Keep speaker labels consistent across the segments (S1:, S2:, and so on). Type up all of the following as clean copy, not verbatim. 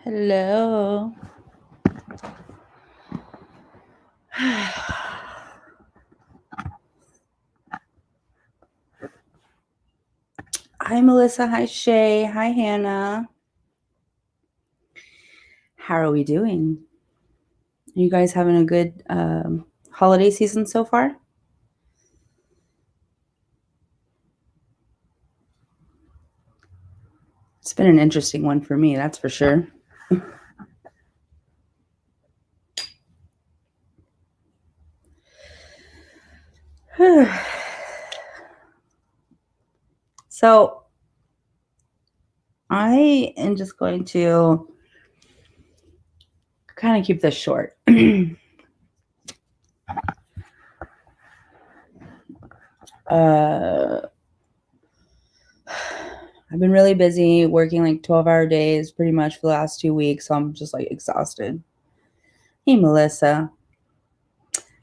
S1: Hello. Hi, Melissa. Hi, Shay. Hi, Hannah. How are we doing? Are you guys having a good holiday season so far? It's been an interesting one for me, that's for sure. So, I am just going to kind of keep this short. I've been really busy working like 12-hour days pretty much for the last 2 weeks, so I'm just like exhausted. Hey, Melissa.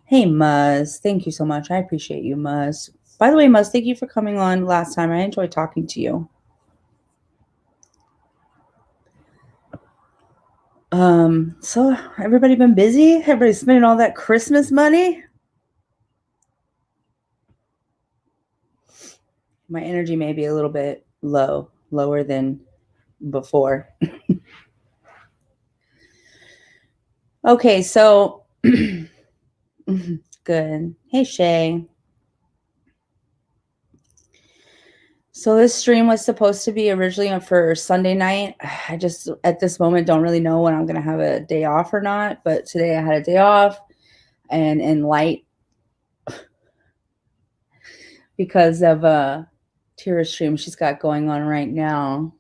S1: Hey, Muzz. Thank you so much. I appreciate you, Muzz. By the way, Muzz, thank you for coming on last time. I enjoyed talking to you. So everybody been busy? Everybody spending all that Christmas money? My energy may be a little bit lower than before. Okay, so good. Hey, Shay. So this stream was supposed to be originally for Sunday night. I just at this moment don't really know when I'm gonna have a day off or not. But today I had a day off, and in light because of Tira's stream she's got going on right now.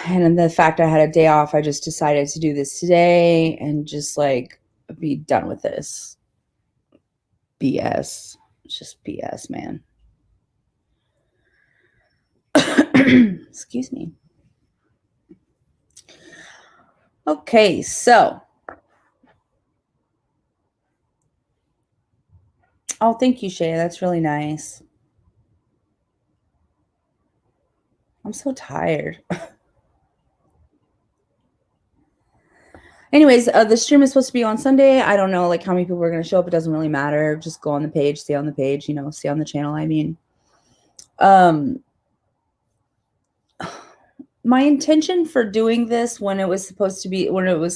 S1: And the fact I had a day off, I just decided to do this today and just like be done with this BS. It's just BS, man. Excuse me. Okay, so. Oh, thank you, Shay. That's really nice. I'm so tired. Anyways, the stream is supposed to be on Sunday. I don't know like how many people are going to show up. It doesn't really matter. Just go on the page, stay on the page, stay on the channel. I mean, my intention for doing this when it was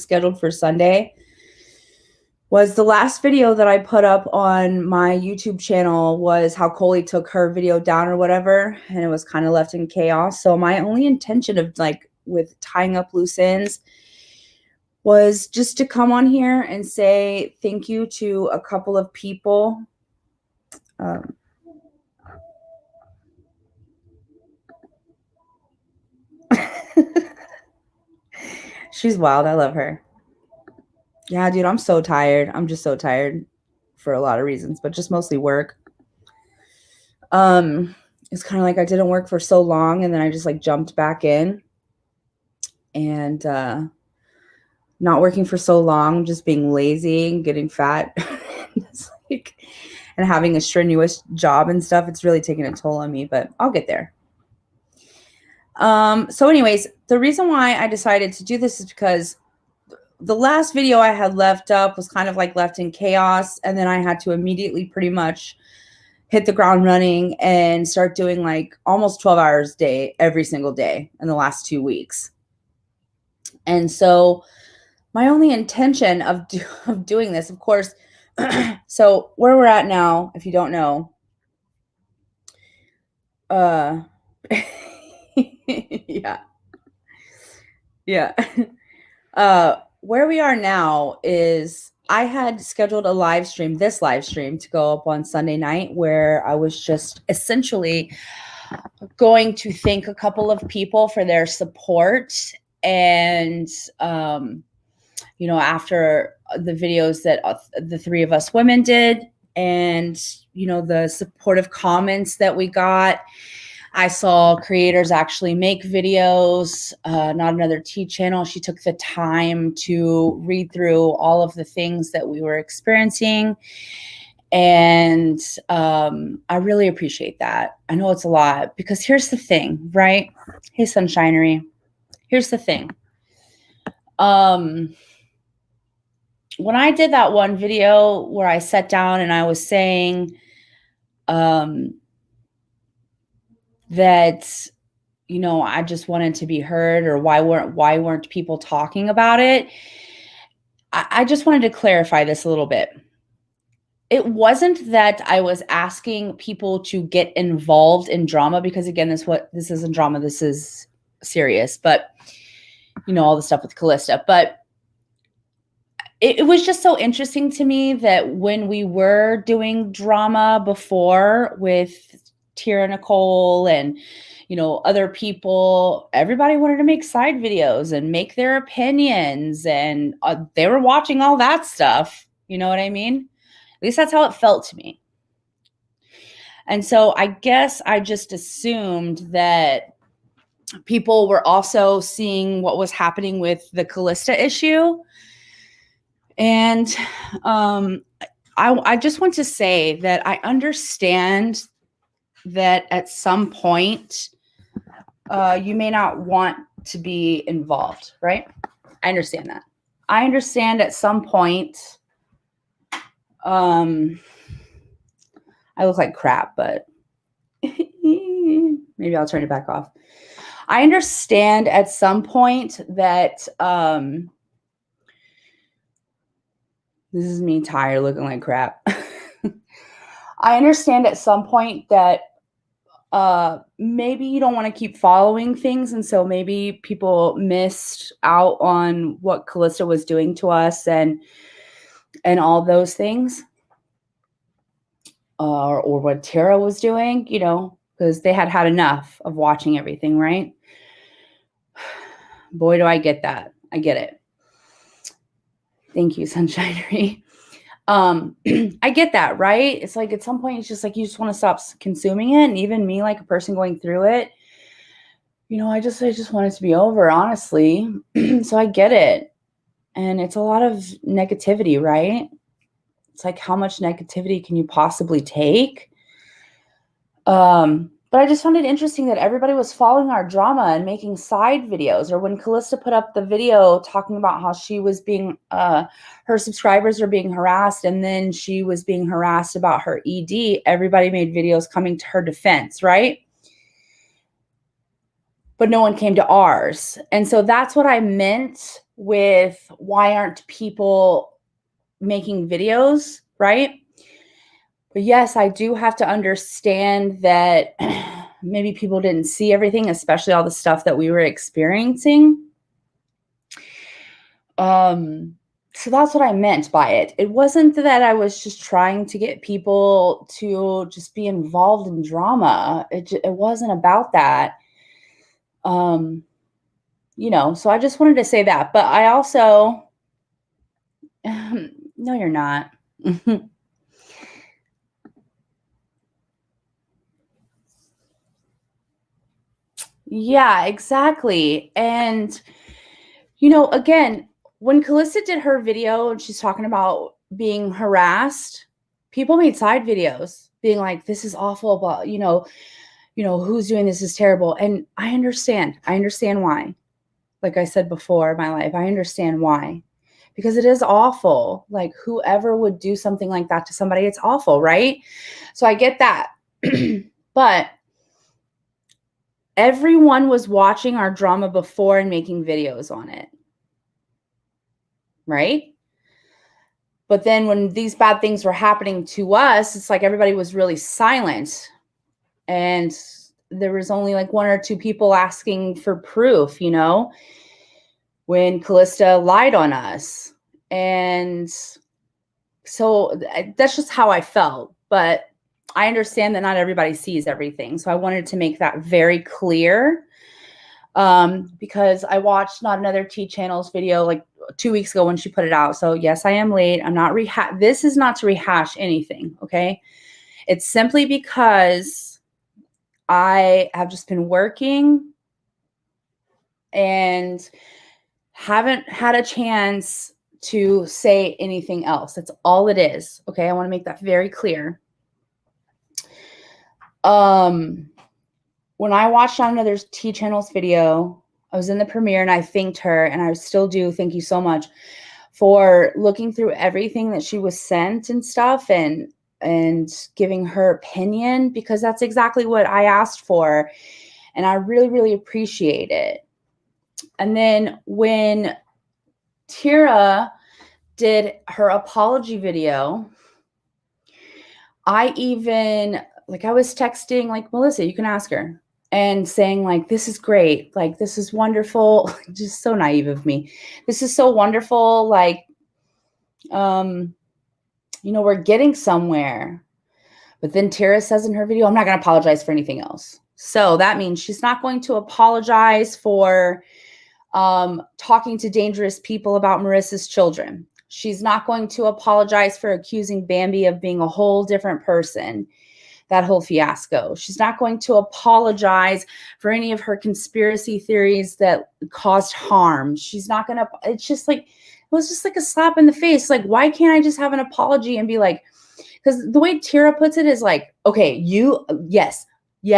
S1: scheduled for Sunday was the last video that I put up on my YouTube channel was how Coley took her video down or whatever, and it was kind of left in chaos. So my only intention of like with tying up loose ends was just to come on here and say thank you to a couple of people. She's wild. I love her. Yeah, dude, I'm so tired. I'm just so tired for a lot of reasons, but just mostly work. It's kind of like I didn't work for so long and then I just like jumped back in and not working for so long, just being lazy and getting fat. It's like, and having a strenuous job and stuff, it's really taking a toll on me, but I'll get there. So anyways, the reason why I decided to do this is because the last video I had left up was kind of like left in chaos. And then I had to immediately pretty much hit the ground running and start doing like almost 12 hours a day, every single day in the last 2 weeks. And so my only intention of doing this, of course, so where we're at now, if you don't know, yeah. Where we are now is I had scheduled this live stream to go up on Sunday night where I was just essentially going to thank a couple of people for their support. And, after the videos that the three of us women did and, the supportive comments that we got, I saw creators actually make videos, Not Another Tea Channel. She took the time to read through all of the things that we were experiencing. And I really appreciate that. I know it's a lot because here's the thing, right? Hey, Sunshinery. Here's the thing. When I did that one video where I sat down and I was saying that, you know, I just wanted to be heard, or why weren't people talking about it? I just wanted to clarify this a little bit. It wasn't that I was asking people to get involved in drama, because again, this isn't drama, this is serious, but you know, all the stuff with Calista. But it was just so interesting to me that when we were doing drama before with Tira Nicole and, you know, other people, everybody wanted to make side videos and make their opinions, and they were watching all that stuff. You know what I mean? At least that's how it felt to me. And so I guess I just assumed that people were also seeing what was happening with the Calista issue. And I just want to say that I understand that at some point you may not want to be involved, right? I understand that. I understand at some point, I look like crap, but maybe I'll turn it back off. I understand at some point that this is me tired, looking like crap. I understand at some point that maybe you don't want to keep following things, and so maybe people missed out on what Calista was doing to us and all those things, or what Tara was doing, you know, because they had enough of watching everything, right? Boy, do I get that. I get it. Thank you, Sunshinery. I get that, right? It's like at some point it's just like you just want to stop consuming it. And even me, like a person going through it, you know, I just want it to be over, honestly. So I get it. And it's a lot of negativity, right? It's like, how much negativity can you possibly take? But I just found it interesting that everybody was following our drama and making side videos. Or when Calista put up the video talking about how she was being, her subscribers are being harassed, and then she was being harassed about her ED, everybody made videos coming to her defense, right? But no one came to ours. And so that's what I meant with why aren't people making videos, right? But yes, I do have to understand that maybe people didn't see everything, especially all the stuff that we were experiencing. So that's what I meant by it. It wasn't that I was just trying to get people to just be involved in drama. It wasn't about that. You know, so I just wanted to say that. But I also, no, you're not. Yeah, exactly. And, you know, again, when Calista did her video and she's talking about being harassed, people made side videos being like, this is awful, but you know, who's doing this is terrible. And I understand why. Like I said before in my life, I understand why, because it is awful. Like, whoever would do something like that to somebody, it's awful, right? So I get that. But everyone was watching our drama before and making videos on it, right? But then when these bad things were happening to us, it's like everybody was really silent. And there was only like one or two people asking for proof, you know, when Calista lied on us. And so that's just how I felt. But I understand that not everybody sees everything. So I wanted to make that very clear, because I watched Not Another T Channel's video like 2 weeks ago when she put it out. So yes, I am late. I'm not this is not to rehash anything, okay? It's simply because I have just been working and haven't had a chance to say anything else. That's all it is, okay? I want to make that very clear. When I watched on another T Channel's video, I was in the premiere and I thanked her, and I still do. Thank you so much for looking through everything that she was sent and stuff, and giving her opinion, because that's exactly what I asked for. And I really, really appreciate it. And then when Tira did her apology video, I was texting like Melissa, you can ask her, and saying like, this is great. Like, this is wonderful. Just so naive of me. This is so wonderful. Like, we're getting somewhere. But then Tara says in her video, I'm not going to apologize for anything else. So that means she's not going to apologize for talking to dangerous people about Marissa's children. She's not going to apologize for accusing Bambi of being a whole different person, that whole fiasco. She's not going to apologize for any of her conspiracy theories that caused harm. She's not going to, it's just like, it was just like a slap in the face. Like, why can't I just have an apology and be like, because the way Tira puts it is like, okay, yes,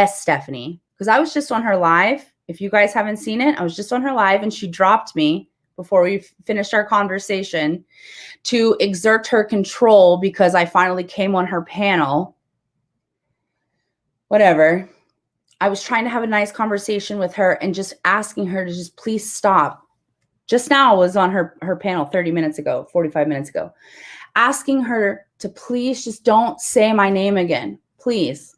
S1: Stephanie. Because I was just on her live. If you guys haven't seen it, I was just on her live, and she dropped me before we finished our conversation to exert her control because I finally came on her panel. Whatever. I was trying to have a nice conversation with her and just asking her to just please stop. Just now was on her panel 30 minutes ago, 45 minutes ago, asking her to please just don't say my name again, please.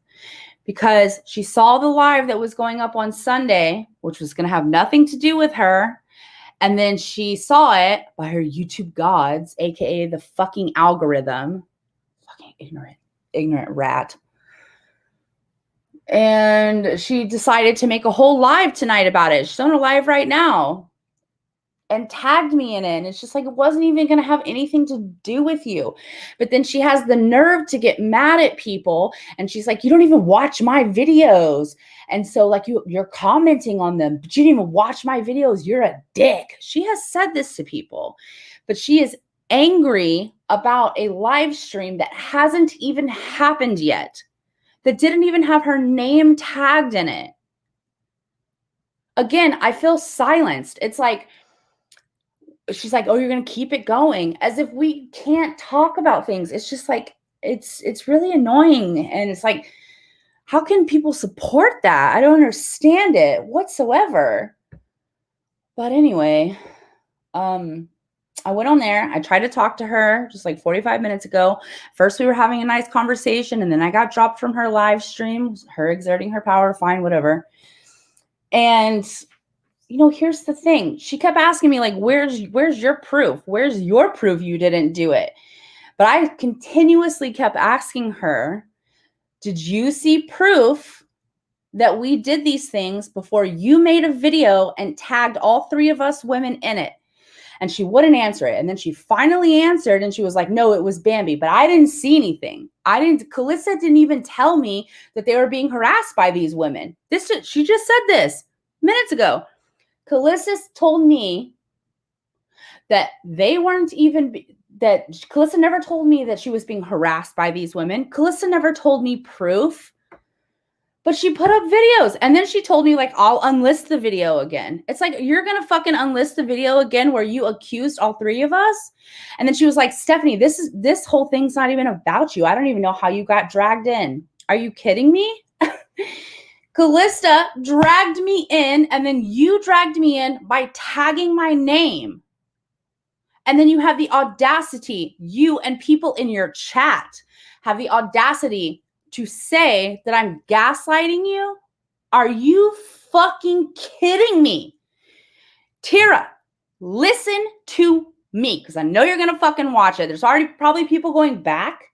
S1: Because she saw the live that was going up on Sunday, which was going to have nothing to do with her. And then she saw it by her YouTube gods, aka the fucking algorithm. Fucking ignorant rat. And she decided to make a whole live tonight about it. She's on a live right now. And tagged me in it. And it's just like, it wasn't even going to have anything to do with you. But then she has the nerve to get mad at people. And she's like, you don't even watch my videos. And so like you're commenting on them, but you didn't even watch my videos. You're a dick. She has said this to people, but she is angry about a live stream that hasn't even happened yet, that didn't even have her name tagged in it. Again, I feel silenced. It's like, she's like, oh, you're going to keep it going, as if we can't talk about things. It's just like, it's really annoying. And it's like, how can people support that? I don't understand it whatsoever. But anyway, I went on there. I tried to talk to her just like 45 minutes ago. First, we were having a nice conversation, and then I got dropped from her live stream, her exerting her power, fine, whatever. And here's the thing. She kept asking me like, where's your proof? Where's your proof you didn't do it? But I continuously kept asking her, did you see proof that we did these things before you made a video and tagged all three of us women in it? And she wouldn't answer it. And then she finally answered, and she was like, no, it was Bambi, but I didn't see anything. Calissa didn't even tell me that they were being harassed by these women. She just said this minutes ago. Calissa told me that Calissa never told me that she was being harassed by these women. Calissa never told me proof, but she put up videos, and then she told me like, I'll unlist the video again. It's like, you're going to fucking unlist the video again where you accused all three of us? And then she was like, Stephanie, this whole thing's not even about you. I don't even know how you got dragged in. Are you kidding me? Calista dragged me in, and then you dragged me in by tagging my name. And then you have the audacity, you and people in your chat have the audacity to say that I'm gaslighting you? Are you fucking kidding me? Tira, listen to me, because I know you're going to fucking watch it. There's already probably people going back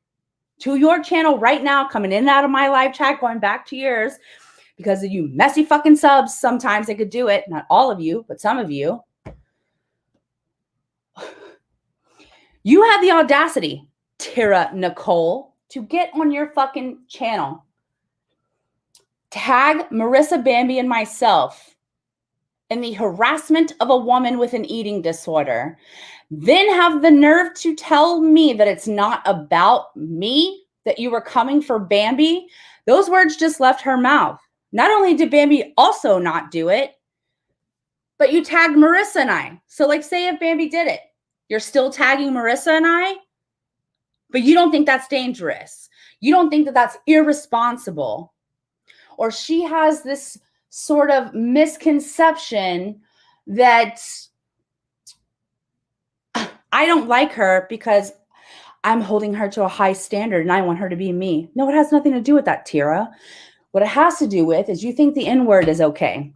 S1: to your channel right now, coming in and out of my live chat, going back to yours. Because of you messy fucking subs, sometimes they could do it. Not all of you, but some of you. You have the audacity, Tira Nicole, to get on your fucking channel, tag Marissa, Bambi, and myself in the harassment of a woman with an eating disorder, then have the nerve to tell me that it's not about me, that you were coming for Bambi. Those words just left her mouth. Not only did Bambi also not do it, But you tagged Marissa and I. So like, say if Bambi did it, you're still tagging Marissa and I, but you don't think that's dangerous. You don't think that that's irresponsible. Or she has this sort of misconception that I don't like her because I'm holding her to a high standard and I want her to be me. No, it has nothing to do with that, Tira. What it has to do with is you think the N word is okay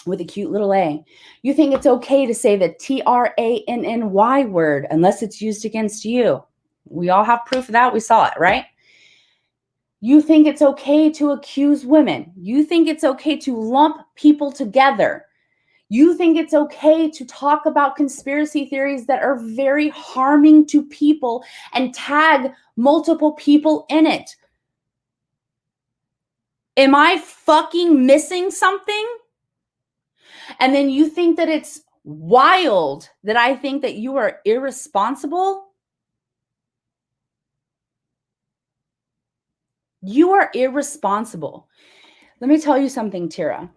S1: with a cute little A. You think it's okay to say the TRANNY word unless it's used against you. We all have proof of that. We saw it, right? You think it's okay to accuse women. You think it's okay to lump people together. You think it's okay to talk about conspiracy theories that are very harming to people and tag multiple people in it. Am I fucking missing something? And then you think that it's wild that I think that you are irresponsible? You are irresponsible. Let me tell you something, Tira.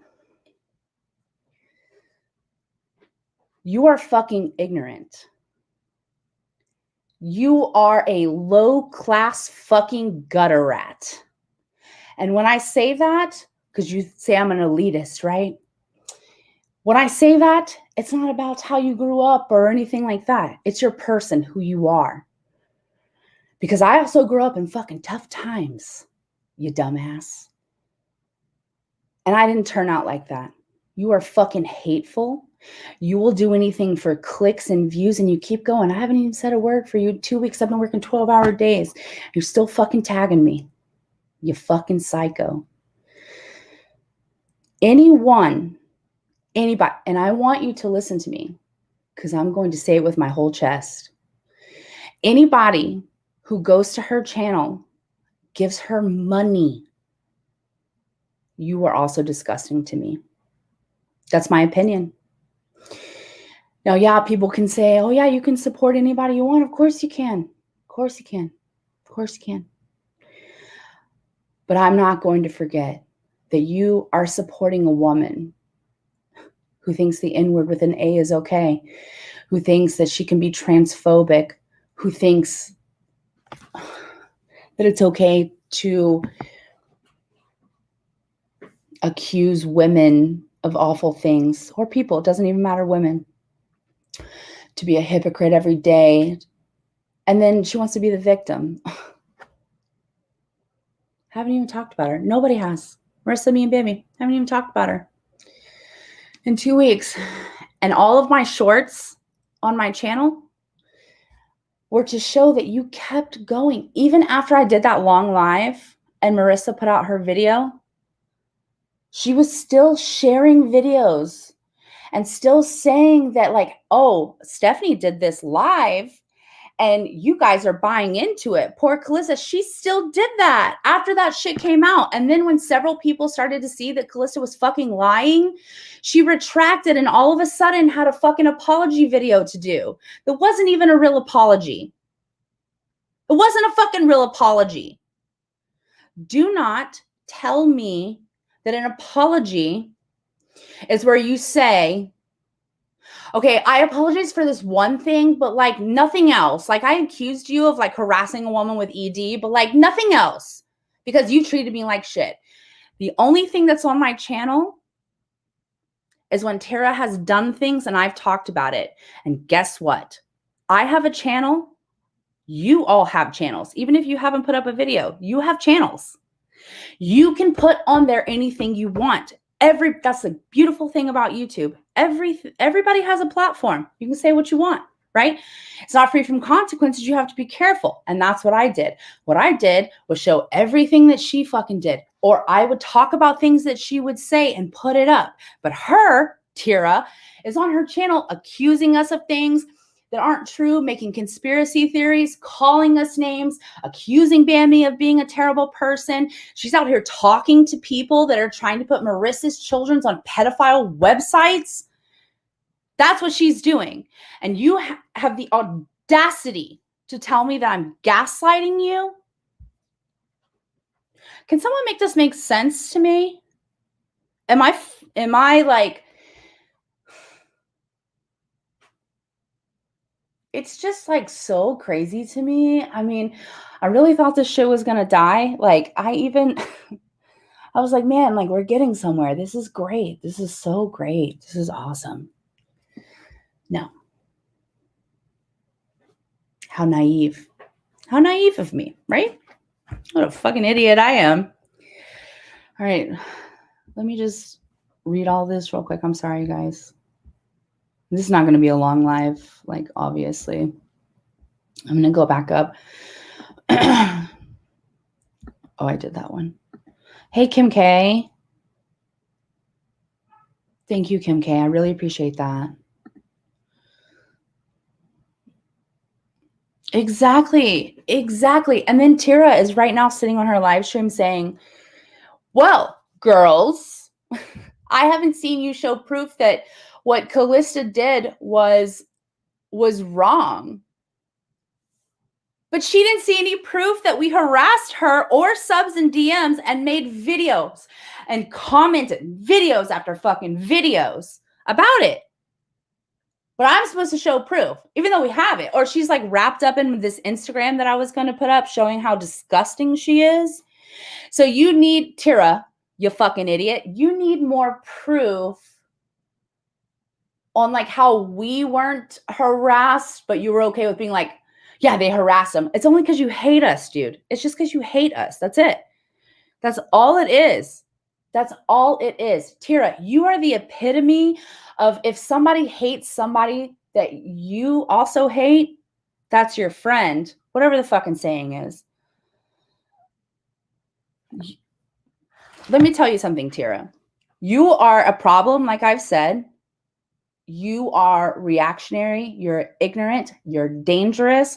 S1: You are fucking ignorant. You are a low-class fucking gutter rat. And when I say that, because you say I'm an elitist, right? When I say that, it's not about how you grew up or anything like that. It's your person, who you are. Because I also grew up in fucking tough times, you dumbass. And I didn't turn out like that. You are fucking hateful. You will do anything for clicks and views, and you keep going. I haven't even said a word for you. 2 weeks, I've been working 12-hour days. You're still fucking tagging me. You fucking psycho. Anybody, and I want you to listen to me because I'm going to say it with my whole chest. Anybody who goes to her channel, gives her money, you are also disgusting to me. That's my opinion. Now, yeah, people can say, oh, yeah, you can support anybody you want. Of course you can. Of course you can. Of course you can. But I'm not going to forget that you are supporting a woman who thinks the N-word with an A is okay, who thinks that she can be transphobic, who thinks that it's okay to accuse women of awful things, or people, it doesn't even matter, women, to be a hypocrite every day. And then she wants to be the victim. Haven't even talked about her. Nobody has. Marissa, me, and Bambi haven't even talked about her in 2 weeks. And all of my shorts on my channel were to show that you kept going. Even after I did that long live and Marissa put out her video, she was still sharing videos and still saying that, like, oh, Stephanie did this live and you guys are buying into it. Poor Calista, she still did that after that shit came out. And then when several people started to see that Calista was fucking lying, she retracted and all of a sudden had a fucking apology video to do. That wasn't even a real apology. It wasn't a fucking real apology. Do not tell me that an apology is where you say, okay, I apologize for this one thing, but like nothing else. Like I accused you of like harassing a woman with ED, but like nothing else because you treated me like shit. The only thing that's on my channel is when Tara has done things and I've talked about it. And guess what? I have a channel. You all have channels. Even if you haven't put up a video, you have channels. You can put on there anything you want. That's the beautiful thing about YouTube. Everybody has a platform. You can say what you want, right? It's not free from consequences. You have to be careful. And that's what I did. What I did was show everything that she fucking did. Or I would talk about things that she would say and put it up. But her, Tira, is on her channel accusing us of things that aren't true, making conspiracy theories, calling us names, accusing Bambi of being a terrible person. She's out here talking to people that are trying to put Marissa's children on pedophile websites. That's what she's doing. And you have the audacity to tell me that I'm gaslighting you? Can someone make this make sense to me? Am I like, it's just like so crazy to me. I mean, I really thought this shit was gonna die. Like, I was like, man, like we're getting somewhere. This is great. This is so great. This is awesome. No. How naive. How naive of me, right? What a fucking idiot I am. All right. Let me just read all this real quick. I'm sorry, guys. This is not going to be a long live, like, obviously. I'm going to go back up. Oh, I did that one. Hey, Kim K. Thank you, Kim K. I really appreciate that. Exactly. And then Tira is right now sitting on her live stream saying, well, girls, I haven't seen you show proof that what Callista did was wrong. But she didn't see any proof that we harassed her or subs and DMs and made videos and commented videos after fucking videos about it. But I'm supposed to show proof, even though we have it. Or she's like wrapped up in this Instagram that I was going to put up showing how disgusting she is. So you need, Tira, you fucking idiot, you need more proof on like how we weren't harassed, but you were okay with being like, yeah, they harassed them. It's only because you hate us, dude. It's just because you hate us. That's it. That's all it is. That's all it is. Tira, you are the epitome of if somebody hates somebody that you also hate, that's your friend. Whatever the fucking saying is. Let me tell you something, Tira. You are a problem, like I've said. You are reactionary, you're ignorant, you're dangerous.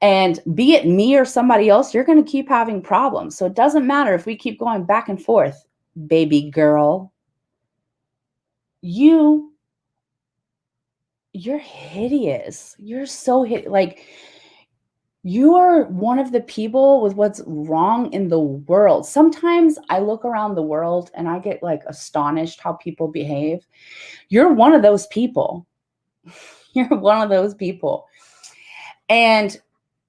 S1: And be it me or somebody else, you're going to keep having problems. So it doesn't matter if we keep going back and forth, baby girl. You're hideous. You're so like, you are one of the people with what's wrong in the world. Sometimes I look around the world and I get like astonished how people behave. You're one of those people. You're one of those people. And,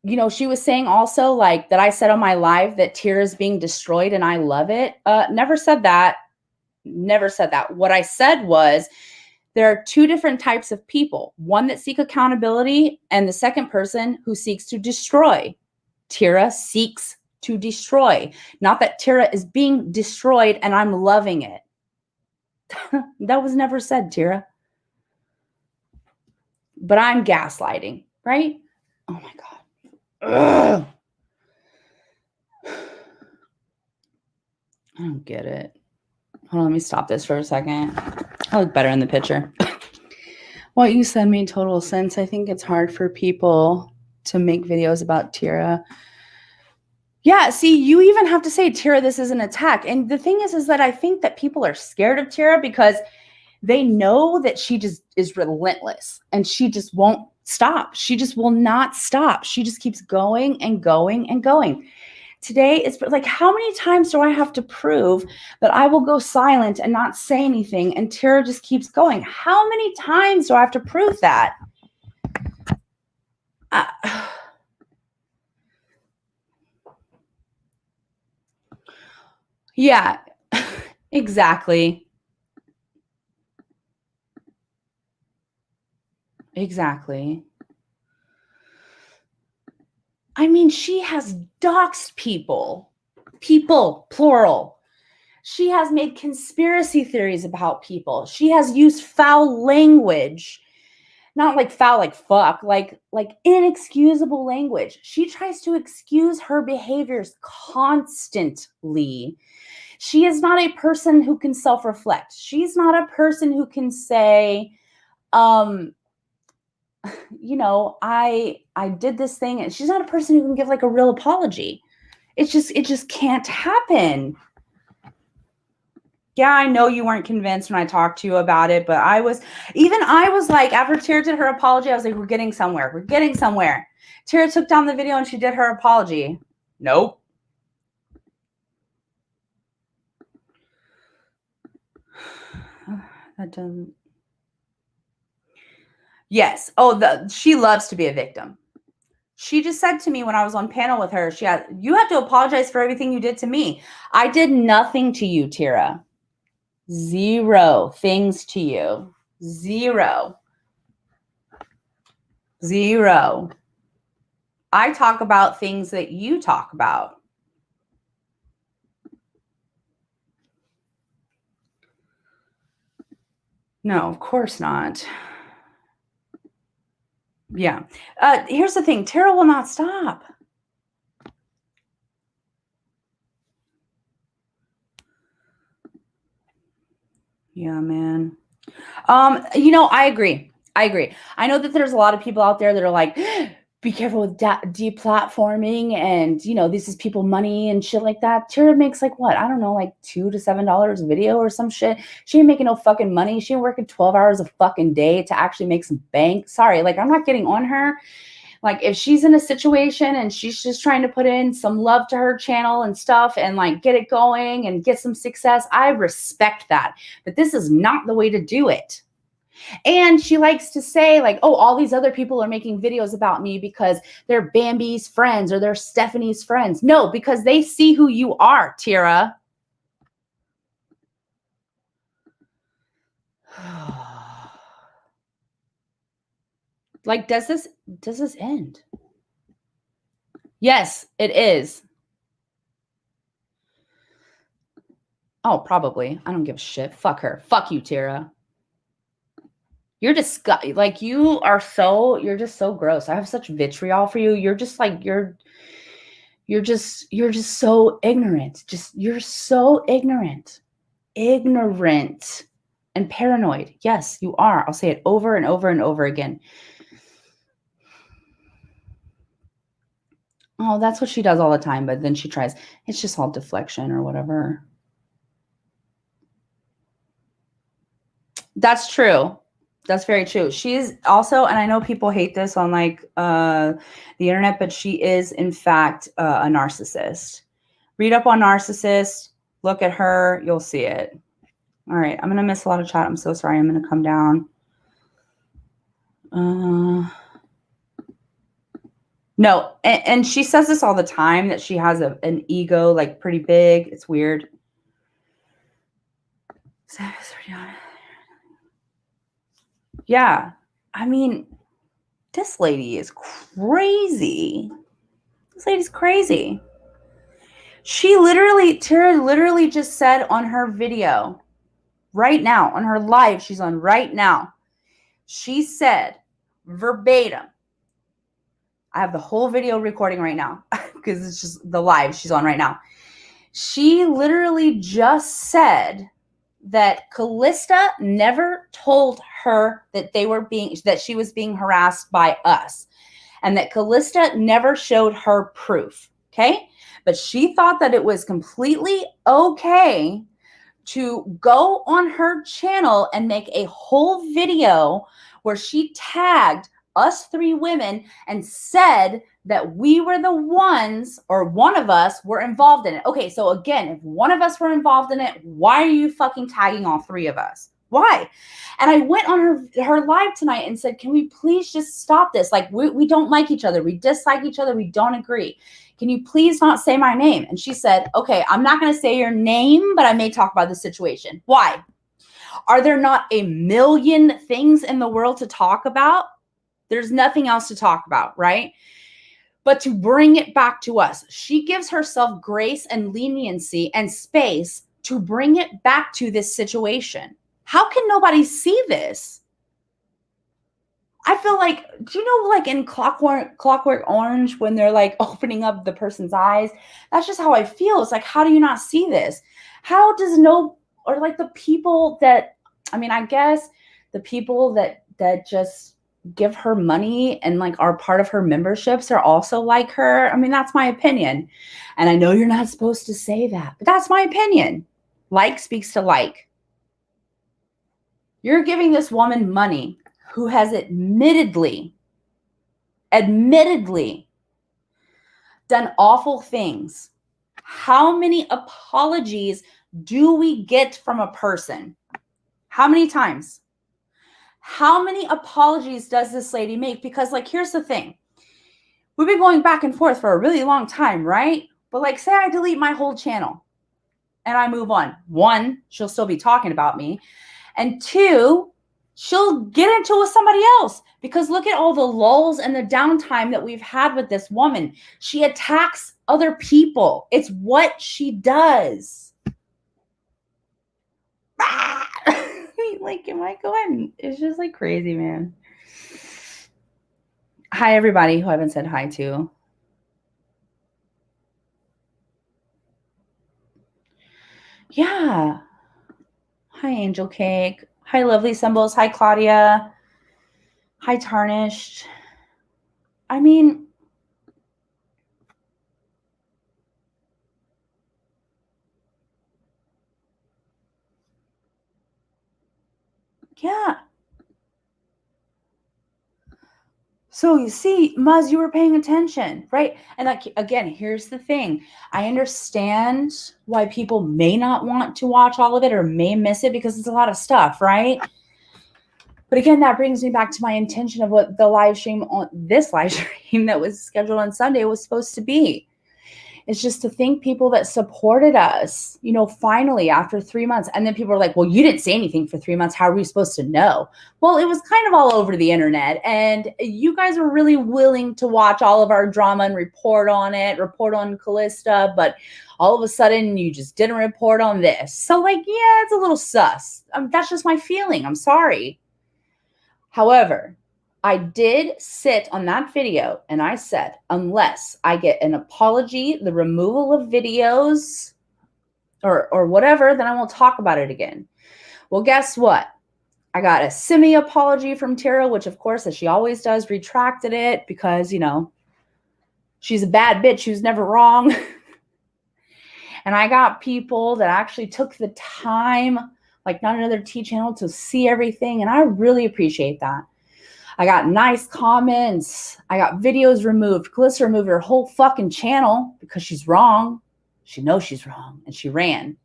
S1: you know, she was saying also like that I said on my live that Tira is being destroyed and I love it. Never said that. Never said that. What I said was there are two different types of people. One that seek accountability and the second person who seeks to destroy. Tira seeks to destroy. Not that Tira is being destroyed and I'm loving it. That was never said, Tira. But I'm gaslighting, right? Oh my God. Ugh. I don't get it. Hold on, let me stop this for a second. I look better in the picture. What you said made total sense. I think it's hard for people to make videos about Tira. Yeah, see, you even have to say, Tira, this is an attack. And the thing is that I think that people are scared of Tira because they know that she just is relentless and she just won't stop. She just will not stop. She just keeps going and going and going. Today is like, how many times do I have to prove that I will go silent and not say anything and Tira just keeps going? How many times do I have to prove that? Yeah, exactly. Exactly. I mean, she has doxed people, plural. She has made conspiracy theories about people. She has used foul language, not like foul, like fuck, like inexcusable language. She tries to excuse her behaviors constantly. She is not a person who can self-reflect. She's not a person who can say, you know, I did this thing, and she's not a person who can give like a real apology. It just can't happen. Yeah, I know you weren't convinced when I talked to you about it, but I was like, after Tira did her apology, I was like, we're getting somewhere. We're getting somewhere. Tira took down the video and she did her apology. Nope. That doesn't. Yes. Oh, she loves to be a victim. She just said to me when I was on panel with her, you have to apologize for everything you did to me. I did nothing to you, Tira. 0 things to you. 0. 0. I talk about things that you talk about. No, of course not. Yeah. Here's the thing. Tara will not stop. Yeah, man. I agree. I know that there's a lot of people out there that are like, be careful with deplatforming and, this is people money and shit like that. Tara makes like what? I don't know, like $2 to $7 a video or some shit. She ain't making no fucking money. She ain't working 12 hours a fucking day to actually make some bank. Sorry, like I'm not getting on her. Like if she's in a situation and she's just trying to put in some love to her channel and stuff and like get it going and get some success, I respect that. But this is not the way to do it. And she likes to say like, oh, all these other people are making videos about me because they're Bambi's friends or they're Stephanie's friends. No, because they see who you are, Tira. Like, does this end? Yes, it is. Oh, probably. I don't give a shit. Fuck her. Fuck you, Tira. You're disgusting. Like you're just so gross. I have such vitriol for you. You're just like you're just so ignorant. You're so ignorant and paranoid. Yes, you are. I'll say it over and over and over again. Oh, that's what she does all the time. But then she tries. It's just all deflection or whatever. That's true. That's very true. She is also, and I know people hate this on like the internet, but she is in fact a narcissist. Read up on narcissist. Look at her. You'll see it. All right. I'm going to miss a lot of chat. I'm so sorry. I'm going to come down. No. And she says this all the time that she has an ego like pretty big. It's weird. Yeah. I mean, this lady is crazy. This lady's crazy. Tara literally just said on her video right now, on her live she's on right now, she said verbatim, I have the whole video recording right now because it's just the live she's on right now. She literally just said that Callista never told her that she was being harassed by us, and that Callista never showed her proof. Okay. But she thought that it was completely okay to go on her channel and make a whole video where she tagged us 3 women and said that we were the ones, or one of us were involved in it. Okay, so again, if one of us were involved in it, why are you fucking tagging all 3 of us? Why? And I went on her live tonight and said, can we please just stop this? Like, we don't like each other. We dislike each other. We don't agree. Can you please not say my name? And she said, okay, I'm not going to say your name, but I may talk about the situation. Why? Are there not a million things in the world to talk about? There's nothing else to talk about, right? But to bring it back to us, she gives herself grace and leniency and space to bring it back to this situation. How can nobody see this? I feel like, do you know, like in Clockwork Orange, when they're like opening up the person's eyes? That's just how I feel. It's like, how do you not see this? How does or like the people that, I mean, I guess the people that just give her money and like are part of her memberships are also like her. I mean, that's my opinion. And I know you're not supposed to say that, but that's my opinion. Like speaks to like. You're giving this woman money who has admittedly done awful things. How many apologies do we get from a person? How many times? How many apologies does this lady make? Because, like, here's the thing. We've been going back and forth for a really long time, right? But, like, say I delete my whole channel and I move on. One, she'll still be talking about me. And two, she'll get into it with somebody else. Because look at all the lulls and the downtime that we've had with this woman. She attacks other people. It's what she does. Like, am I going? It's just like crazy, man. Hi, everybody who I haven't said hi to. Yeah. Hi, Angel Cake. Hi, Lovely Symbols. Hi, Claudia. Hi, Tarnished. I mean, yeah. So you see, Muzz, you were paying attention, right? And like, again, here's the thing. I understand why people may not want to watch all of it or may miss it because it's a lot of stuff, right? But again, that brings me back to my intention of what the live stream on this live stream that was scheduled on Sunday was supposed to be. It's just to thank people that supported us, you know, finally after 3 months. And then people are like, well, you didn't say anything for 3 months. How are we supposed to know? Well, it was kind of all over the internet. And you guys were really willing to watch all of our drama and report on it, report on Callista. But all of a sudden, you just didn't report on this. So, like, yeah, it's a little sus. That's just my feeling. I'm sorry. However, I did sit on that video and I said, unless I get an apology, the removal of videos or whatever, then I won't talk about it again. Well, guess what? I got a semi-apology from Tara, which of course, as she always does, retracted it because, you know, she's a bad bitch who's never wrong. And I got people that actually took the time, like Not Another Tea channel, to see everything. And I really appreciate that. I got nice comments. I got videos removed. Callista removed her whole fucking channel because she's wrong. She knows she's wrong and she ran.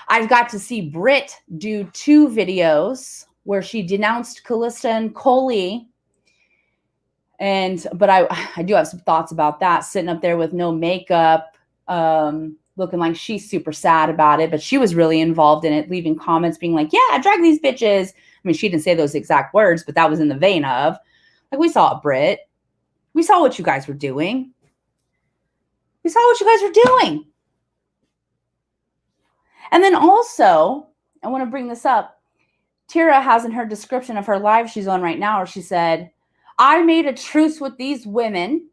S1: I've got to see Britt do 2 videos where she denounced Callista and Coley. But I do have some thoughts about that, sitting up there with no makeup, looking like she's super sad about it, but she was really involved in it, leaving comments being like, yeah, drag these bitches. I mean, she didn't say those exact words, but that was in the vein of, like, we saw it, Britt. We saw what you guys were doing. We saw what you guys were doing. And then also, I want to bring this up. Tira has in her description of her live she's on right now, where she said, I made a truce with these women,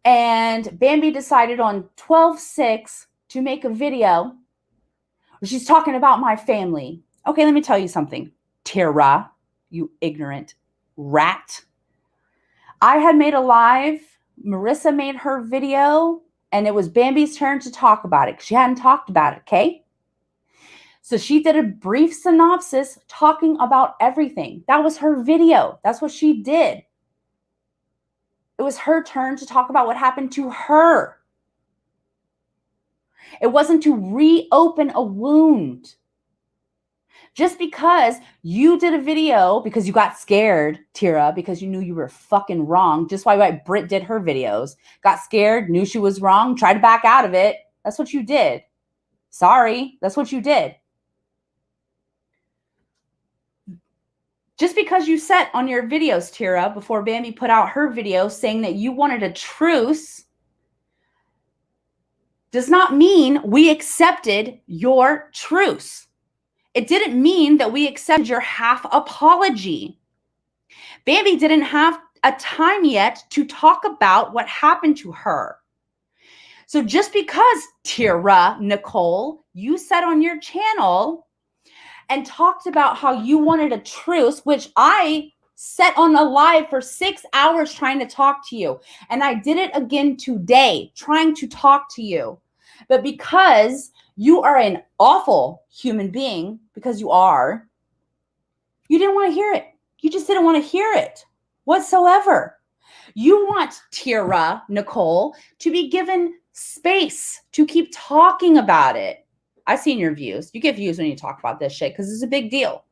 S1: and Bambi decided on 12/6 to make a video where she's talking about my family. Okay, let me tell you something, Tara, you ignorant rat. I had made a live. Marissa made her video, and it was Bambi's turn to talk about it. She hadn't talked about it, okay? So she did a brief synopsis talking about everything. That was her video. That's what she did. It was her turn to talk about what happened to her. It wasn't to reopen a wound. Just because you did a video because you got scared, Tira, because you knew you were fucking wrong, just why Britt did her videos, got scared, knew she was wrong, tried to back out of it. That's what you did. Sorry, that's what you did. Just because you said on your videos, Tira, before Bambi put out her video saying that you wanted a truce, does not mean we accepted your truce. It didn't mean that we accepted your half apology. Bambi didn't have a time yet to talk about what happened to her. So just because, Tira Nicole, you said on your channel and talked about how you wanted a truce, which I sat on a live for 6 hours trying to talk to you. And I did it again today, trying to talk to you. But because you are an awful human being, because you are, you didn't want to hear it. You just didn't want to hear it whatsoever. You want Tira Nicole to be given space to keep talking about it. I've seen your views. You get views when you talk about this shit because it's a big deal.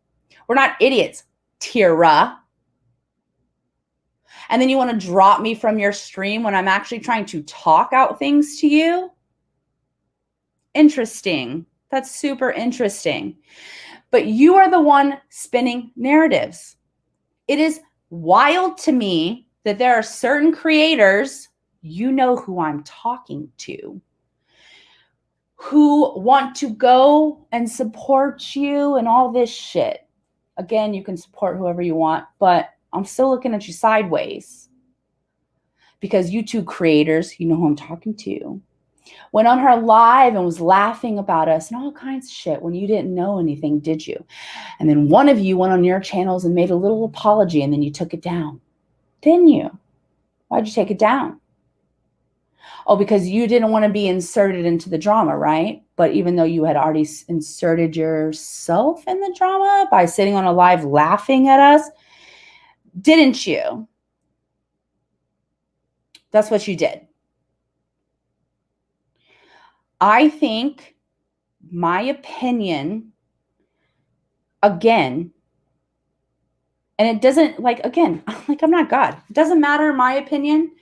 S1: We're not idiots, Tira. And then you want to drop me from your stream when I'm actually trying to talk out things to you? Interesting. That's super interesting. But you are the one spinning narratives. It is wild to me that there are certain creators, you know who I'm talking to, who want to go and support you and all this shit. Again, you can support whoever you want, but I'm still looking at you sideways. Because you two creators, you know who I'm talking to, went on her live and was laughing about us and all kinds of shit when you didn't know anything, did you? And then one of you went on your channels and made a little apology and then you took it down. Didn't you? Why'd you take it down? Oh, because you didn't want to be inserted into the drama, right? But even though you had already inserted yourself in the drama by sitting on a live laughing at us, didn't you? That's what you did. I think, my opinion, again, and it doesn't, like, again, like, I'm not God. It doesn't matter my opinion.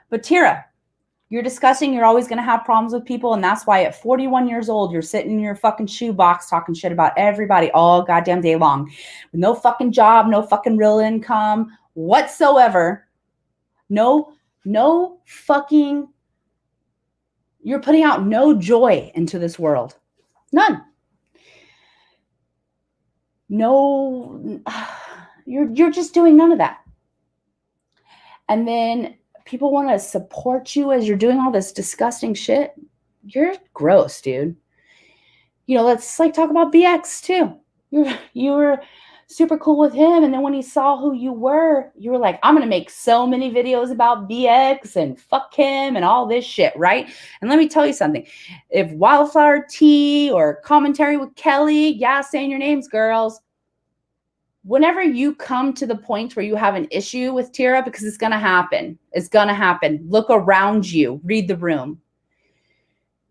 S1: But Tira, you're discussing, you're always going to have problems with people. And that's why at 41 years old, you're sitting in your fucking shoebox talking shit about everybody all goddamn day long. With no fucking job, no fucking real income whatsoever. No fucking, you're putting out no joy into this world. None. No, you're just doing none of that. And then people want to support you as you're doing all this disgusting shit. You're gross, dude. You know, let's like talk about BX too. You were super cool with him. And then when he saw who you were like, I'm going to make so many videos about BX and fuck him and all this shit, right? And let me tell you something. If Wildflower Tea or Commentary with Kelly, yeah, saying your names, girls. Whenever you come to the point where you have an issue with Tira, because it's going to happen. It's going to happen. Look around you. Read the room.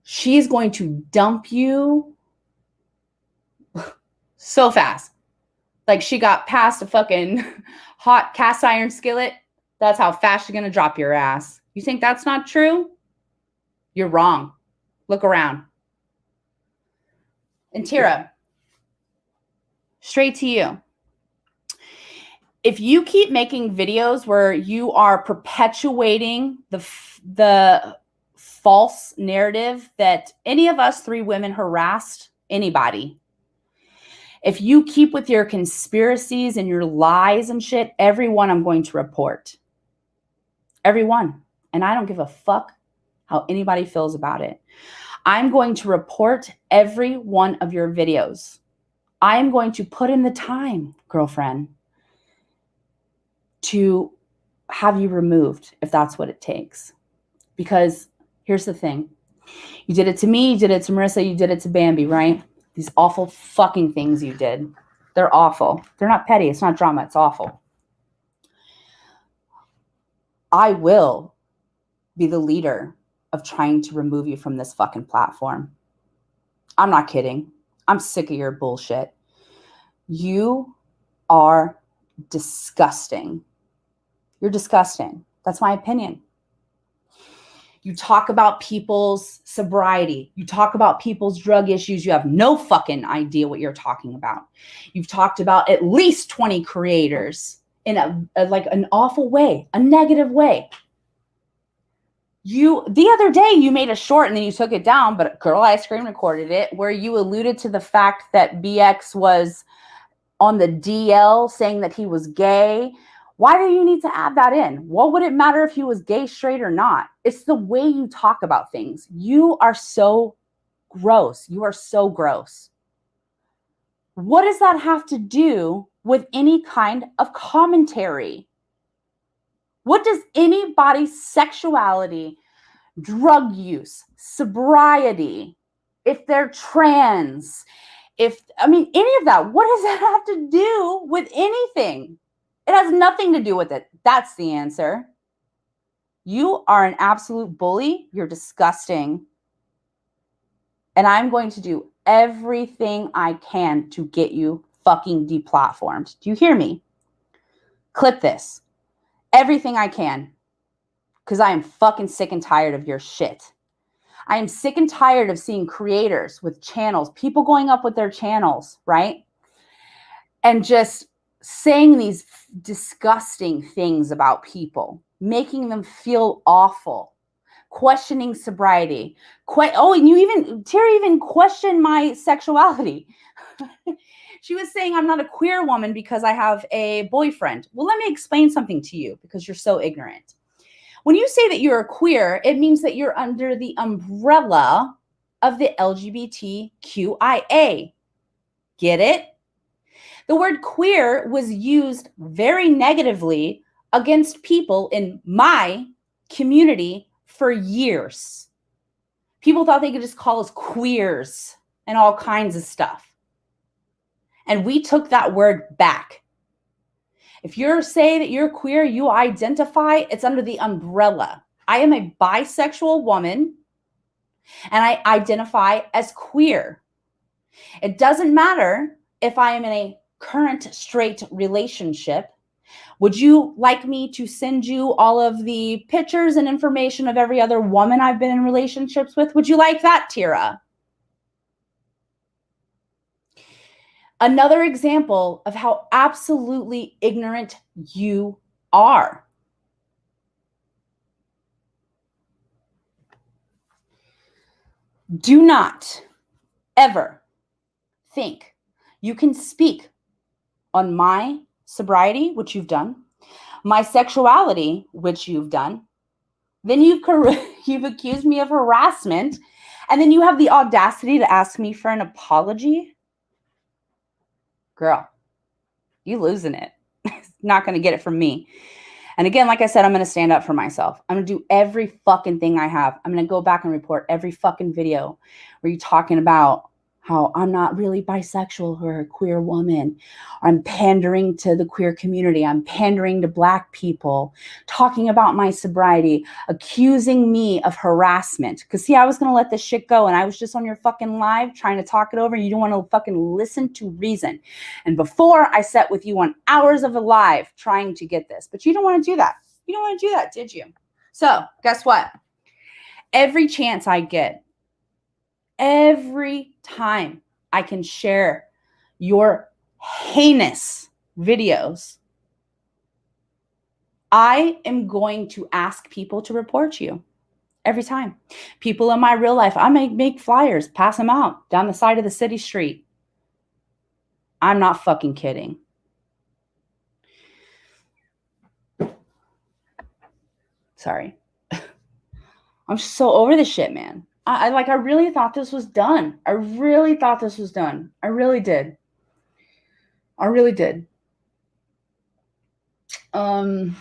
S1: She's going to dump you so fast. Like she got past a fucking hot cast iron skillet. That's how fast she's going to drop your ass. You think that's not true? You're wrong. Look around. And Tira, straight to you. If you keep making videos where you are perpetuating the false narrative that any of us three women harassed anybody, if you keep with your conspiracies and your lies and shit, everyone I'm going to report. Everyone. And I don't give a fuck how anybody feels about it. I'm going to report every one of your videos. I'm going to put in the time, girlfriend, to have you removed if that's what it takes. Because here's the thing. You did it to me, you did it to Marissa, you did it to Bambi, right? These awful fucking things you did. They're awful. They're not petty. It's not drama. It's awful. I will be the leader of trying to remove you from this fucking platform. I'm not kidding. I'm sick of your bullshit. You are disgusting. You're disgusting. That's my opinion. You talk about people's sobriety. You talk about people's drug issues. You have no fucking idea what you're talking about. You've talked about at least 20 creators in a like an awful way, a negative way. The other day you made a short and then you took it down, but Girl Ice Cream recorded it, where you alluded to the fact that BX was on the DL saying that he was gay. Why do you need to add that in? What would it matter if he was gay, straight, or not? It's the way you talk about things. You are so gross. You are so gross. What does that have to do with any kind of commentary? What does anybody's sexuality, drug use, sobriety, if they're trans, any of that, what does that have to do with anything? It has nothing to do with it. That's the answer. You are an absolute bully. You're disgusting. And I'm going to do everything I can to get you fucking deplatformed. Do you hear me? Clip this. Everything I can. Because I am fucking sick and tired of your shit. I am sick and tired of seeing creators with channels, people going up with their channels, right? And just saying these disgusting things about people, making them feel awful, questioning sobriety. And Tara even questioned my sexuality. She was saying I'm not a queer woman because I have a boyfriend. Well, let me explain something to you because you're so ignorant. When you say that you're a queer, it means that you're under the umbrella of the LGBTQIA. Get it? The word queer was used very negatively against people in my community for years. People thought they could just call us queers and all kinds of stuff. And we took that word back. If you're saying that you're queer, you identify, it's under the umbrella. I am a bisexual woman and I identify as queer. It doesn't matter if I am in a current straight relationship. Would you like me to send you all of the pictures and information of every other woman I've been in relationships with? Would you like that, Tira? Another example of how absolutely ignorant you are. Do not ever think you can speak on my sobriety, which you've done, my sexuality, which you've done. Then you've accused me of harassment, and then you have the audacity to ask me for an apology. Girl, you losing it. Not going to get it from me. And again, like I said, I'm going to stand up for myself. I'm going to do every fucking thing I have. I'm going to go back and report every fucking video where you're talking about how I'm not really bisexual or a queer woman. I'm pandering to the queer community. I'm pandering to Black people, talking about my sobriety, accusing me of harassment. Because see, I was going to let this shit go and I was just on your fucking live trying to talk it over. You don't want to fucking listen to reason. And before I sat with you on hours of a live trying to get this, but you don't want to do that. You don't want to do that, did you? So guess what? Every chance I get, every time I can share your heinous videos, I am going to ask people to report you. Every time. People in my real life, I make flyers, pass them out down the side of the city street. I'm not fucking kidding. Sorry. I'm so over this shit, man. I really thought this was done. I really thought this was done. I really did. I really did. And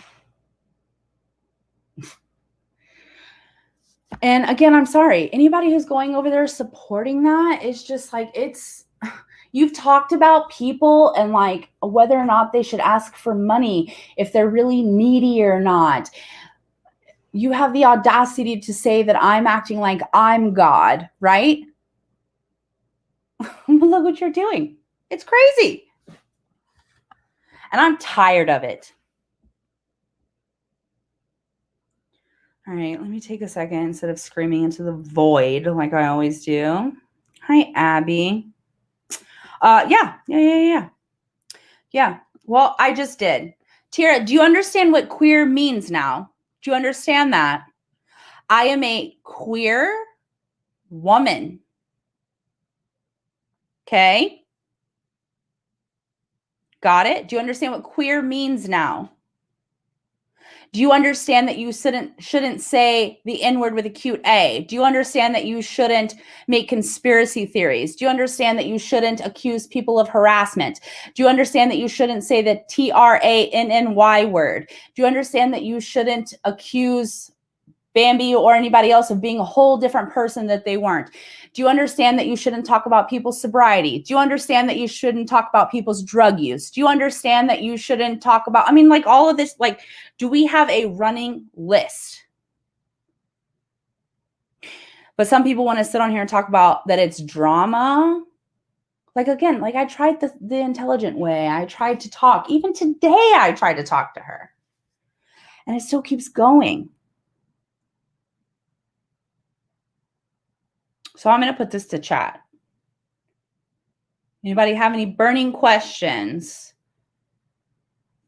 S1: again, I'm sorry. Anybody who's going over there supporting that is just like, you've talked about people and like whether or not they should ask for money, if they're really needy or not. You have the audacity to say that I'm acting like I'm God, right? Look what you're doing. It's crazy. And I'm tired of it. All right, let me take a second instead of screaming into the void like I always do. Hi, Abby. Yeah. Well, I just did. Tira, do you understand what queer means now? Do you understand that? I am a queer woman. Okay? Got it? Do you understand what queer means now? Do you understand that you shouldn't say the N-word with a cute A? Do you understand that you shouldn't make conspiracy theories? Do you understand that you shouldn't accuse people of harassment? Do you understand that you shouldn't say the TRANNY word? Do you understand that you shouldn't accuse Bambi or anybody else of being a whole different person that they weren't? Do you understand that you shouldn't talk about people's sobriety? Do you understand that you shouldn't talk about people's drug use? Do you understand that you shouldn't talk about, like all of this, like, do we have a running list? But some people want to sit on here and talk about that it's drama. Like, again, like I tried the intelligent way. I tried to talk. Even today, I tried to talk to her. And it still keeps going. So I'm going to put this to chat. Anybody have any burning questions,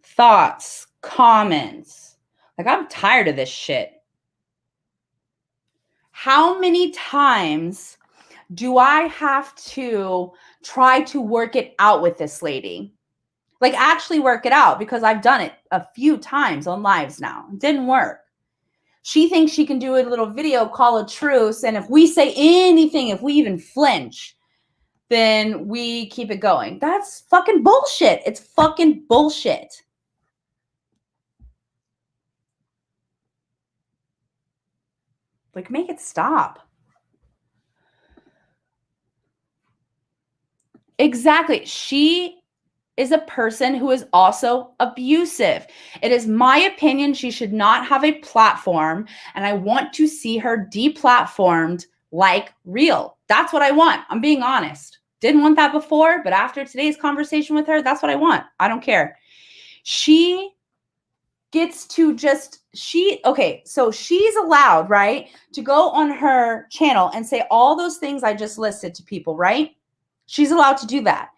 S1: thoughts, comments? Like, I'm tired of this shit. How many times do I have to try to work it out with this lady? Like, actually work it out, because I've done it a few times on lives now. It didn't work. She thinks she can do a little video, call a truce, and if we say anything, if we even flinch, then we keep it going. That's fucking bullshit. It's fucking bullshit. Like, make it stop. Exactly. She is a person who is also abusive. It is my opinion she should not have a platform, and I want to see her deplatformed like real. That's what I want. I'm being honest. Didn't want that before, but after today's conversation with her, that's what I want. I don't care. She gets to just, so she's allowed, right, to go on her channel and say all those things I just listed to people, right? She's allowed to do that.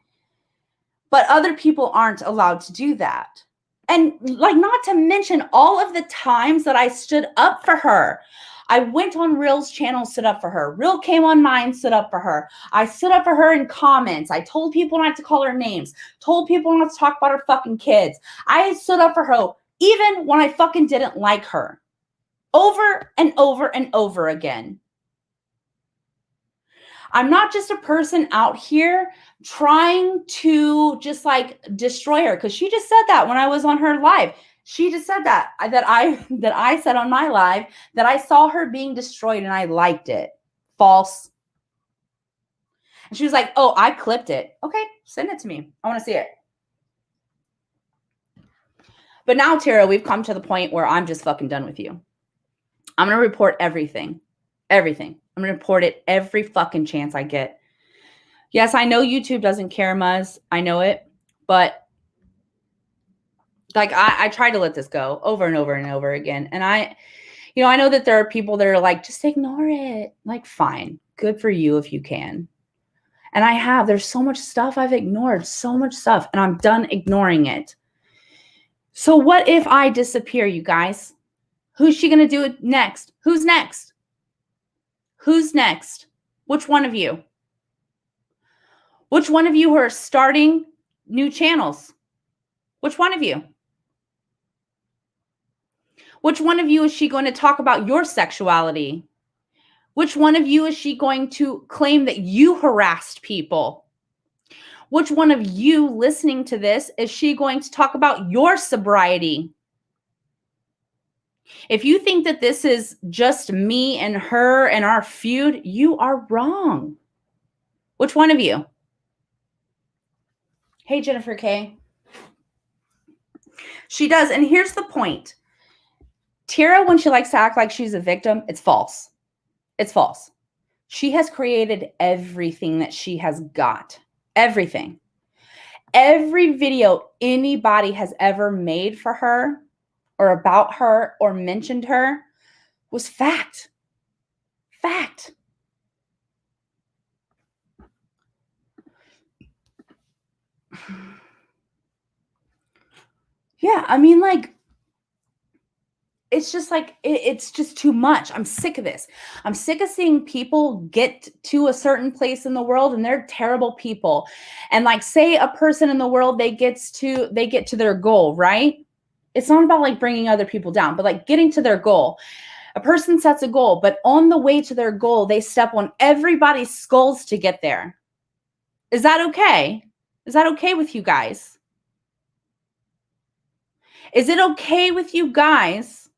S1: But other people aren't allowed to do that. And like, not to mention all of the times that I stood up for her. I went on Real's channel, stood up for her. Real came on mine, stood up for her. I stood up for her in comments. I told people not to call her names, told people not to talk about her fucking kids. I stood up for her even when I fucking didn't like her. Over and over and over again. I'm not just a person out here trying to just like destroy her, because she just said that when I was on her live. She just said that I said on my live that I saw her being destroyed and I liked it. False. And she was like, "Oh, I clipped it." Okay, send it to me. I want to see it. But now, Tara, we've come to the point where I'm just fucking done with you. I'm going to report everything. Everything. I'm going to report it every fucking chance I get. Yes, I know YouTube doesn't care, Muzz. I know it. But like, I try to let this go over and over and over again. And I know that there are people that are like, just ignore it. Like, fine. Good for you if you can. And there's so much stuff I've ignored, so much stuff, and I'm done ignoring it. So what if I disappear, you guys? Who's she going to do it next? Who's next? Who's next? Which one of you? Which one of you are starting new channels? Which one of you? Which one of you is she going to talk about your sexuality? Which one of you is she going to claim that you harassed people? Which one of you listening to this is she going to talk about your sobriety? If you think that this is just me and her and our feud, you are wrong. Which one of you? Hey, Jennifer K. She does. And here's the point. Tara, when she likes to act like she's a victim, it's false. It's false. She has created everything that she has got. Everything. Every video anybody has ever made for her or about her or mentioned her was fact. Fact. Yeah, I mean, like, it's just like, it's just too much. I'm sick of this. I'm sick of seeing people get to a certain place in the world and they're terrible people. And like, say a person in the world, they get to their goal, right? It's not about like bringing other people down, but like getting to their goal. A person sets a goal, but on the way to their goal, they step on everybody's skulls to get there. Is that okay? Is that okay with you guys? Is it okay with you guys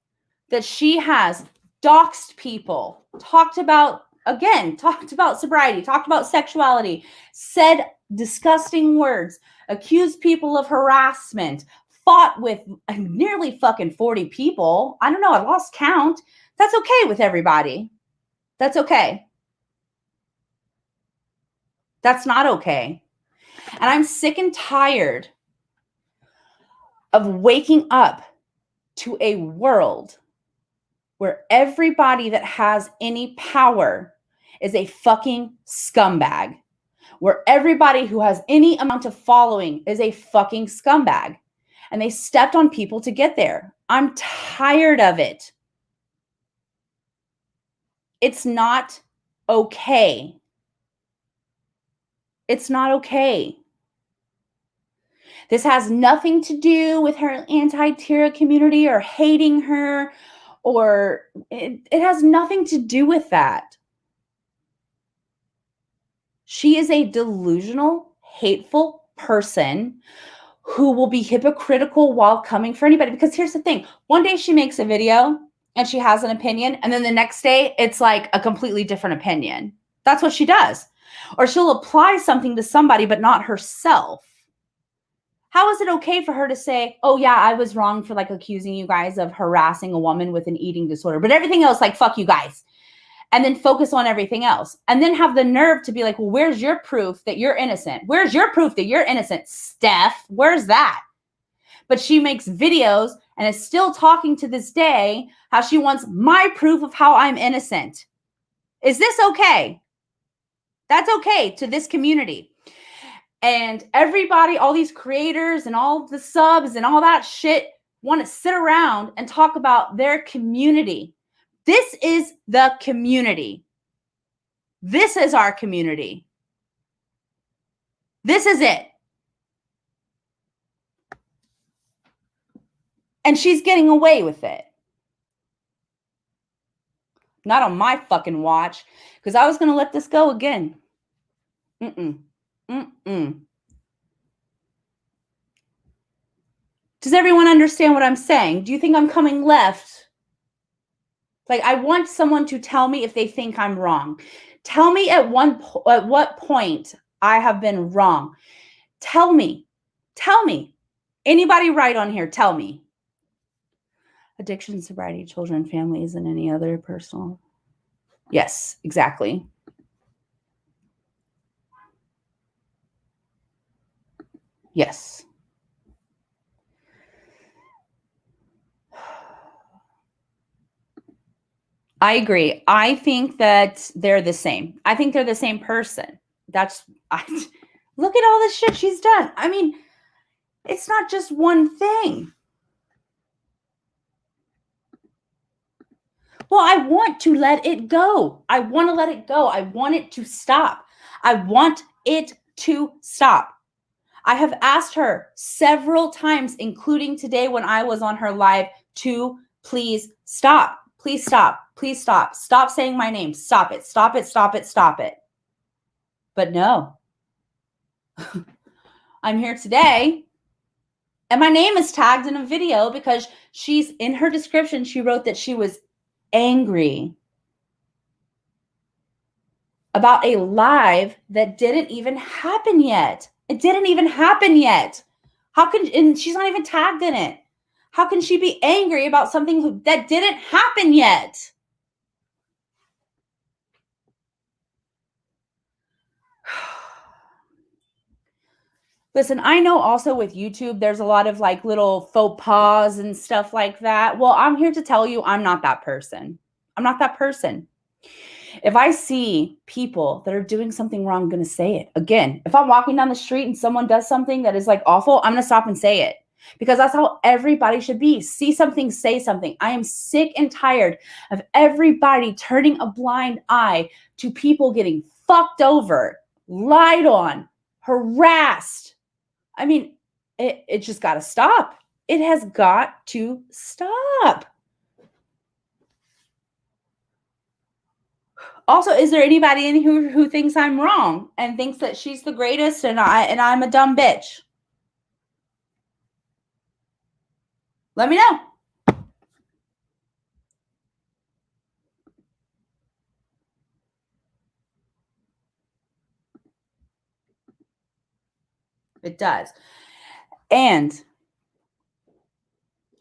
S1: that she has doxed people, talked about sobriety, talked about sexuality, said disgusting words, accused people of harassment, fought with nearly fucking 40 people? I don't know. I lost count. That's okay with everybody. That's okay. That's not okay. And I'm sick and tired of waking up to a world where everybody that has any power is a fucking scumbag, where everybody who has any amount of following is a fucking scumbag, and they stepped on people to get there. I'm tired of it. It's not okay. It's not okay. This has nothing to do with her anti-Tara community or hating her, or it has nothing to do with that. She is a delusional, hateful person who will be hypocritical while coming for anybody. Because here's the thing. One day she makes a video and she has an opinion, and then the next day it's like a completely different opinion. That's what she does. Or she'll apply something to somebody, but not herself. How is it okay for her to say, oh yeah, I was wrong for like accusing you guys of harassing a woman with an eating disorder, but everything else, like, fuck you guys. And then focus on everything else. And then have the nerve to be like, well, where's your proof that you're innocent? Where's your proof that you're innocent, Steph? Where's that? But she makes videos and is still talking to this day how she wants my proof of how I'm innocent. Is this okay? That's okay to this community. And everybody, all these creators and all the subs and all that shit want to sit around and talk about their community. This is the community. This is our community. This is it. And she's getting away with it. Not on my fucking watch, because I was going to let this go again. Does everyone understand what I'm saying? Do you think I'm coming left? Like, I want someone to tell me if they think I'm wrong. Tell me at what point I have been wrong. Tell me. Tell me. Anybody right on here, tell me. Addiction, sobriety, children, families, and any other personal. Yes, exactly. Yes. I agree. I think that they're the same. I think they're the same person. Look at all the shit she's done. I mean, it's not just one thing. Well, I want to let it go. I want to let it go. I want it to stop. I want it to stop. I have asked her several times, including today when I was on her live, to please stop. Please stop. Please stop. Stop saying my name. Stop it. Stop it. Stop it. Stop it. But no. I'm here today. And my name is tagged in a video because she's in her description. She wrote that she was angry about a live that didn't even happen yet. It didn't even happen yet. And she's not even tagged in it. How can she be angry about something that didn't happen yet? Listen, I know also with YouTube, there's a lot of like little faux pas and stuff like that. Well, I'm here to tell you, I'm not that person. I'm not that person. If I see people that are doing something wrong, I'm going to say it. Again, if I'm walking down the street and someone does something that is like awful, I'm going to stop and say it. Because that's how everybody should be. See something, say something. I am sick and tired of everybody turning a blind eye to people getting fucked over, lied on, harassed. I mean, it just got to stop. It has got to stop. Also, is there anybody in here who thinks I'm wrong and thinks that she's the greatest and I'm a dumb bitch? Let me know. It does. And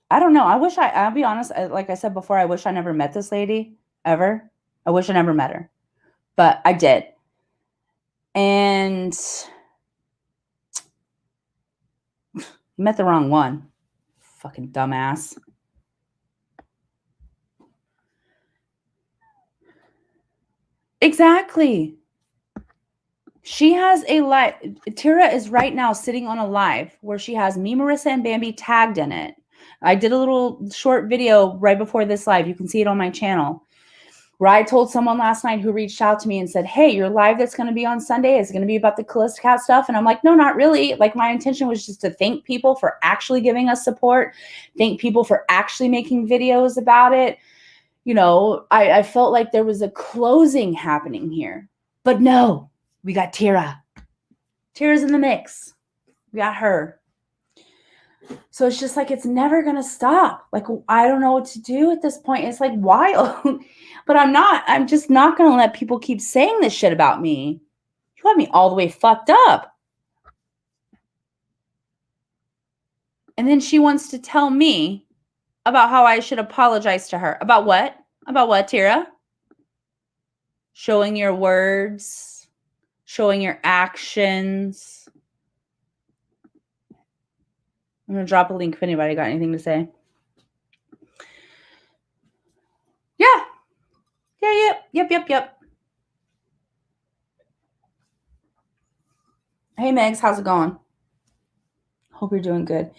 S1: I don't know. I'll be honest. Like I said before, I wish I never met this lady ever. I wish I never met her, but I did. And You met the wrong one. Fucking dumbass. Exactly. She has a live. Tira is right now sitting on a live where she has me, Marissa, and Bambi tagged in it. I did a little short video right before this live. You can see it on my channel. Where I told someone last night who reached out to me and said, hey, your live that's going to be on Sunday is going to be about the Calista Cat stuff. And I'm like, no, not really. Like, my intention was just to thank people for actually giving us support, thank people for actually making videos about it. You know, I felt like there was a closing happening here. But no, we got Tira. Tira's in the mix. We got her. So it's just like, it's never going to stop. Like, I don't know what to do at this point. It's like wild. But I'm just not going to let people keep saying this shit about me. You have me all the way fucked up. And then she wants to tell me about how I should apologize to her. About what? About what, Tira? Showing your words, showing your actions. I'm going to drop a link if anybody got anything to say. Yeah. Yep. Hey, Megs, how's it going? Hope you're doing good.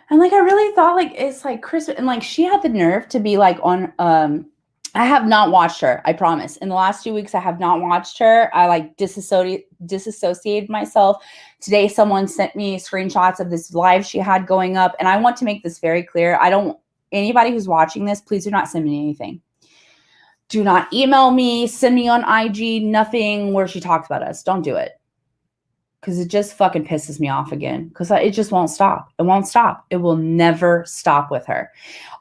S1: And like, I really thought like, it's like Christmas, and like, she had the nerve to be like on, I have not watched her. I promise. In the last 2 weeks, I have not watched her. I like disassociated myself. Today, someone sent me screenshots of this live she had going up. And I want to make this very clear. Anybody who's watching this, please do not send me anything. Do not email me, send me on IG, nothing where she talks about us. Don't do it. Because it just fucking pisses me off again. Because it just won't stop. It won't stop. It will never stop with her.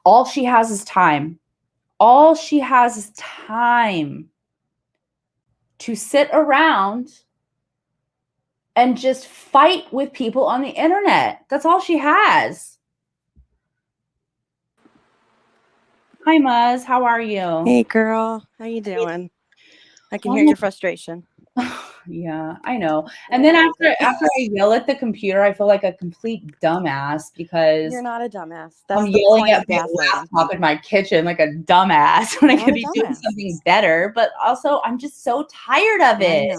S1: All she has is time. All she has is time to sit around and just fight with people on the internet. That's all she has. Hi, Muzz. How are you?
S2: Hey, girl. How you doing? I can hear your frustration.
S1: Yeah, I know. And then after I yell at the computer, I feel like a complete dumbass because
S2: you're not a dumbass. That's
S1: I'm yelling at my laptop in my kitchen like a dumbass when I could be doing something better. But also, I'm just so tired of it.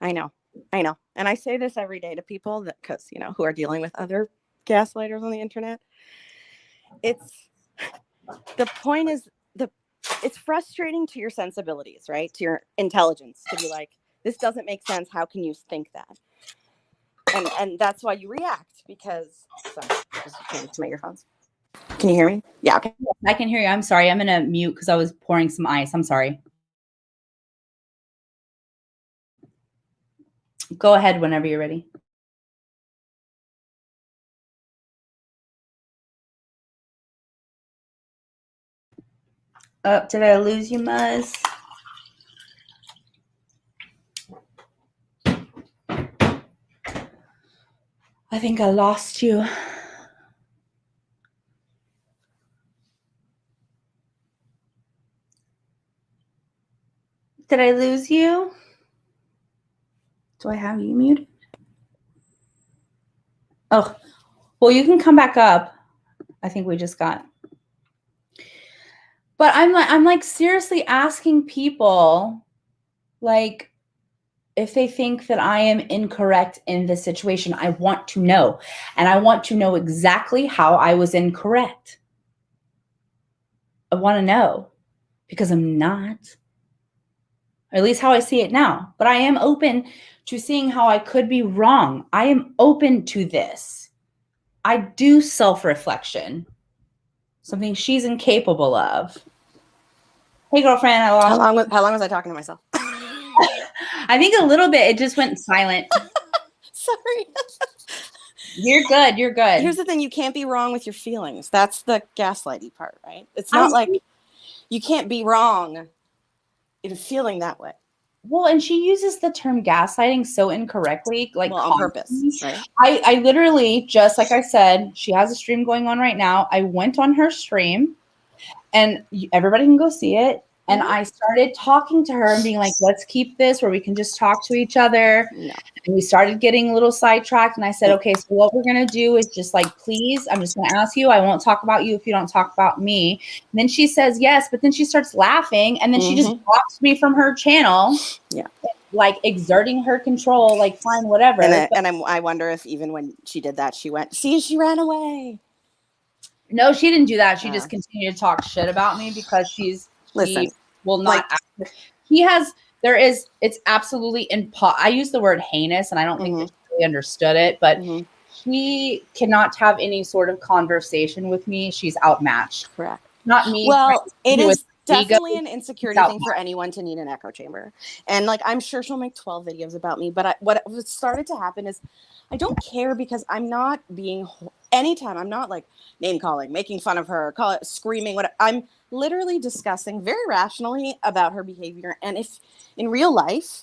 S2: I know. And I say this every day to people that, because who are dealing with other gaslighters on the internet. The point is it's frustrating to your sensibilities, right? To your intelligence to be like, this doesn't make sense. How can you think that? And that's why you react, because sorry, just change to my earphones. Can you hear me? Yeah, okay.
S1: I can hear you. I'm sorry. I'm gonna mute because I was pouring some ice. I'm sorry. Go ahead whenever you're ready. Oh, did I lose you, Muzz? I think I lost you. Did I lose you? Do I have you muted? Oh, well, you can come back up. I think we just got. But I'm like seriously asking people, like, if they think that I am incorrect in this situation. I want to know. And I want to know exactly how I was incorrect. I want to know because I'm not. Or at least how I see it now. But I am open to seeing how I could be wrong. I am open to this. I do self-reflection. Something she's incapable of. Hey, girlfriend, I lost.
S2: How long was I talking to myself?
S1: I think a little bit. It just went silent.
S2: Sorry.
S1: You're good. You're good.
S2: Here's the thing. You can't be wrong with your feelings. That's the gaslighty part, right? It's not like you can't be wrong in feeling that way.
S1: Well, and she uses the term gaslighting so incorrectly, like
S2: on purpose. Right?
S1: I literally, just like I said, she has a stream going on right now. I went on her stream, and everybody can go see it. And I started talking to her and being like, let's keep this where we can just talk to each other.
S2: No.
S1: And we started getting a little sidetracked. And I said, okay, so what we're going to do is just like, please, I'm just going to ask you. I won't talk about you if you don't talk about me. And then she says yes, but then she starts laughing. And then she just blocks me from her channel.
S2: Yeah.
S1: Like exerting her control, like fine, whatever.
S2: I wonder if even when she did that, she went, see, she ran away.
S1: No, she didn't do that. She just continued to talk shit about me because she will not. It's absolutely I use the word heinous, and I don't think that she really understood it, but she cannot have any sort of conversation with me. She's outmatched.
S2: Correct.
S1: Not me.
S2: Well, it is definitely an insecurity thing for anyone to need an echo chamber. And like, I'm sure she'll make 12 videos about me, but what started to happen is I don't care because I'm not being anytime. I'm not like name calling, making fun of her, screaming. I'm literally discussing very rationally about her behavior. And if in real life,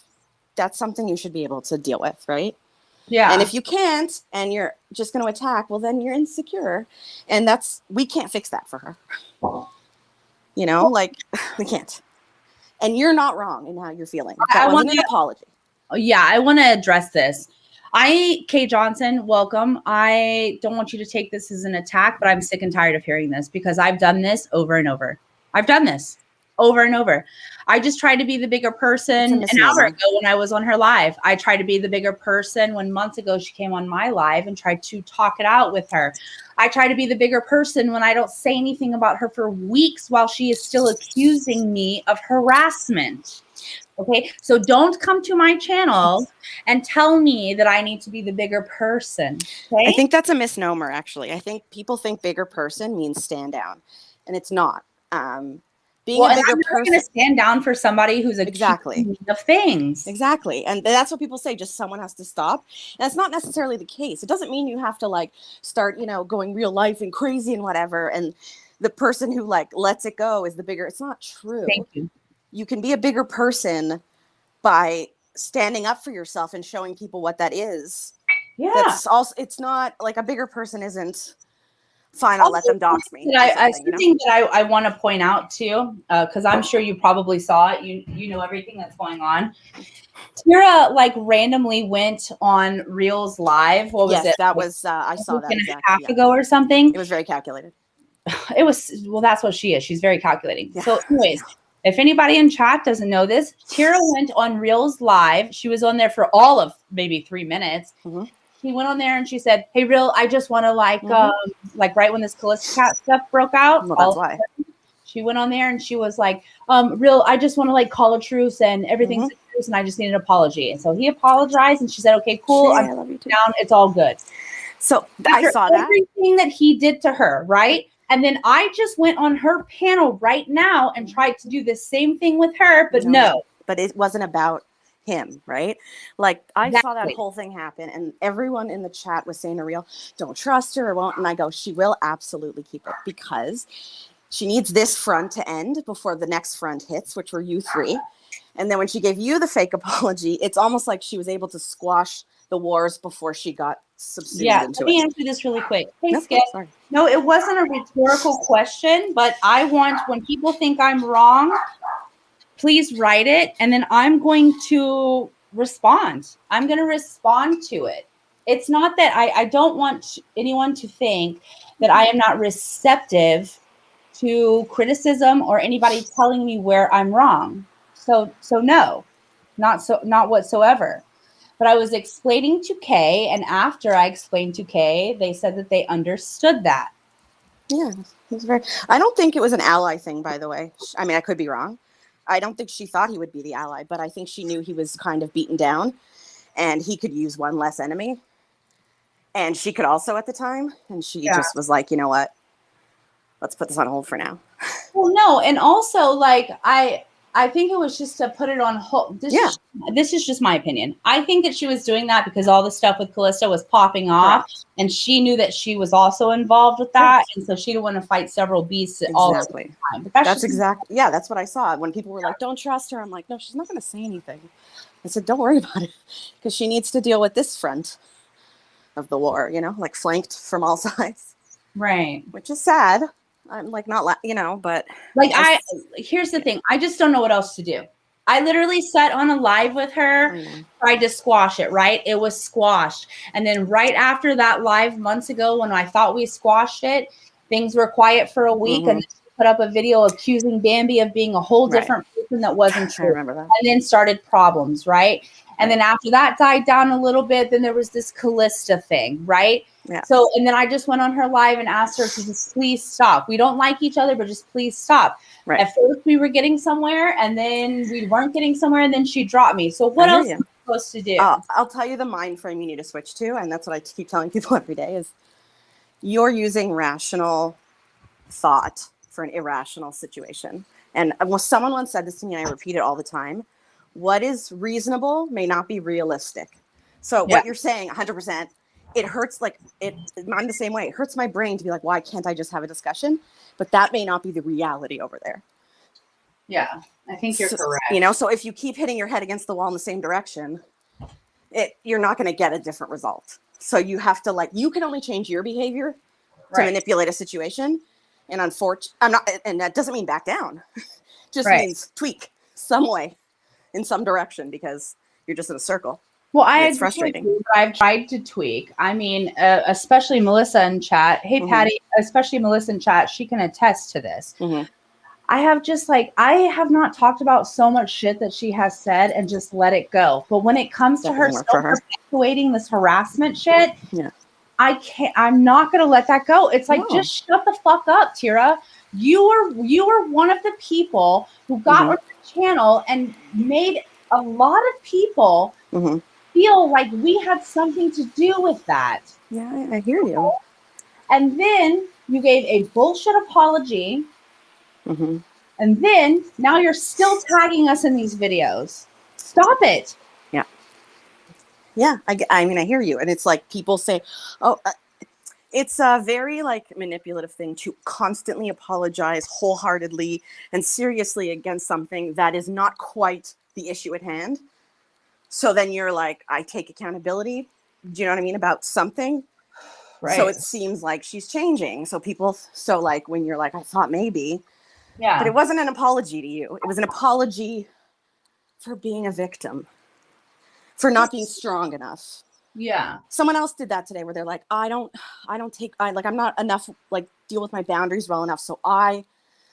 S2: that's something you should be able to deal with, right?
S1: Yeah.
S2: And if you can't, and you're just going to attack, well, then you're insecure. And we can't fix that for her. You know, like we can't. And you're not wrong in how you're feeling. That wasn't an apology.
S1: Yeah, I want to address this. Kay Johnson, welcome. I don't want you to take this as an attack, but I'm sick and tired of hearing this because I've done this over and over. I've done this over and over. I just tried to be the bigger person an hour ago when I was on her live. I tried to be the bigger person when months ago she came on my live and tried to talk it out with her. I try to be the bigger person when I don't say anything about her for weeks while she is still accusing me of harassment. Okay, so don't come to my channel and tell me that I need to be the bigger person. Okay?
S2: I think that's a misnomer, actually. I think people think bigger person means stand down, and it's not. Being a bigger person,
S1: I'm going to stand down for somebody who's accusing me of things.
S2: Exactly, and that's what people say. Just someone has to stop. And that's not necessarily the case. It doesn't mean you have to like start, going real life and crazy and whatever. And the person who like lets it go is the bigger. It's not true.
S1: Thank you.
S2: You can be a bigger person by standing up for yourself and showing people what that is.
S1: Yeah.
S2: That's also, it's not like a bigger person isn't fine. I'll let them dox me.
S1: Something that I want to point out too, because I'm sure you probably saw it. You know everything that's going on. Tara like randomly went on Reels Live. What was it?
S2: That was I saw that
S1: a half ago or something.
S2: It was very calculated.
S1: It was that's what she is. She's very calculating.
S2: Yeah.
S1: So, anyways. If anybody in chat doesn't know this, Tara went on Reels Live. She was on there for all of maybe 3 minutes. She went on there and she said, "Hey, Real, I just want to like right when this Calista Cat stuff broke out."
S2: Well, that's why.
S1: She went on there and she was like, "Real, I just want to like call a truce and everything's a truce and I just need an apology." And so he apologized and she said, "Okay, cool.
S2: I love you too.
S1: Down. It's all good."
S2: So I saw that
S1: everything that he did to her, right? And then I just went on her panel right now and tried to do the same thing with her, but no.
S2: But it wasn't about him, right? Like I saw that whole thing happen and everyone in the chat was saying to Real, don't trust her or won't. And I go, she will absolutely keep it because she needs this front to end before the next front hits, which were you three. And then when she gave you the fake apology, it's almost like she was able to squash the wars before she got subsumed into it.
S1: Let me answer this really quick. Hey,
S2: No,
S1: Skip.
S2: sorry.
S1: No, it wasn't a rhetorical question, but I want, when people think I'm wrong, please write it, and then I'm going to respond. I'm going to respond to it. It's not that I don't want anyone to think that I am not receptive to criticism or anybody telling me where I'm wrong. So no, not whatsoever. But I was explaining to Kay, and after I explained to Kay, they said that they understood that.
S2: Yeah, it was I don't think it was an ally thing, by the way. I mean, I could be wrong. I don't think she thought he would be the ally, but I think she knew he was kind of beaten down, and he could use one less enemy. And she could also at the time, and she just was like, you know what? Let's put this on hold for now.
S1: Well, no, and also like I think it was just to put it on hold. This is just my opinion. I think that she was doing that because all the stuff with Calista was popping off, and she knew that she was also involved with that, and so she didn't want to fight several beasts all the time. But
S2: that's exactly, that's what I saw. When people were like, don't trust her, I'm like, no, she's not going to say anything. I said, don't worry about it, because she needs to deal with this front of the war, like flanked from all sides.
S1: Right.
S2: Which is sad. I'm like not, but
S1: Like here's the thing. I just don't know what else to do. I literally sat on a live with her, tried to squash it, right? It was squashed. And then right after that live months ago, when I thought we squashed it, things were quiet for a week. And she put up a video accusing Bambi of being a whole different person that wasn't true.
S2: I remember that.
S1: And then started problems, right? And then after that died down a little bit, then there was this Callista thing, right?
S2: Yeah.
S1: So, and then I just went on her live and asked her to just please stop. We don't like each other, but just please stop.
S2: Right.
S1: At first we were getting somewhere and then we weren't getting somewhere and then she dropped me. So what else am I supposed to do?
S2: I'll tell you the mind frame you need to switch to. And that's what I keep telling people every day is you're using rational thought for an irrational situation. And someone once said this to me, and I repeat it all the time. What is reasonable may not be realistic. So what you're saying 100%, it hurts. Like I'm the same way. It hurts my brain to be like, why can't I just have a discussion? But that may not be the reality over there.
S1: Yeah, I think you're correct.
S2: So if you keep hitting your head against the wall in the same direction, you're not going to get a different result. So you have to you can only change your behavior to manipulate a situation. And and that doesn't mean back down. Just means tweak some way in some direction because you're just in a circle.
S1: Well,
S2: it's frustrating.
S1: I've tried to tweak. I mean, especially Melissa in chat. Hey, Patty, especially Melissa in chat. She can attest to this. I have I have not talked about so much shit that she has said and just let it go. But when it comes to her still perpetuating this harassment shit, I'm not going to let that go. It's like, just shut the fuck up, Tira. You were one of the people who got on the channel and made a lot of people feel like we had something to do with that.
S2: Yeah, I hear you.
S1: And then you gave a bullshit apology. And then now you're still tagging us in these videos. Stop it.
S2: Yeah. I mean, I hear you. And it's like people say, it's a very manipulative thing to constantly apologize wholeheartedly and seriously against something that is not quite the issue at hand. So then you're like, I take accountability. Do you know what I mean? About something. Right. So it seems like she's changing. So when you're like, I thought maybe. Yeah. But it wasn't an apology to you. It was an apology for being a victim. For not being strong enough.
S1: Yeah.
S2: Someone else did that today where they're like, I'm not enough, deal with my boundaries well enough. So I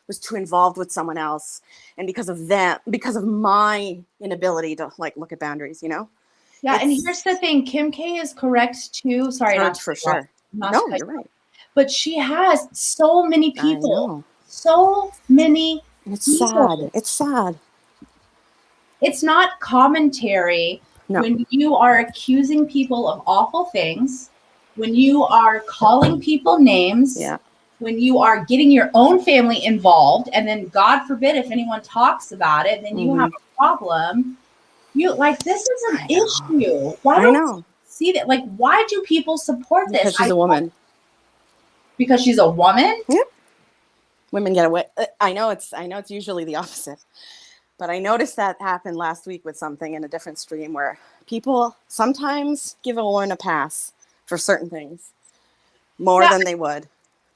S2: was too involved with someone else. And because of my inability to look at boundaries,
S1: Yeah. And here's the thing. Kim K is correct too. Sorry.
S2: Not for sure. No, you're right.
S1: But she has so many people. So many people.
S2: It's sad.
S1: It's not commentary. No. When you are accusing people of awful things, when you are calling people names, when you are getting your own family involved, and then God forbid if anyone talks about it, then you have a problem. This is an issue. Why don't you see that? Why do people support this?
S2: Because she's a woman.
S1: Because she's a woman?
S2: Yep. Women get away. I know it's usually the opposite. But I noticed that happened last week with something in a different stream where people sometimes give a woman a pass for certain things more than they would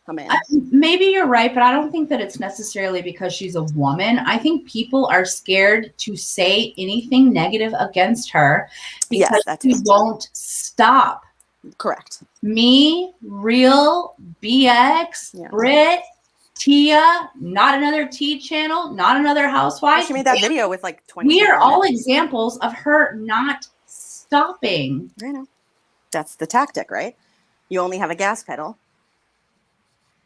S2: a man.
S1: Maybe you're right, but I don't think that it's necessarily because she's a woman. I think people are scared to say anything negative against her because she won't stop.
S2: Correct.
S1: Me, Real, BX, Brit, Tia, not another T channel, not another housewife.
S2: She made that video with 20.
S1: We are all examples of her not stopping.
S2: I know. That's the tactic, right? You only have a gas pedal.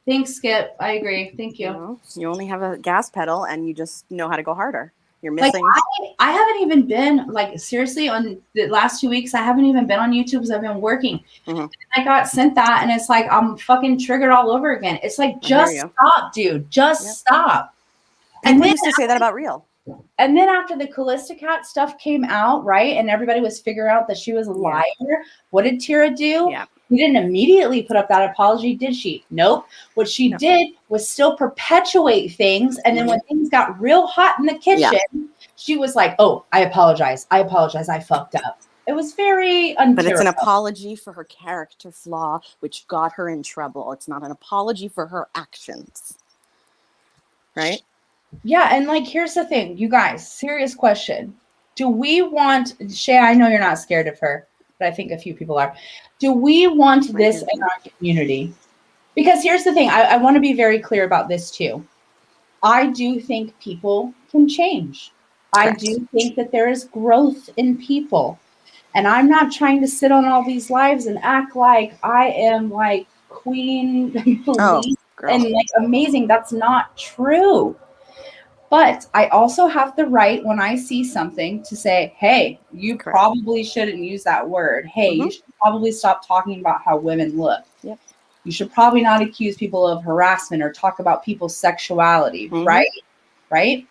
S1: Thanks, Skip. I agree. Thank you.
S2: You only have a gas pedal and you just know how to go harder. You're missing.
S1: I haven't even been seriously on the last 2 weeks. I haven't even been on YouTube because I've been working. I got sent that and it's I'm fucking triggered all over again. It's just stop, dude. Just stop.
S2: And we used to say that about Real.
S1: And then after the Callista Cat stuff came out, right, and everybody was figuring out that she was a liar, what did Tira do?
S2: Yeah.
S1: She didn't immediately put up that apology, did she? Nope. What she did was still perpetuate things. And then when things got real hot in the kitchen, she was like, oh, I apologize. I fucked up. It was very unclear.
S2: But it's an apology for her character flaw, which got her in trouble. It's not an apology for her actions. right?
S1: Yeah, and like here's the thing, you guys, serious question. Do we want Shay, I know you're not scared of her, but I think a few people are. Do we want this in our community? Because here's the thing, I want to be very clear about this too. I do think people can change.
S2: Correct.
S1: I do think that there is growth in people. And I'm not trying to sit on all these lives and act like I am like queen police
S2: girl.
S1: and like amazing. That's not true. But I also have the right when I see something to say, hey, you
S2: Correct.
S1: probably shouldn't use that word. Hey, you should probably stop talking about how women look.
S2: Yep.
S1: You should probably not accuse people of harassment or talk about people's sexuality, right? Right?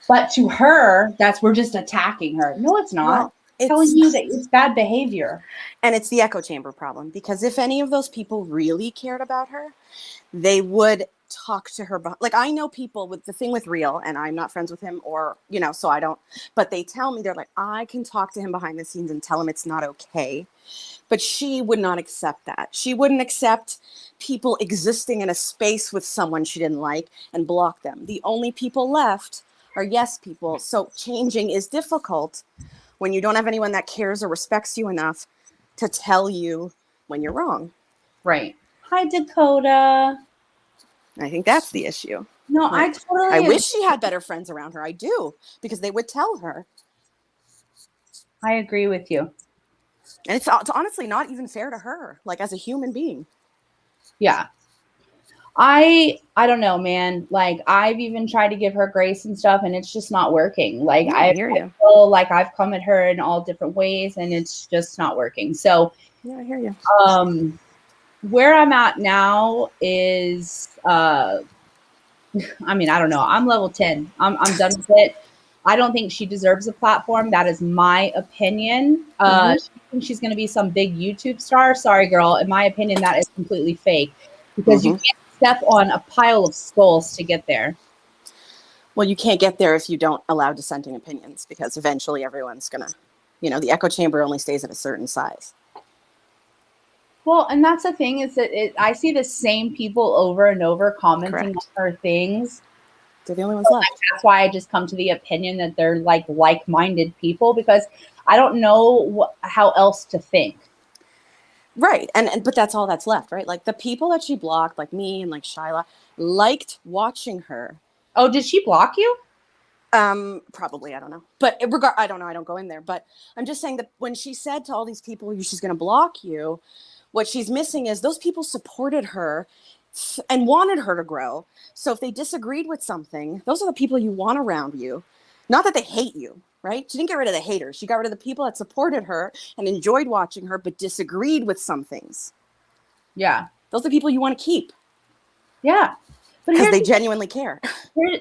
S1: But to her, we're just attacking her. No, it's not.
S2: Well,
S1: It's telling you that it's bad behavior.
S2: And it's the echo chamber problem, because if any of those people really cared about her, they would talk to her. Like, I know people with the thing with Real, and I'm not friends with him, or, you know, so I don't, but they tell me, they're like, I can talk to him behind the scenes and tell him it's not okay. But she would not accept that. She wouldn't accept people existing in a space with someone she didn't like and block them. The only people left are yes people. So changing is difficult when you don't have anyone that cares or respects you enough to tell you when you're wrong.
S1: Right. Hi, Dakota.
S2: I think that's the issue.
S1: No,
S2: Like,
S1: I
S2: I wish she had better friends around her. I do, because they would tell her.
S1: I agree with you.
S2: And it's honestly not even fair to her, like, as a human being.
S1: Yeah. I don't know, man. Like, I've even tried to give her grace and stuff, and it's just not working. Like,
S2: I hear you.
S1: I feel like I've come at her in all different ways, and it's just not working. So,
S2: yeah, I hear you.
S1: Where I'm at now is, I mean, I don't know. I'm level 10. I'm done with it. I don't think she deserves a platform. That is my opinion. She thinks she's going to be some big YouTube star. Sorry, girl. In my opinion, that is completely fake, because you can't step on a pile of skulls to get there.
S2: Well, you can't get there if you don't allow dissenting opinions, because eventually everyone's going to, you know, the echo chamber only stays at a certain size.
S1: Well, and that's the thing, is that I see the same people over and over commenting on her things.
S2: They're the only ones left.
S1: That's why I just come to the opinion that they're like-minded people, because I don't know how else to think.
S2: Right. But that's all that's left, right? Like, the people that she blocked, like me and like Shyla, liked watching her.
S1: Oh, did she block you?
S2: Probably, I don't know. But I don't know. I don't go in there. But I'm just saying that when she said to all these people, she's going to block you, what she's missing is those people supported her and wanted her to grow. So if they disagreed with something, those are the people you want around you. Not that they hate you, right? She didn't get rid of the haters. She got rid of the people that supported her and enjoyed watching her, but disagreed with some things.
S1: Yeah.
S2: Those are the people you want to keep.
S1: Yeah.
S2: Because they genuinely care.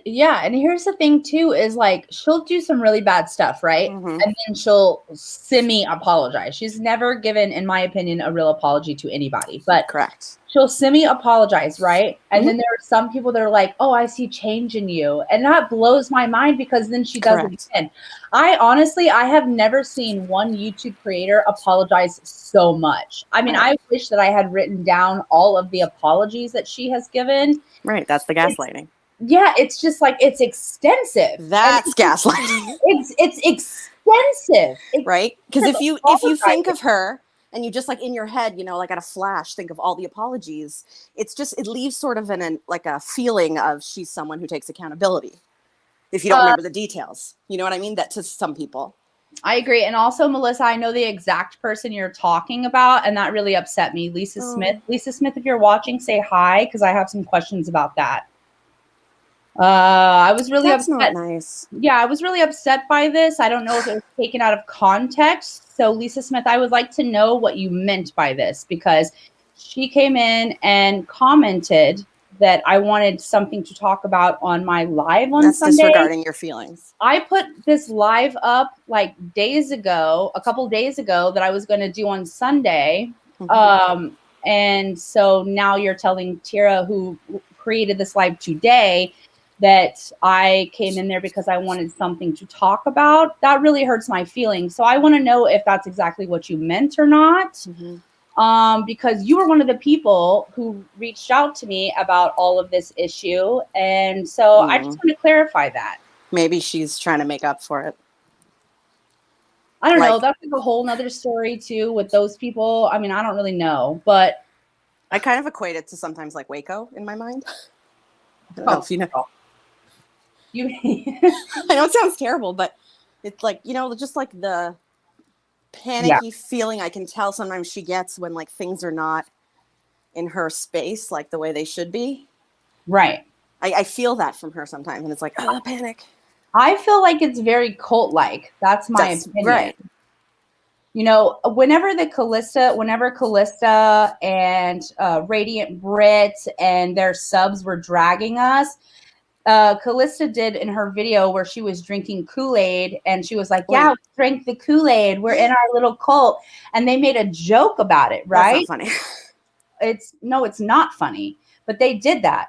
S1: Yeah. And here's the thing too, is like, she'll do some really bad stuff, right? And then she'll semi-apologize. She's never given, in my opinion, a real apology to anybody. But
S2: correct.
S1: She'll semi-apologize, right? And then there are some people that are like, oh, I see change in you. And that blows my mind, because then she does it again. I have never seen one YouTube creator apologize so much. I mean, I wish that I had written down all of the apologies that she has given.
S2: Right. That's the gaslighting.
S1: It's just like, it's extensive.
S2: That's gaslighting.
S1: It's extensive.
S2: Right? Because if you think of her, and you just, like, in your head, you know, like at a flash, think of all the apologies, it leaves sort of like a feeling of she's someone who takes accountability. If you don't remember the details, you know what I mean? That to some people.
S1: I agree. And also, Melissa, I know the exact person you're talking about, and that really upset me. Lisa Smith. Lisa Smith, if you're watching, say hi, because I have some questions about that. I was really upset.
S2: That's not nice.
S1: Yeah, I was really upset by this. I don't know if it was taken out of context. So, Lisa Smith, I would like to know what you meant by this, because she came in and commented that I wanted something to talk about on my live on Sunday.
S2: That's disregarding your feelings.
S1: I put this live up like a couple days ago, that I was going to do on Sunday. And so now you're telling Tira, who created this live today, that I came in there because I wanted something to talk about. That really hurts my feelings. So I want to know if that's exactly what you meant or not. because you were one of the people who reached out to me about all of this issue. And so I just want to clarify that.
S2: Maybe she's trying to make up for it.
S1: I don't know. That's like a whole nother story too with those people. I mean, I don't really know, but
S2: I kind of equate it to sometimes like Waco in my mind. I don't know if you know. I know it sounds terrible, but it's like, you know, just like the panicky feeling I can tell sometimes she gets when like things are not in her space like the way they should be.
S1: Right.
S2: I feel that from her sometimes, and it's like, oh, panic.
S1: I feel like it's very cult-like. That's my opinion.
S2: Right.
S1: You know, whenever Callista and Radiant Brit and their subs were dragging us, Callista did in her video where she was drinking Kool-Aid, and she was like, yeah, we drank the Kool-Aid. We're in our little cult. And they made a joke about it, right?
S2: That's not funny.
S1: It's not funny. But they did that.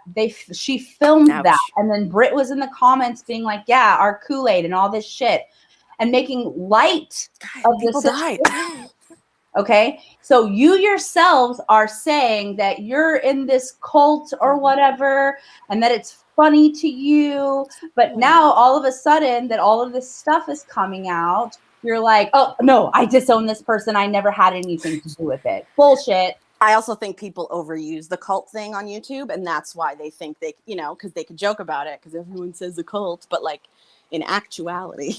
S1: She filmed that. And then Brit was in the comments being like, yeah, our Kool-Aid and all this shit. And making light of the situation. Okay? So you yourselves are saying that you're in this cult or whatever, and that it's funny to you. But now all of a sudden that all of this stuff is coming out, you're like, oh, no, I disown this person. I never had anything to do with it. Bullshit.
S2: I also think people overuse the cult thing on YouTube, and that's why they think they, you know, because they could joke about it because everyone says a cult, but like in actuality,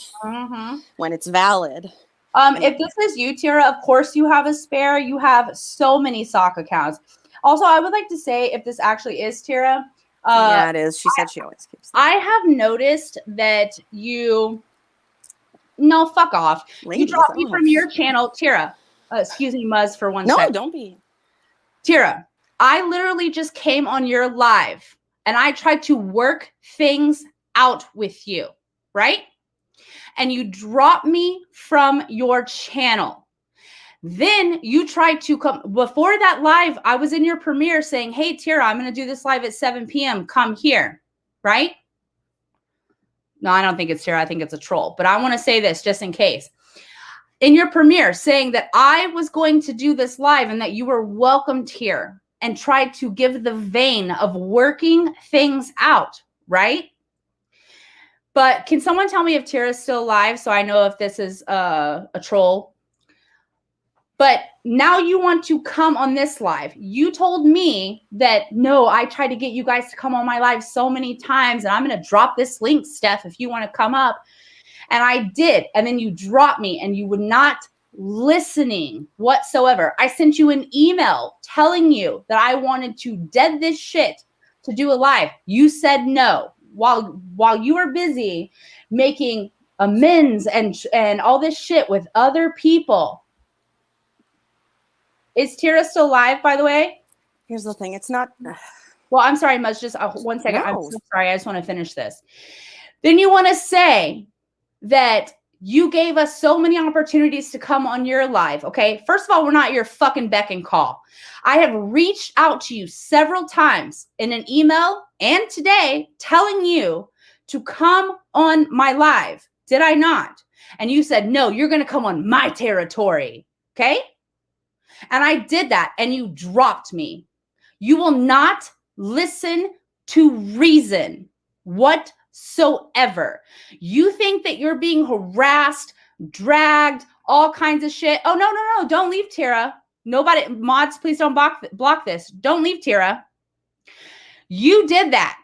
S2: when it's valid.
S1: If this is you, Tira, of course you have a spare. You have so many sock accounts. Also, I would like to say if this actually is Tira.
S2: Yeah, it is. She said she always keeps them.
S1: I have noticed that no, fuck off. You dropped me from your channel, Tira. Excuse me, Muzz, for one second.
S2: No, don't be.
S1: Tira, I literally just came on your live and I tried to work things out with you, right? And you dropped me from your channel. Then you tried to come before that live. I was in your premiere saying, hey, Tira, I'm going to do this live at 7 p.m. Come here, right? No, I don't think it's Tira. I think it's a troll. But I want to say this just in case. In your premiere saying that I was going to do this live and that you were welcomed here and tried to give the vein of working things out, right? But can someone tell me if Tira's still alive so I know if this is a troll? But now you want to come on this live. You told me that, no, I tried to get you guys to come on my live so many times, and I'm going to drop this link, Steph, if you want to come up. And I did. And then you dropped me and you were not listening whatsoever. I sent you an email telling you that I wanted to dead this shit to do a live. You said no. While you were busy making amends and all this shit with other people. Is Tira still live, by the way?
S2: Here's the thing. It's not.
S1: Well, I'm sorry, Muzz. Just 1 second.
S2: No.
S1: I'm so sorry. I just want to finish this. Then you want to say that you gave us so many opportunities to come on your live, okay? First of all, we're not your fucking beck and call. I have reached out to you several times in an email and today telling you to come on my live. Did I not? And you said, no, you're going to come on my territory, okay? And I did that, and you dropped me. You will not listen to reason whatsoever. You think that you're being harassed, dragged, all kinds of shit. Oh, no. Don't leave, Tira. Nobody, mods, please don't block this. Don't leave, Tira. You did that.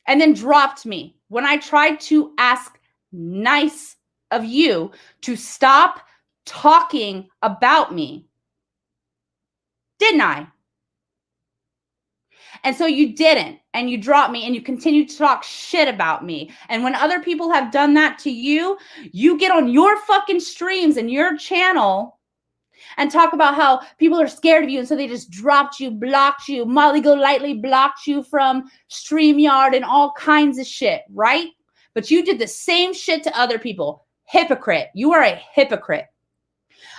S1: And then dropped me when I tried to ask nice of you to stop talking about me. Didn't I? And so you didn't, and you dropped me, and you continue to talk shit about me. And when other people have done that to you, you get on your fucking streams and your channel and talk about how people are scared of you, and so they just dropped you, blocked you. Molly Golightly blocked you from StreamYard and all kinds of shit, right? But you did the same shit to other people. Hypocrite. You are a hypocrite.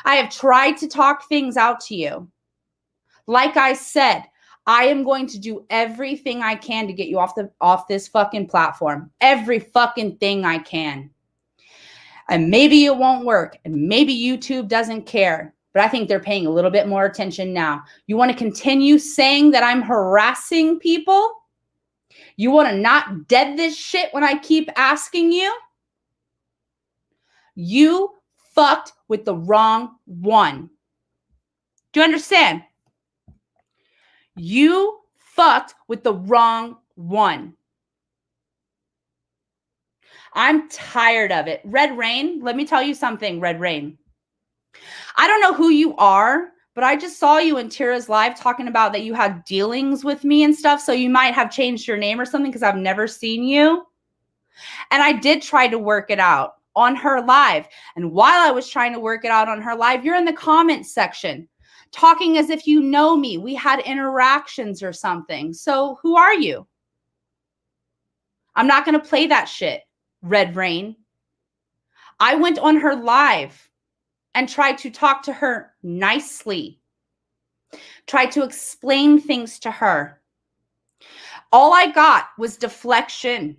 S1: I have tried to talk things out to you. Like I said, I am going to do everything I can to get you off this fucking platform. Every fucking thing I can. And maybe it won't work. And maybe YouTube doesn't care. but I think they're paying a little bit more attention now. You want to continue saying that I'm harassing people? You want to not dead this shit when I keep asking you? You fucked with the wrong one. Do you understand? You fucked with the wrong one. I'm tired of it. Red Rain, let me tell you something, Red Rain. I don't know who you are, but I just saw you in Tira's live talking about that you had dealings with me and stuff. So you might have changed your name or something because I've never seen you. And I did try to work it out on her live. And while I was trying to work it out on her live, you're in the comments section talking as if you know me. We had interactions or something. So who are you? I'm not going to play that shit, Red Rain. I went on her live and tried to talk to her nicely, tried to explain things to her. All I got was deflection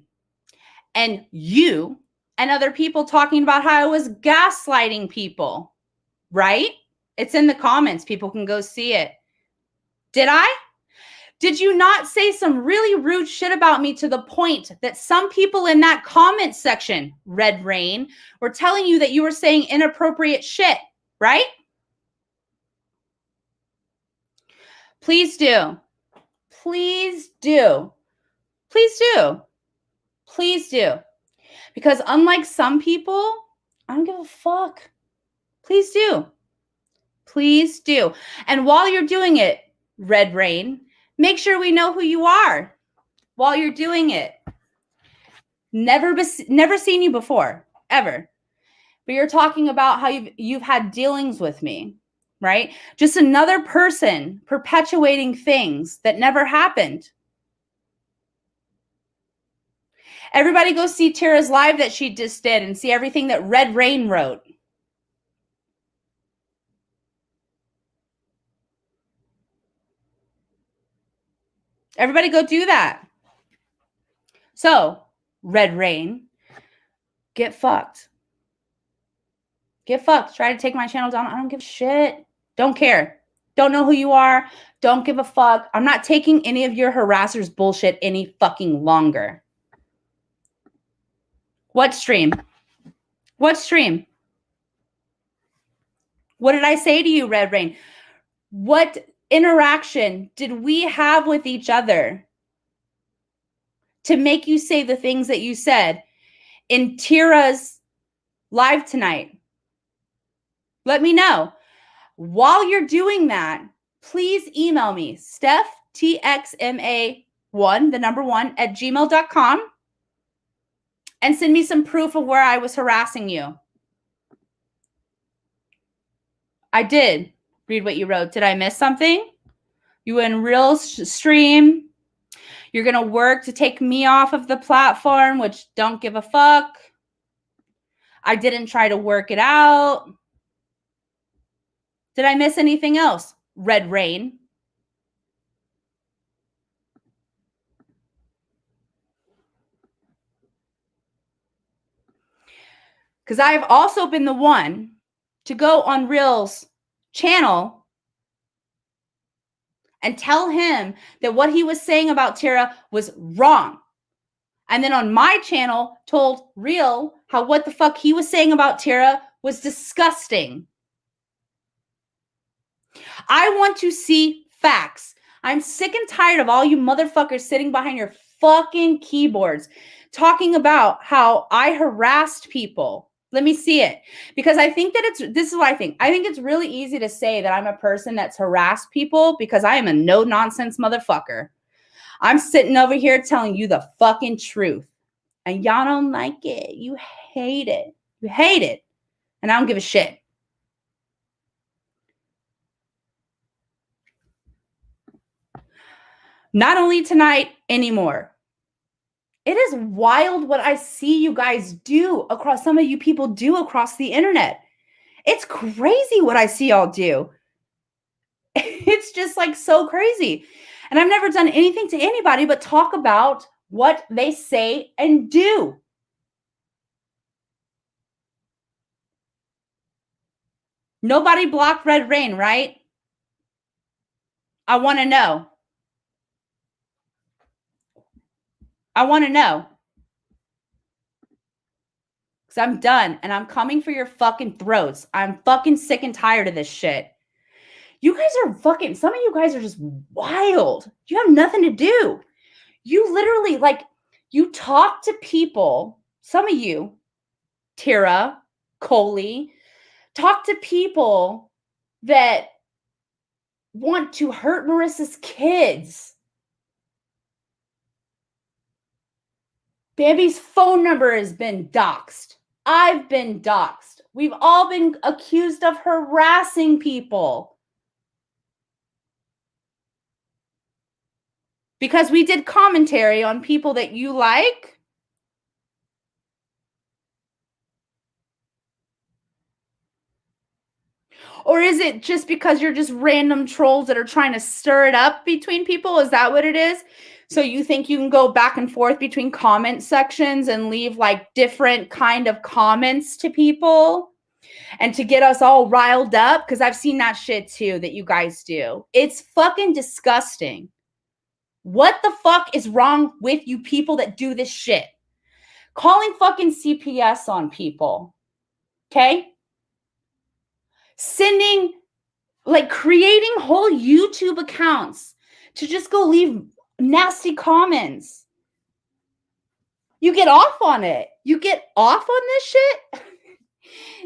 S1: and you and other people talking about how I was gaslighting people, right? It's in the comments. People can go see it. Did I? Did you not say some really rude shit about me to the point that some people in that comment section, Red Rain, were telling you that you were saying inappropriate shit, right? Please do. Please do. Please do. Please do. Because unlike some people, I don't give a fuck. Please do. Please do. And while you're doing it, Red Rain, make sure we know who you are while you're doing it. Never seen you before, ever. But you're talking about how you've had dealings with me, right? Just another person perpetuating things that never happened. Everybody go see Tira's live that she just did and see everything that Red Rain wrote. Everybody go do that. So, Red Rain, get fucked. Get fucked. Try to take my channel down. I don't give a shit. Don't care. Don't know who you are. Don't give a fuck. I'm not taking any of your harassers' bullshit any fucking longer. What stream? What stream? What did I say to you, Red Rain? What interaction did we have with each other to make you say the things that you said in Tira's live tonight? Let me know. While you're doing that, please email me, Steph, TXMA1, the number 1, at gmail.com, and send me some proof of where I was harassing you. I did read what you wrote. Did I miss something? You in real stream. You're going to work to take me off of the platform, which don't give a fuck. I didn't try to work it out. Did I miss anything else? Red Rain. Because I've also been the one to go on Real's channel and tell him that what he was saying about Tira was wrong. And then on my channel told Real how what the fuck he was saying about Tira was disgusting. I want to see facts. I'm sick and tired of all you motherfuckers sitting behind your fucking keyboards talking about how I harassed people. Let me see it. Because I think that this is what I think. I think it's really easy to say that I'm a person that's harassed people because I am a no-nonsense motherfucker. I'm sitting over here telling you the fucking truth. And y'all don't like it. You hate it. You hate it. And I don't give a shit. Not only tonight, anymore. It is wild what I see you guys do across, some of you people do across the internet. It's crazy what I see y'all do. It's just like so crazy. And I've never done anything to anybody but talk about what they say and do. Nobody blocked Red Rain, right? I want to know. I want to know. Because I'm done and I'm coming for your fucking throats. I'm fucking sick and tired of this shit. You guys are fucking, some of you guys are just wild. You have nothing to do. You literally, like, you talk to people, some of you, Tara, Coley, talk to people that want to hurt Marissa's kids. Bambi's phone number has been doxxed. I've been doxxed. We've all been accused of harassing people. Because we did commentary on people that you like. Or is it just because you're just random trolls that are trying to stir it up between people? Is that what it is? So you think you can go back and forth between comment sections and leave like different kind of comments to people and to get us all riled up? Because I've seen that shit too that you guys do. It's fucking disgusting. What the fuck is wrong with you people that do this shit? Calling fucking CPS on people. Okay? Sending, like, creating whole YouTube accounts to just go leave nasty comments. You get off on it. You get off on this shit.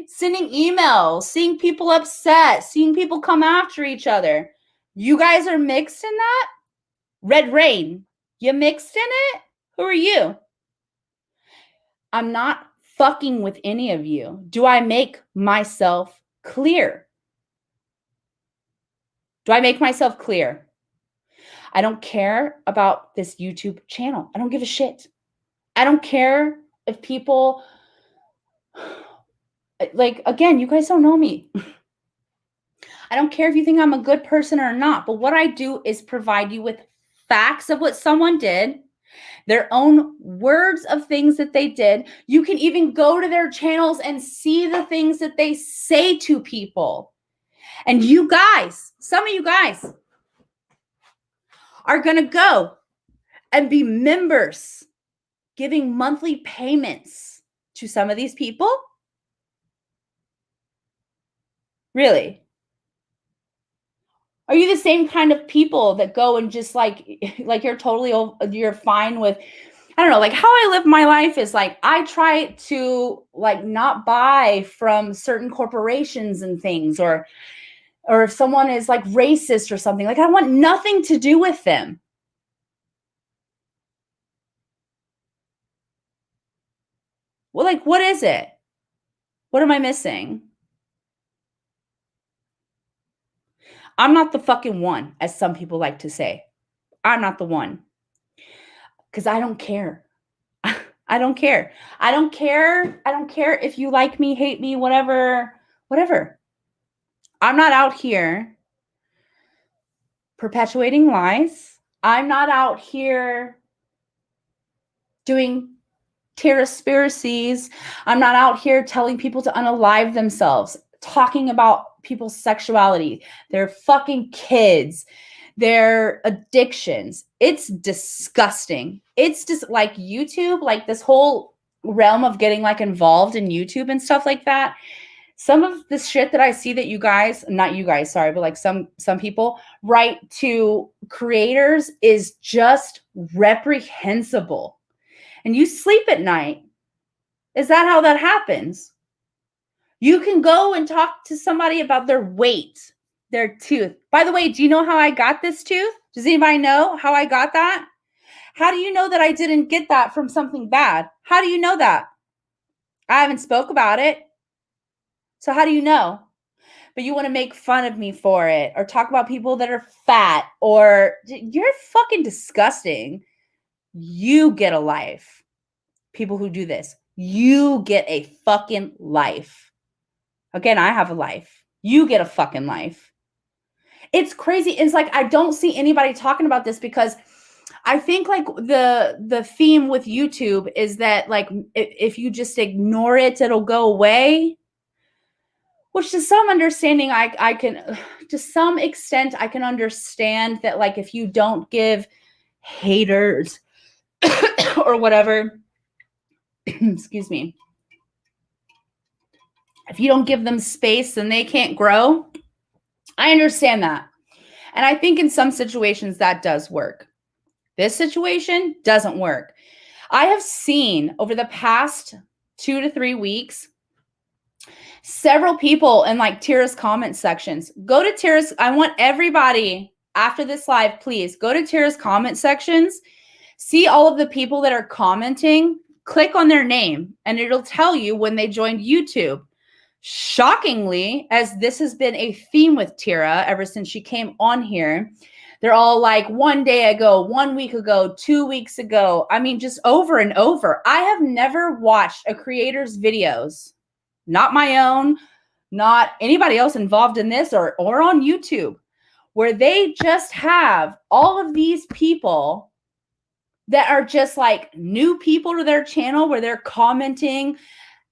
S1: Sending emails, seeing people upset, seeing people come after each other. You guys are mixed in that? Red Rain, you mixed in it? Who are you? I'm not fucking with any of you. Do I make myself clear? Do I make myself clear? I don't care about this YouTube channel. I don't give a shit. I don't care if people, like, again, you guys don't know me. I don't care if you think I'm a good person or not, but what I do is provide you with facts of what someone did, their own words of things that they did. You can even go to their channels and see the things that they say to people. And you guys, some of you guys are going to go and be members, giving monthly payments to some of these people. Really? Are you the same kind of people that go and just like you're fine with, I don't know, like how I live my life is like, I try to like not buy from certain corporations and things, or if someone is like racist or something, like I want nothing to do with them. Well, like, what is it? What am I missing? I'm not the fucking one, as some people like to say. I'm not the one. Because I don't care. I don't care. I don't care. I don't care if you like me, hate me, whatever. I'm not out here perpetuating lies. I'm not out here doing conspiracies. I'm not out here telling people to unalive themselves, talking about people's sexuality, their fucking kids, their addictions. It's disgusting. It's just like YouTube, like this whole realm of getting like involved in YouTube and stuff like that. Some of the shit that I see that you guys, not you guys, sorry, but like some people write to creators is just reprehensible. And you sleep at night. Is that how that happens? You can go and talk to somebody about their weight, their tooth. By the way, do you know how I got this tooth? Does anybody know how I got that? How do you know that I didn't get that from something bad? How do you know that? I haven't spoke about it. So how do you know? But you want to make fun of me for it, or talk about people that are fat, or you're fucking disgusting. You get a life. People who do this, you get a fucking life. Again, I have a life. You get a fucking life. It's crazy. It's like I don't see anybody talking about this, because I think like the theme with YouTube is that like if you just ignore it, it'll go away. which to some understanding, I can, to some extent, I can understand that, like, if you don't give haters or whatever, excuse me, if you don't give them space, then they can't grow. I understand that. And I think in some situations that does work. This situation doesn't work. I have seen over the past 2 to 3 weeks, several people in like Tira's comment sections. Go to Tira's. I want everybody after this live, please go to Tira's comment sections. See all of the people that are commenting. Click on their name and it'll tell you when they joined YouTube. Shockingly, as this has been a theme with Tira ever since she came on here, they're all like 1 day ago, 1 week ago, 2 weeks ago. I mean, just over and over. I have never watched a creator's videos, not my own, not anybody else involved in this or on YouTube, where they just have all of these people that are just like new people to their channel where they're commenting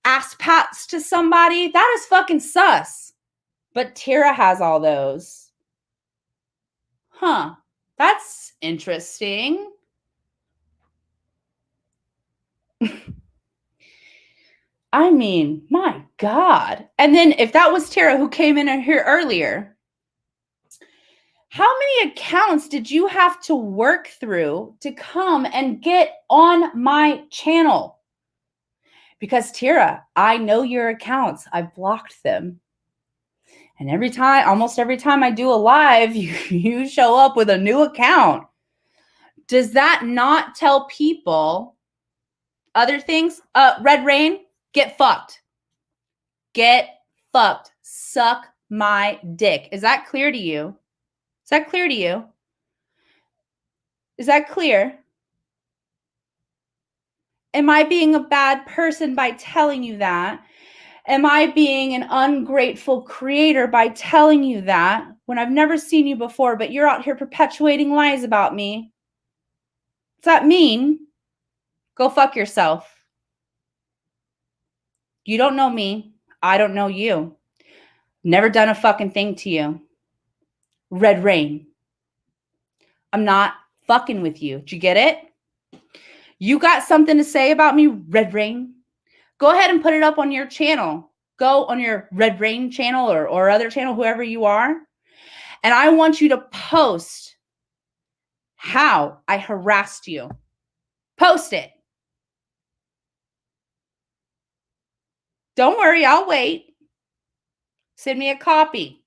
S1: ass pats to somebody. That is fucking sus. But Tira has all those. Huh. That's interesting. I mean, my God. And then if that was Tira who came in here earlier, how many accounts did you have to work through to come and get on my channel? Because Tira, I know your accounts. I've blocked them. And almost every time I do a live, you show up with a new account. Does that not tell people other things? Red Rain, get fucked. Get fucked. Suck my dick. Is that clear to you? Is that clear to you? Is that clear? Am I being a bad person by telling you that? Am I being an ungrateful creator by telling you that when I've never seen you before, but you're out here perpetuating lies about me? Does that mean go fuck yourself? You don't know me. I don't know you. Never done a fucking thing to you. Red Rain. I'm not fucking with you. Did you get it? You got something to say about me, Red Rain? Go ahead and put it up on your channel. Go on your Red Rain channel or other channel, whoever you are. And I want you to post how I harassed you. Post it. Don't worry, I'll wait. Send me a copy.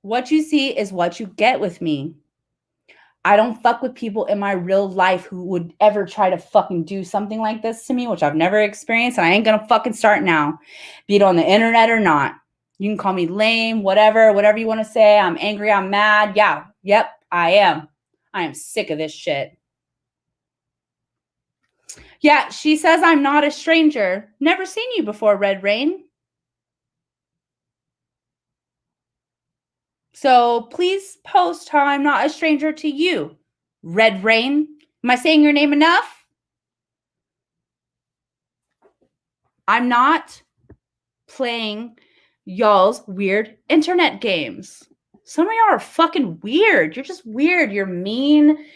S1: What you see is what you get with me. I don't fuck with people in my real life who would ever try to fucking do something like this to me, which I've never experienced, and I ain't gonna fucking start now, be it on the internet or not. You can call me lame, whatever you want to say. I'm angry, I'm mad. Yeah, yep, I am. I am sick of this shit. Yeah, she says I'm not a stranger. Never seen you before, Red Rain. So please post how I'm not a stranger to you, Red Rain. Am I saying your name enough? I'm not playing y'all's weird internet games. Some of y'all are fucking weird. You're just weird. You're mean.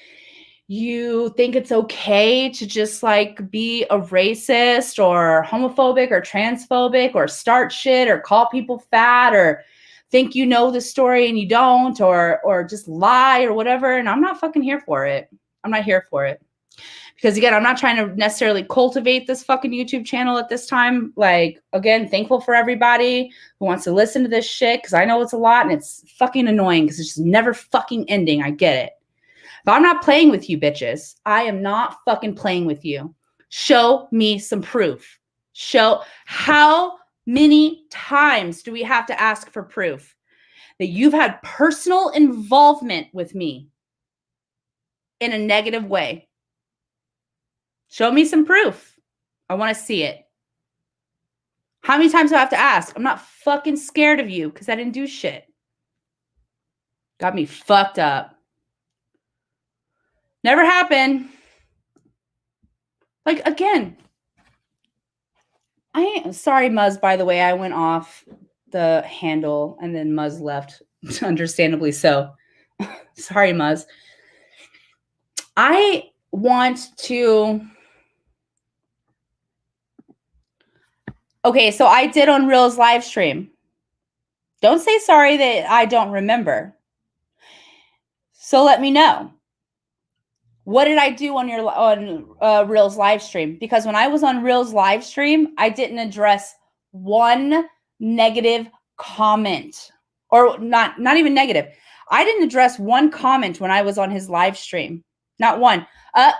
S1: You think it's okay to just like be a racist or homophobic or transphobic or start shit or call people fat or think you know the story and you don't or just lie or whatever. And I'm not fucking here for it. I'm not here for it. Because again, I'm not trying to necessarily cultivate this fucking YouTube channel at this time. Like, again, thankful for everybody who wants to listen to this shit because I know it's a lot and it's fucking annoying because it's just never fucking ending. I get it. But I'm not playing with you bitches. I am not fucking playing with you. Show me some proof. Show how many times do we have to ask for proof that you've had personal involvement with me in a negative way? Show me some proof. I want to see it. How many times do I have to ask? I'm not fucking scared of you because I didn't do shit. Got me fucked up. Never happened. Like, again, sorry, Muzz, by the way, I went off the handle and then Muzz left, understandably so. Sorry, Muzz. I want to... Okay, so I did on Reels live stream. Don't say sorry that I don't remember. So let me know. What did I do on Reels live stream? Because when I was on Reels live stream, I didn't address one negative comment, or not even negative. I didn't address one comment when I was on his live stream. Not one.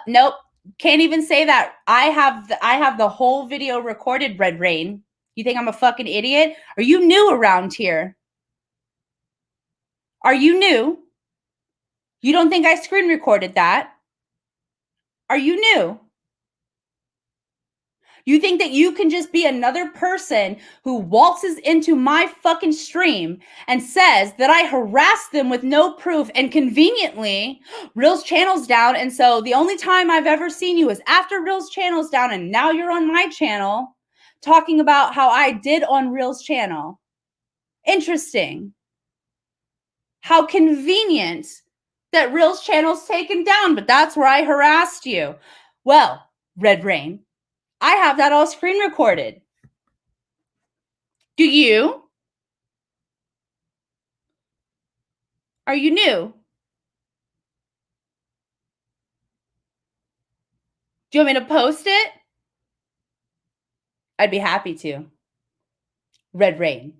S1: Nope. Can't even say that. I have the whole video recorded, Red Rain. You think I'm a fucking idiot? Are you new around here? Are you new? You don't think I screen recorded that? Are you new? You think that you can just be another person who waltzes into my fucking stream and says that I harassed them with no proof, and conveniently Reels channel's down, and so the only time I've ever seen you is after Reels channel's down, and now you're on my channel talking about how I did on Reels channel. Interesting. How convenient that Reels channel's taken down, but that's where I harassed you. Well, Red Rain, I have that all screen recorded. Do you? Are you new? Do you want me to post it? I'd be happy to. Red Rain.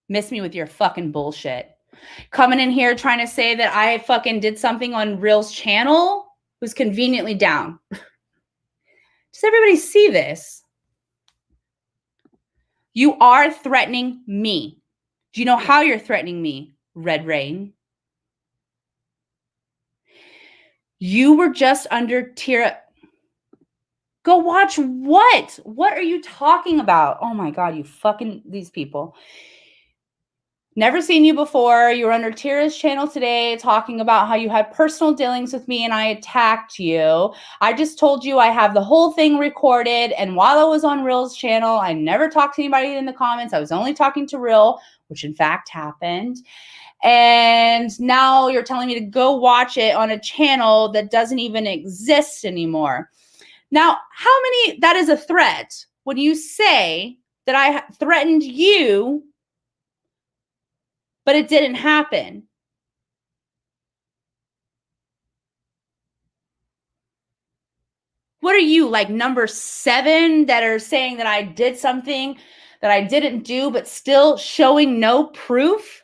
S1: Miss me with your fucking bullshit. Coming in here trying to say that I fucking did something on Reels channel was conveniently down. Does everybody see this? You are threatening me. Do you know how you're threatening me, Red Rain? You were just under tier. Go watch what? What are you talking about? Oh my God, you fucking, these people. Never seen you before. You were under Tira's channel today talking about how you had personal dealings with me and I attacked you. I just told you I have the whole thing recorded. And while I was on Reel's channel, I never talked to anybody in the comments. I was only talking to Reel, which in fact happened. And now you're telling me to go watch it on a channel that doesn't even exist anymore. Now, how many, that is a threat. When you say that I threatened you, but it didn't happen. What are you, like number 7 that are saying that I did something that I didn't do, but still showing no proof?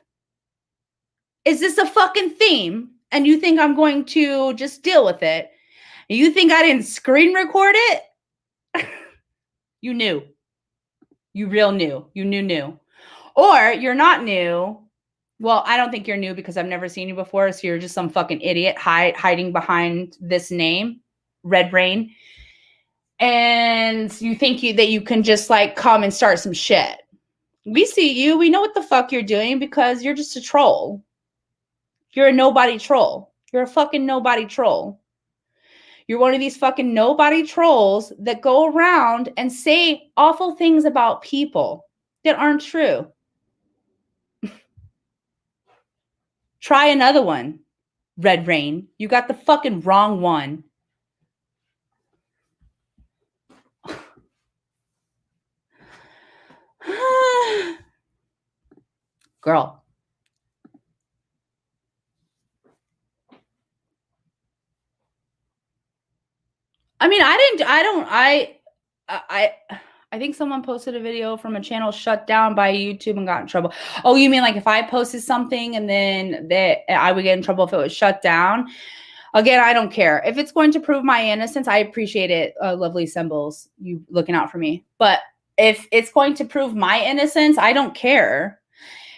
S1: Is this a fucking theme? And you think I'm going to just deal with it? You think I didn't screen record it? You knew. You real new. You knew. Or you're not new. Well, I don't think you're new because I've never seen you before. So you're just some fucking idiot hiding behind this name, Red Rain. And you think that you can just like come and start some shit. We see you. We know what the fuck you're doing because you're just a troll. You're a nobody troll. You're a fucking nobody troll. You're one of these fucking nobody trolls that go around and say awful things about people that aren't true. Try another one, Red Rain. You got the fucking wrong one. Girl. I mean, I think someone posted a video from a channel shut down by YouTube and got in trouble. Oh, you mean like if I posted something and then I would get in trouble if it was shut down? Again, I don't care. If it's going to prove my innocence, I appreciate it. Lovely symbols, you looking out for me. But if it's going to prove my innocence, I don't care.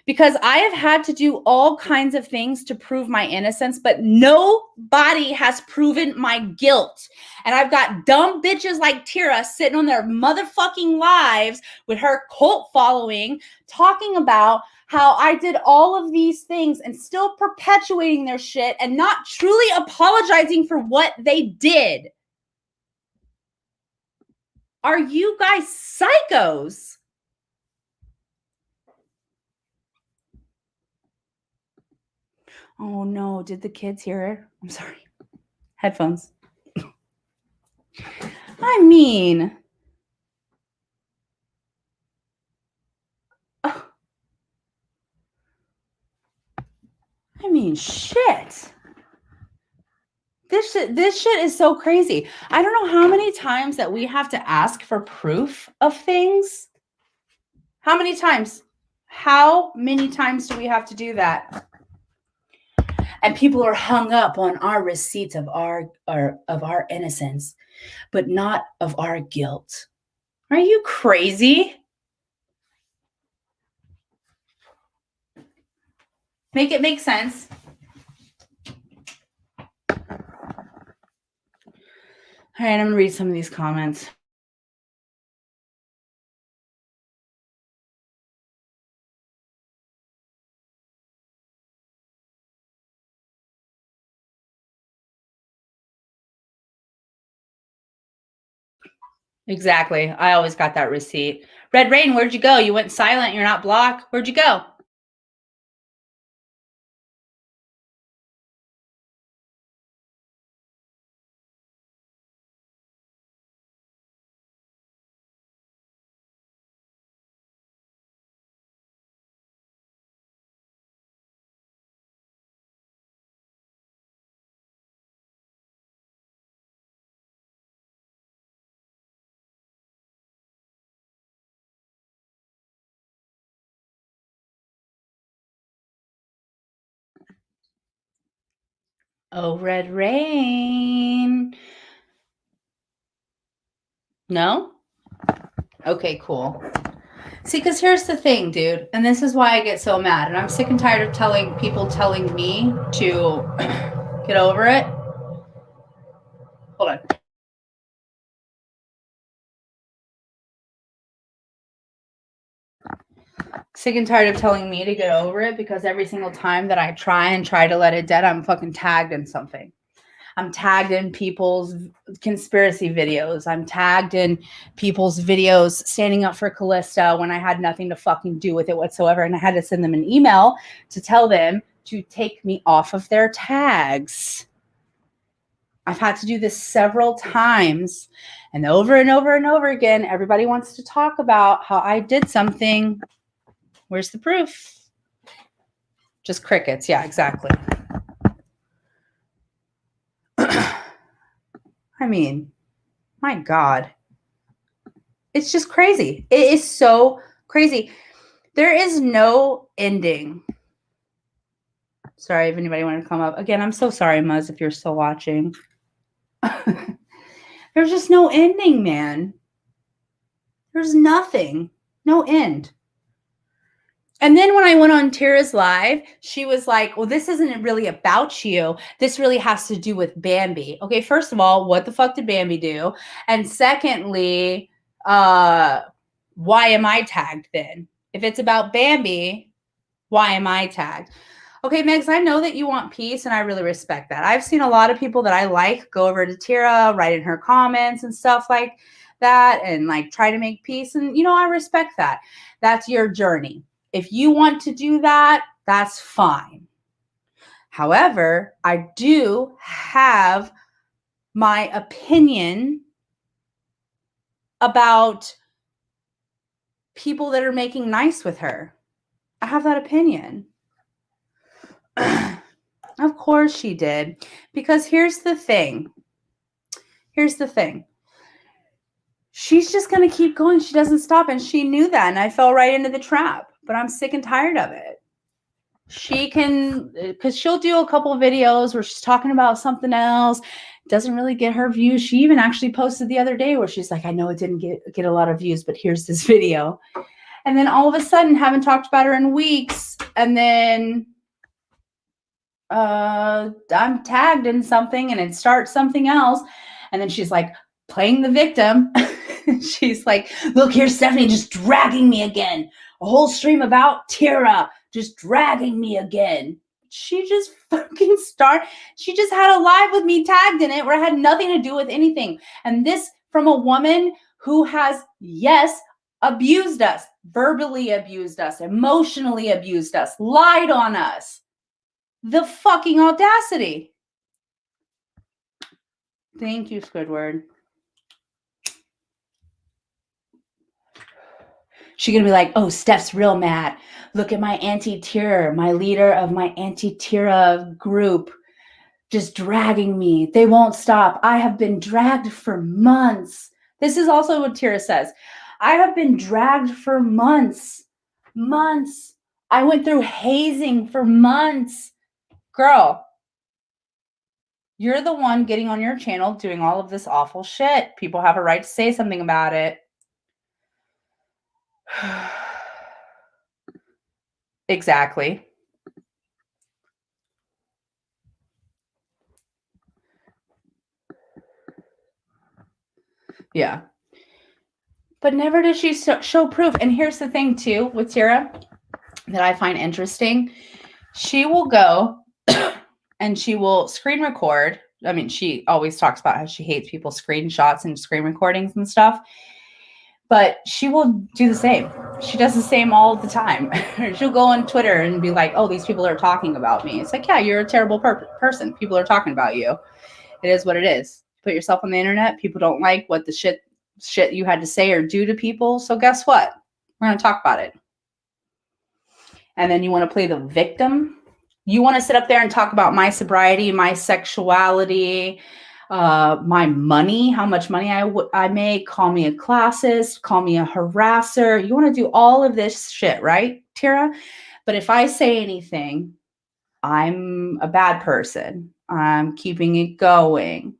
S1: because I have had to do all kinds of things to prove my innocence, but nobody has proven my guilt. And I've got dumb bitches like Tira sitting on their motherfucking lives with her cult following, talking about how I did all of these things and still perpetuating their shit and not truly apologizing for what they did. Are you guys psychos? Oh no, did the kids hear her? I'm sorry. Headphones. I mean, shit. This shit is so crazy. I don't know how many times that we have to ask for proof of things. How many times? How many times do we have to do that? And people are hung up on our receipts of our innocence, but not of our guilt. Are you crazy? Make it make sense. All right, I'm going to read some of these comments. Exactly. I always got that receipt. Red Rain, where'd you go? You went silent. You're not blocked. Where'd you go? Oh, Red Rain. No? Okay, cool. See, because here's the thing, dude, and this is why I get so mad, and I'm sick and tired of telling me to get over it. Hold on. Sick and tired of telling me to get over it because every single time that I try to let it dead, I'm fucking tagged in something. I'm tagged in people's conspiracy videos. I'm tagged in people's videos standing up for Callista when I had nothing to fucking do with it whatsoever. And I had to send them an email to tell them to take me off of their tags. I've had to do this several times, and over and over and over again, everybody wants to talk about how I did something. Where's the proof? Just crickets. Yeah, exactly. I mean, my God. It's just crazy. It is so crazy. There is no ending. Sorry if anybody wanted to come up. Again, I'm so sorry, Muzz, if you're still watching. There's just no ending, man. There's nothing. No end. And then when I went on Tira's live, she was like, well, this isn't really about you. This really has to do with Bambi. Okay, first of all, what the fuck did Bambi do? And secondly, why am I tagged then? If it's about Bambi, why am I tagged? Okay, Megs, I know that you want peace, and I really respect that. I've seen a lot of people that I like go over to Tira, write in her comments and stuff like that, and like try to make peace. And, I respect that. That's your journey. If you want to do that, that's fine. However, I do have my opinion about people that are making nice with her. I have that opinion. Of course she did. Because here's the thing. She's just going to keep going. She doesn't stop. And she knew that. And I fell right into the trap. But I'm sick and tired of it. She can, because she'll do a couple of videos where she's talking about something else. Doesn't really get her views. She even actually posted the other day where she's like, I know it didn't get a lot of views, but here's this video. And then all of a sudden, haven't talked about her in weeks. And then I'm tagged in something and it starts something else. And then she's like playing the victim. She's like, look, here's Stephanie just dragging me again. A whole stream about Tira just dragging me again. She just fucking she just had a live with me tagged in it where it had nothing to do with anything. And this from a woman who has, yes, abused us, verbally abused us, emotionally abused us, lied on us. The fucking audacity. Thank you, Squidward. She's going to be like, oh, Steph's real mad. Look at my anti-Tira, my leader of my anti-Tira group, just dragging me. They won't stop. I have been dragged for months. This is also what Tira says. I have been dragged for months. Months. I went through hazing for months. Girl, you're the one getting on your channel doing all of this awful shit. People have a right to say something about it. Exactly. Yeah. But never does she show proof. And here's the thing, too, with Tira that I find interesting. She will go and she will screen record. I mean, she always talks about how she hates people's screenshots and screen recordings and stuff. But she will do the same. She does the same all the time. She'll go on Twitter and be like, oh, these people are talking about me. It's like, yeah, you're a terrible person. People are talking about you. It is what it is. Put yourself on the internet. People don't like what the shit you had to say or do to people. So guess what? We're going to talk about it. And then you want to play the victim. You want to sit up there and talk about my sobriety, my sexuality, my money, how much money I make, call me a classist, call me a harasser. You want to do all of this shit, right, Tira? But if I say anything, I'm a bad person. I'm keeping it going.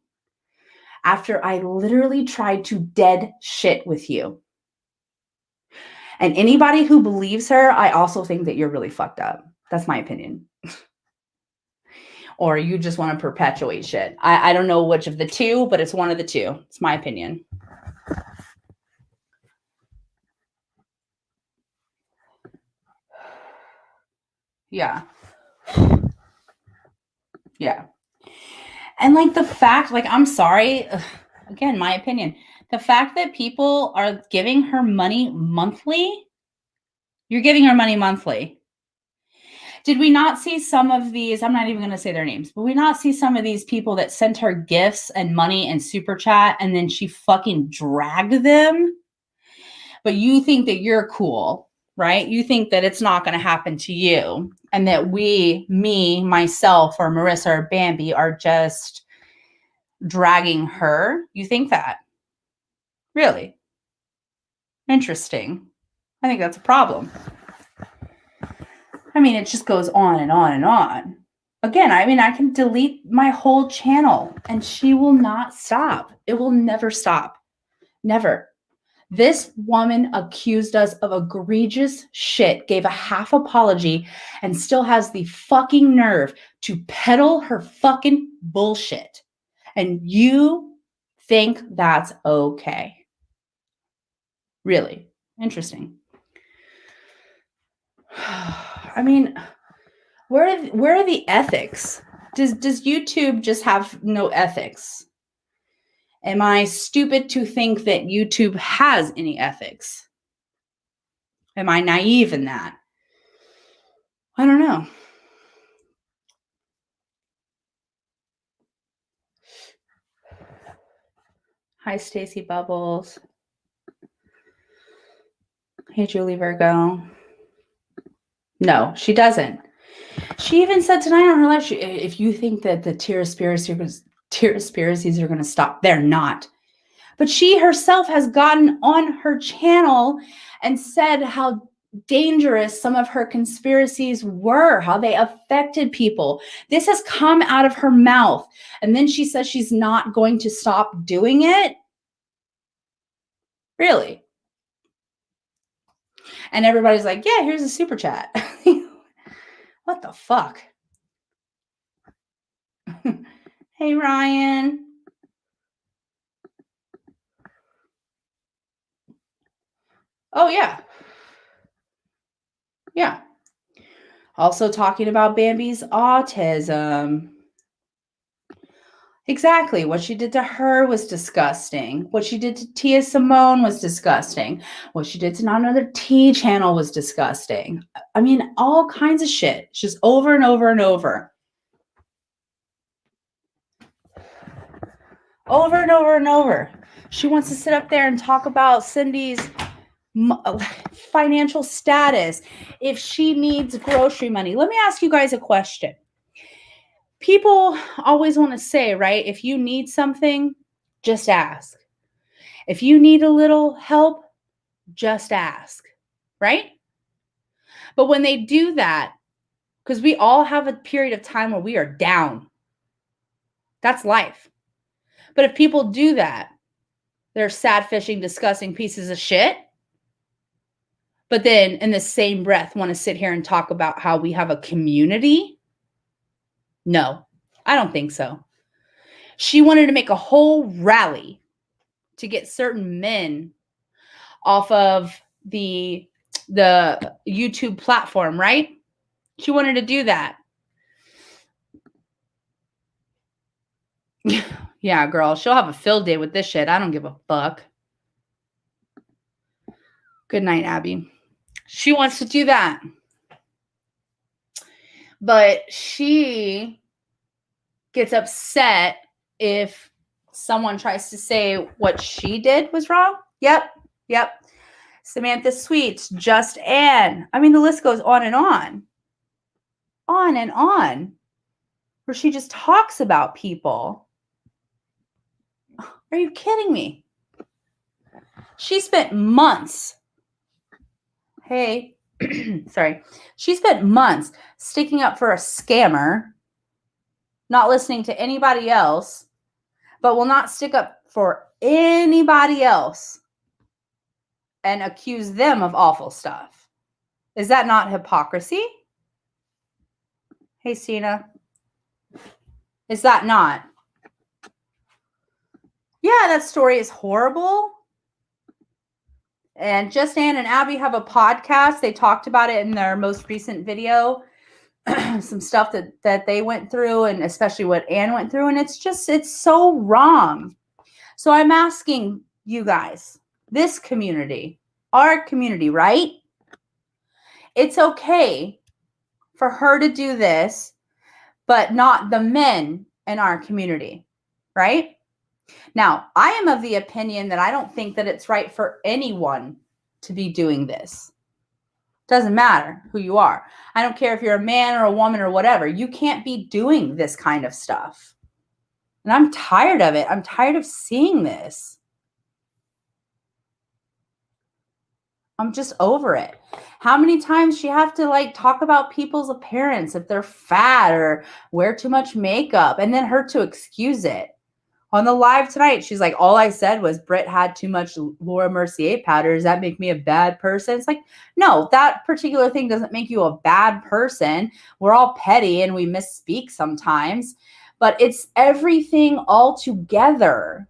S1: After I literally tried to dead shit with you. And anybody who believes her, I also think that you're really fucked up. That's my opinion. Or you just want to perpetuate shit. I don't know which of the two, but it's one of the two. It's my opinion. Yeah. Yeah. And like the fact, like, I'm sorry, again, my opinion, the fact that people are giving her money monthly, you're giving her money monthly. Did we not see some of these? I'm not even going to say their names, but we not see some of these people that sent her gifts and money and super chat and then she fucking dragged them? But you think that you're cool, right? You think that it's not going to happen to you and that me, myself, or Marissa or Bambi are just dragging her. You think that? Really? Interesting. I think that's a problem. I mean, it just goes on and on and on. Again, I mean, I can delete my whole channel and she will not stop. It will never stop. Never. This woman accused us of egregious shit, gave a half apology, and still has the fucking nerve to peddle her fucking bullshit. And you think that's okay. Really? Interesting. I mean, where are the ethics? Does YouTube just have no ethics? Am I stupid to think that YouTube has any ethics? Am I naive in that? I don't know. Hi, Stacy Bubbles. Hey, Julie Virgo. No, she doesn't. She even said tonight on her live, if you think that the Tiraspiracies are going to stop, they're not. But she herself has gotten on her channel and said how dangerous some of her conspiracies were, how they affected people. This has come out of her mouth. And then she says she's not going to stop doing it. Really? And everybody's like, yeah, here's a super chat. What the fuck? Hey, Ryan. Oh, yeah. Yeah. Also talking about Bambi's autism. Exactly. What she did to her was disgusting. What she did to Tia Simone was disgusting. What she did to Not Another T channel was disgusting. I mean, all kinds of shit. Just over and over and over. Over and over and over. She wants to sit up there and talk about Cindy's financial status, if she needs grocery money. Let me ask you guys a question. People always want to say, right, if you need something, just ask. If you need a little help, just ask, right? But when they do that, because we all have a period of time where we are down, that's life. But if people do that, they're sad fishing, disgusting pieces of shit. But then in the same breath, want to sit here and talk about how we have a community. No, I don't think so. She wanted to make a whole rally to get certain men off of the YouTube platform, right? She wanted to do that. Yeah, girl, she'll have a field day with this shit. I don't give a fuck. Good night, Abby. She wants to do that. But she gets upset if someone tries to say what she did was wrong. Yep. Samantha Sweets, Just Ann. I mean, the list goes on and on. On and on. Where she just talks about people. Are you kidding me? She spent months. Hey, sorry. She spent months sticking up for a scammer, not listening to anybody else, but will not stick up for anybody else and accuse them of awful stuff. Is that not hypocrisy? Hey, Stina. Is that not? Yeah, that story is horrible. And Just Ann and Abby have a podcast. They talked about it in their most recent video. Some stuff that they went through, and especially what Ann went through. And it's so wrong. So I'm asking you guys, this community, our community, right? It's okay for her to do this, but not the men in our community, right? Now, I am of the opinion that I don't think that it's right for anyone to be doing this. Doesn't matter who you are. I don't care if you're a man or a woman or whatever. You can't be doing this kind of stuff. And I'm tired of it. I'm tired of seeing this. I'm just over it. How many times she have to talk about people's appearance, if they're fat or wear too much makeup, and then her to excuse it. On the live tonight, she's like, all I said was Britt had too much Laura Mercier powder. Does that make me a bad person? It's like, no, that particular thing doesn't make you a bad person. We're all petty and we misspeak sometimes, but it's everything all together.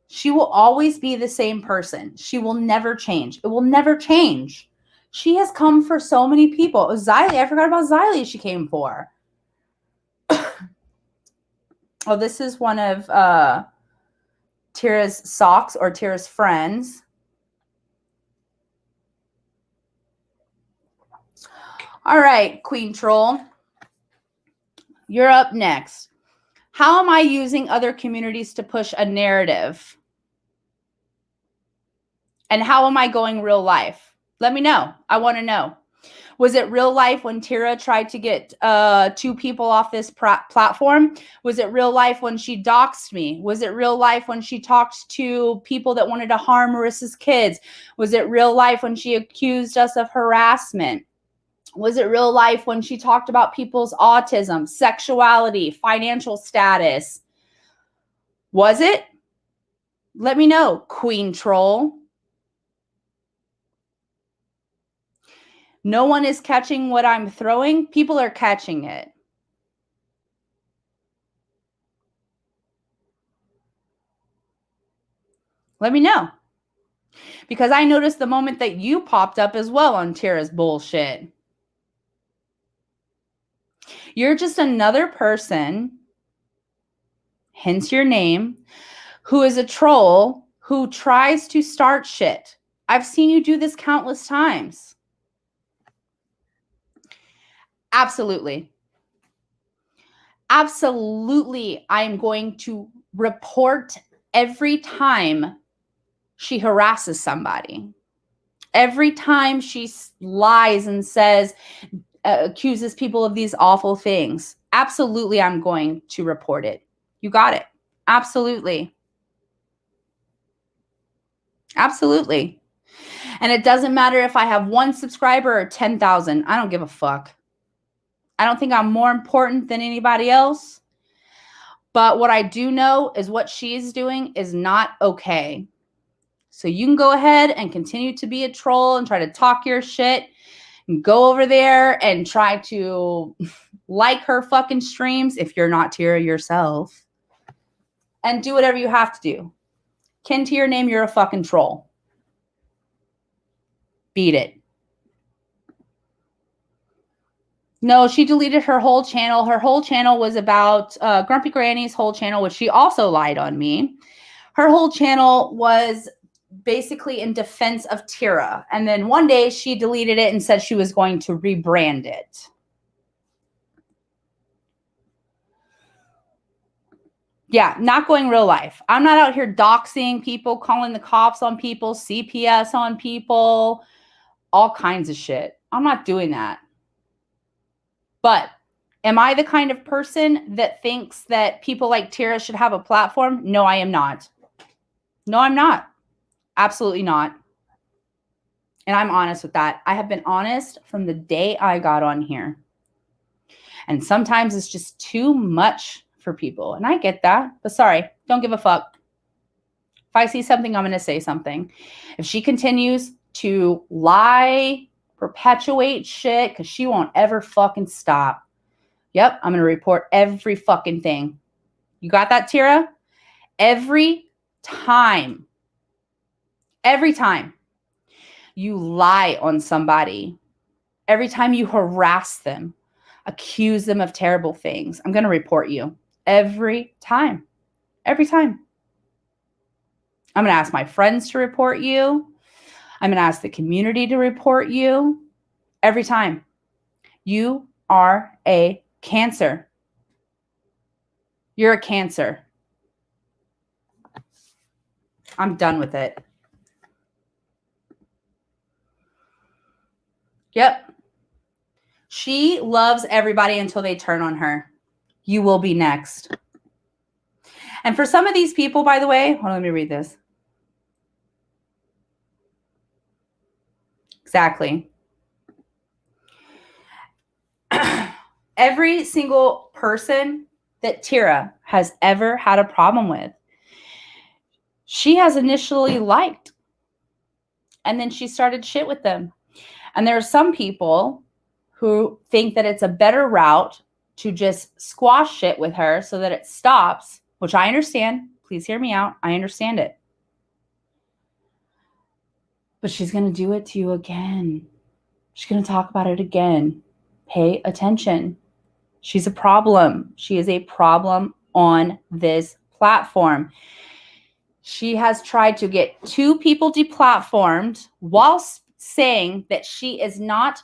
S1: She will always be the same person. She will never change. It will never change. She has come for so many people. Xylee, I forgot about Xylee she came for. Oh, this is one of Tira's socks or Tira's friends. All right, Queen Troll. You're up next. How am I using other communities to push a narrative? And how am I going real life? Let me know. I want to know. Was it real life when Tira tried to get 2 people off this platform? Was it real life when she doxed me? Was it real life when she talked to people that wanted to harm Marissa's kids? Was it real life when she accused us of harassment? Was it real life when she talked about people's autism, sexuality, financial status? Was it? Let me know, Queen Troll. No one is catching what I'm throwing. People are catching it. Let me know. Because I noticed the moment that you popped up as well on Tira's bullshit. You're just another person, hence your name, who is a troll who tries to start shit. I've seen you do this countless times. Absolutely. Absolutely. I'm going to report every time she harasses somebody. Every time she lies and says, accuses people of these awful things. Absolutely, I'm going to report it. You got it. Absolutely. Absolutely. And it doesn't matter if I have 1 subscriber or 10,000. I don't give a fuck. I don't think I'm more important than anybody else. But what I do know is what she's doing is not okay. So you can go ahead and continue to be a troll and try to talk your shit and go over there and try to like her fucking streams if you're not Tira yourself. And do whatever you have to do. Kin to your name, you're a fucking troll. Beat it. No, she deleted her whole channel. Her whole channel was about Grumpy Granny's whole channel, which she also lied on me. Her whole channel was basically in defense of Tira. And then one day she deleted it and said she was going to rebrand it. Yeah, not going real life. I'm not out here doxing people, calling the cops on people, CPS on people, all kinds of shit. I'm not doing that. But am I the kind of person that thinks that people like Tira should have a platform? No, I am not. No, I'm not. Absolutely not. And I'm honest with that. I have been honest from the day I got on here. And sometimes it's just too much for people. And I get that. But sorry, don't give a fuck. If I see something, I'm going to say something. If she continues to lie, perpetuate shit, because she won't ever fucking stop. Yep, I'm going to report every fucking thing. You got that, Tira? Every time you lie on somebody, every time you harass them, accuse them of terrible things, I'm going to report you. Every time. Every time. I'm going to ask my friends to report you. I'm going to ask the community to report you. Every time. You are a cancer. You're a cancer. I'm done with it. Yep. She loves everybody until they turn on her. You will be next. And for some of these people, by the way, hold on, let me read this. Exactly. Every single person that Tira has ever had a problem with, she has initially liked. And then she started shit with them. And there are some people who think that it's a better route to just squash shit with her so that it stops, which I understand. Please hear me out. I understand it. But she's going to do it to you again. She's going to talk about it again. Pay attention. She's a problem. She is a problem on this platform. She has tried to get 2 people deplatformed while saying that she is not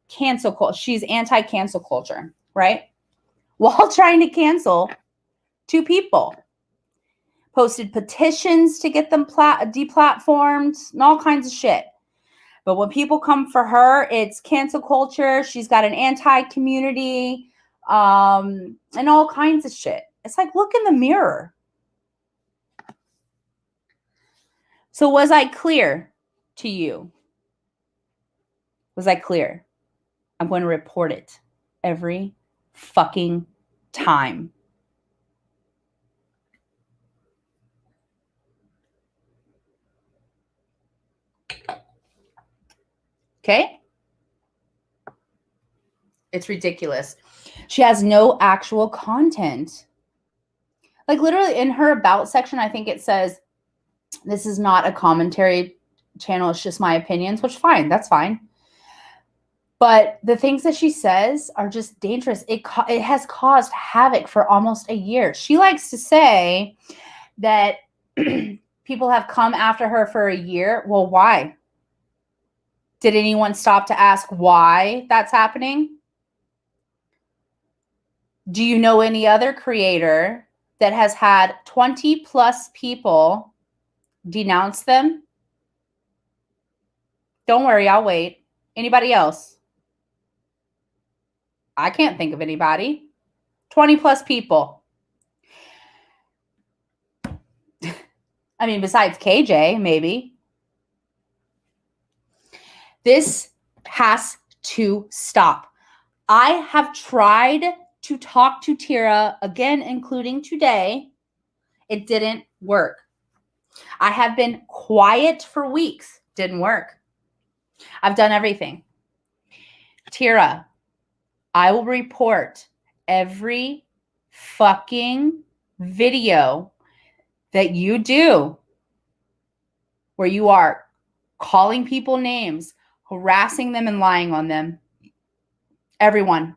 S1: cancel culture. She's anti-cancel culture, right? While trying to cancel 2 people. Posted petitions to get them deplatformed and all kinds of shit. But when people come for her, it's cancel culture. She's got an anti-community and all kinds of shit. It's like, look in the mirror. So was I clear to you? Was I clear? I'm going to report it every fucking time. Okay? It's ridiculous. She has no actual content. Like literally in her about section, I think it says, this is not a commentary channel. It's just my opinions, which fine. That's fine. But the things that she says are just dangerous. It has caused havoc for almost a year. She likes to say that people have come after her for a year. Well, why? Did anyone stop to ask why that's happening? Do you know any other creator that has had 20 plus people denounce them? Don't worry, I'll wait. Anybody else? I can't think of anybody. 20 plus people. I mean, besides KJ, maybe. This has to stop. I have tried to talk to Tira again, including today. It didn't work. I have been quiet for weeks. Didn't work. I've done everything. Tira, I will report every fucking video that you do where you are calling people names, harassing them and lying on them. Everyone.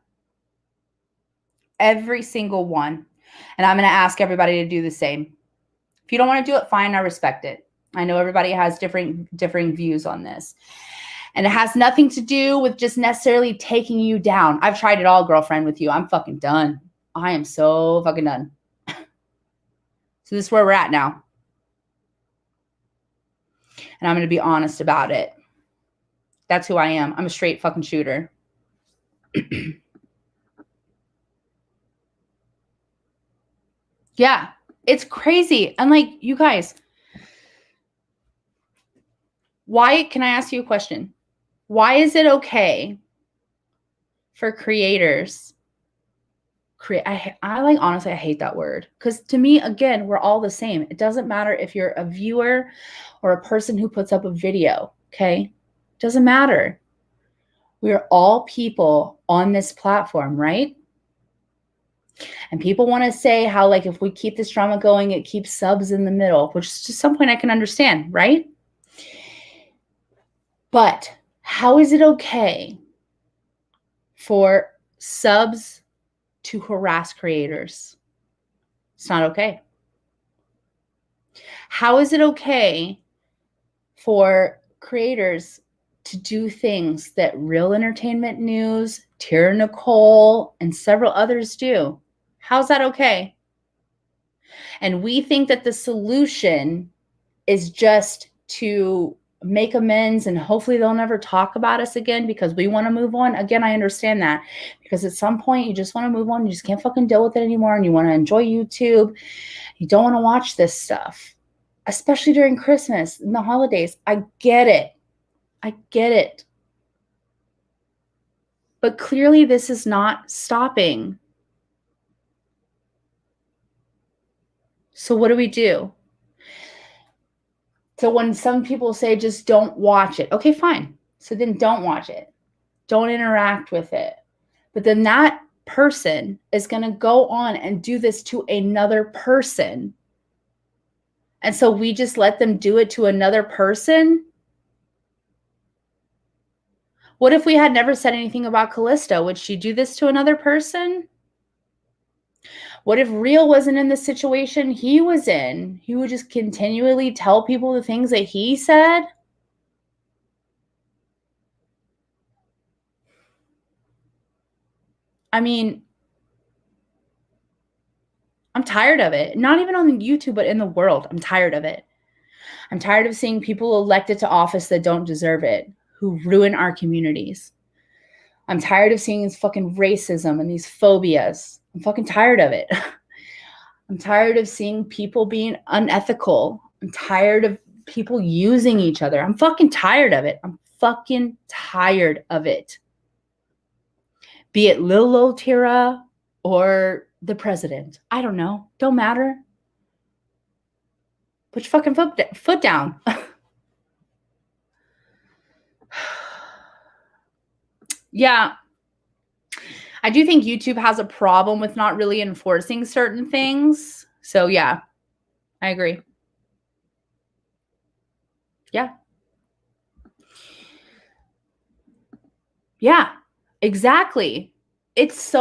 S1: Every single one. And I'm going to ask everybody to do the same. If you don't want to do it, fine, I respect it. I know everybody has differing views on this. And it has nothing to do with just necessarily taking you down. I've tried it all, girlfriend, with you. I'm fucking done. I am so fucking done. So this is where we're at now. And I'm going to be honest about it. That's who I am. I'm a straight fucking shooter. Yeah, it's crazy. And like, you guys, why, can I ask you a question? Why is it okay for creators? I like, honestly, I hate that word. Because to me, again, we're all the same. It doesn't matter if you're a viewer or a person who puts up a video, okay? It doesn't matter. We are all people on this platform, right? And people want to say how, like, if we keep this drama going, it keeps subs in the middle, which to some point I can understand, right? But how is it okay for subs to harass creators? It's not okay. How is it okay for creators to do things that Real Entertainment News, Tira Nicole, and several others do? How's that okay? And we think that the solution is just to make amends and hopefully they'll never talk about us again because we want to move on. Again, I understand that, because at some point you just want to move on. You just can't fucking deal with it anymore and you want to enjoy YouTube. You don't want to watch this stuff, especially during Christmas and the holidays. I get it. I get it. But clearly this is not stopping. So what do we do? So when some people say just don't watch it, okay, fine. So then don't watch it. Don't interact with it. But then that person is going to go on and do this to another person. And so we just let them do it to another person? What if we had never said anything about Callisto? Would she do this to another person? What if Real wasn't in the situation he was in? He would just continually tell people the things that he said? I mean, I'm tired of it. Not even on YouTube, but in the world. I'm tired of it. I'm tired of seeing people elected to office that don't deserve it, who ruin our communities. I'm tired of seeing this fucking racism and these phobias. I'm fucking tired of it. I'm tired of seeing people being unethical. I'm tired of people using each other. I'm fucking tired of it. I'm fucking tired of it. Be it Lil Lil Tira or the president. I don't know. Don't matter. Put your fucking foot down. Yeah. I do think YouTube has a problem with not really enforcing certain things. So yeah, I agree. Yeah. Yeah, exactly. It's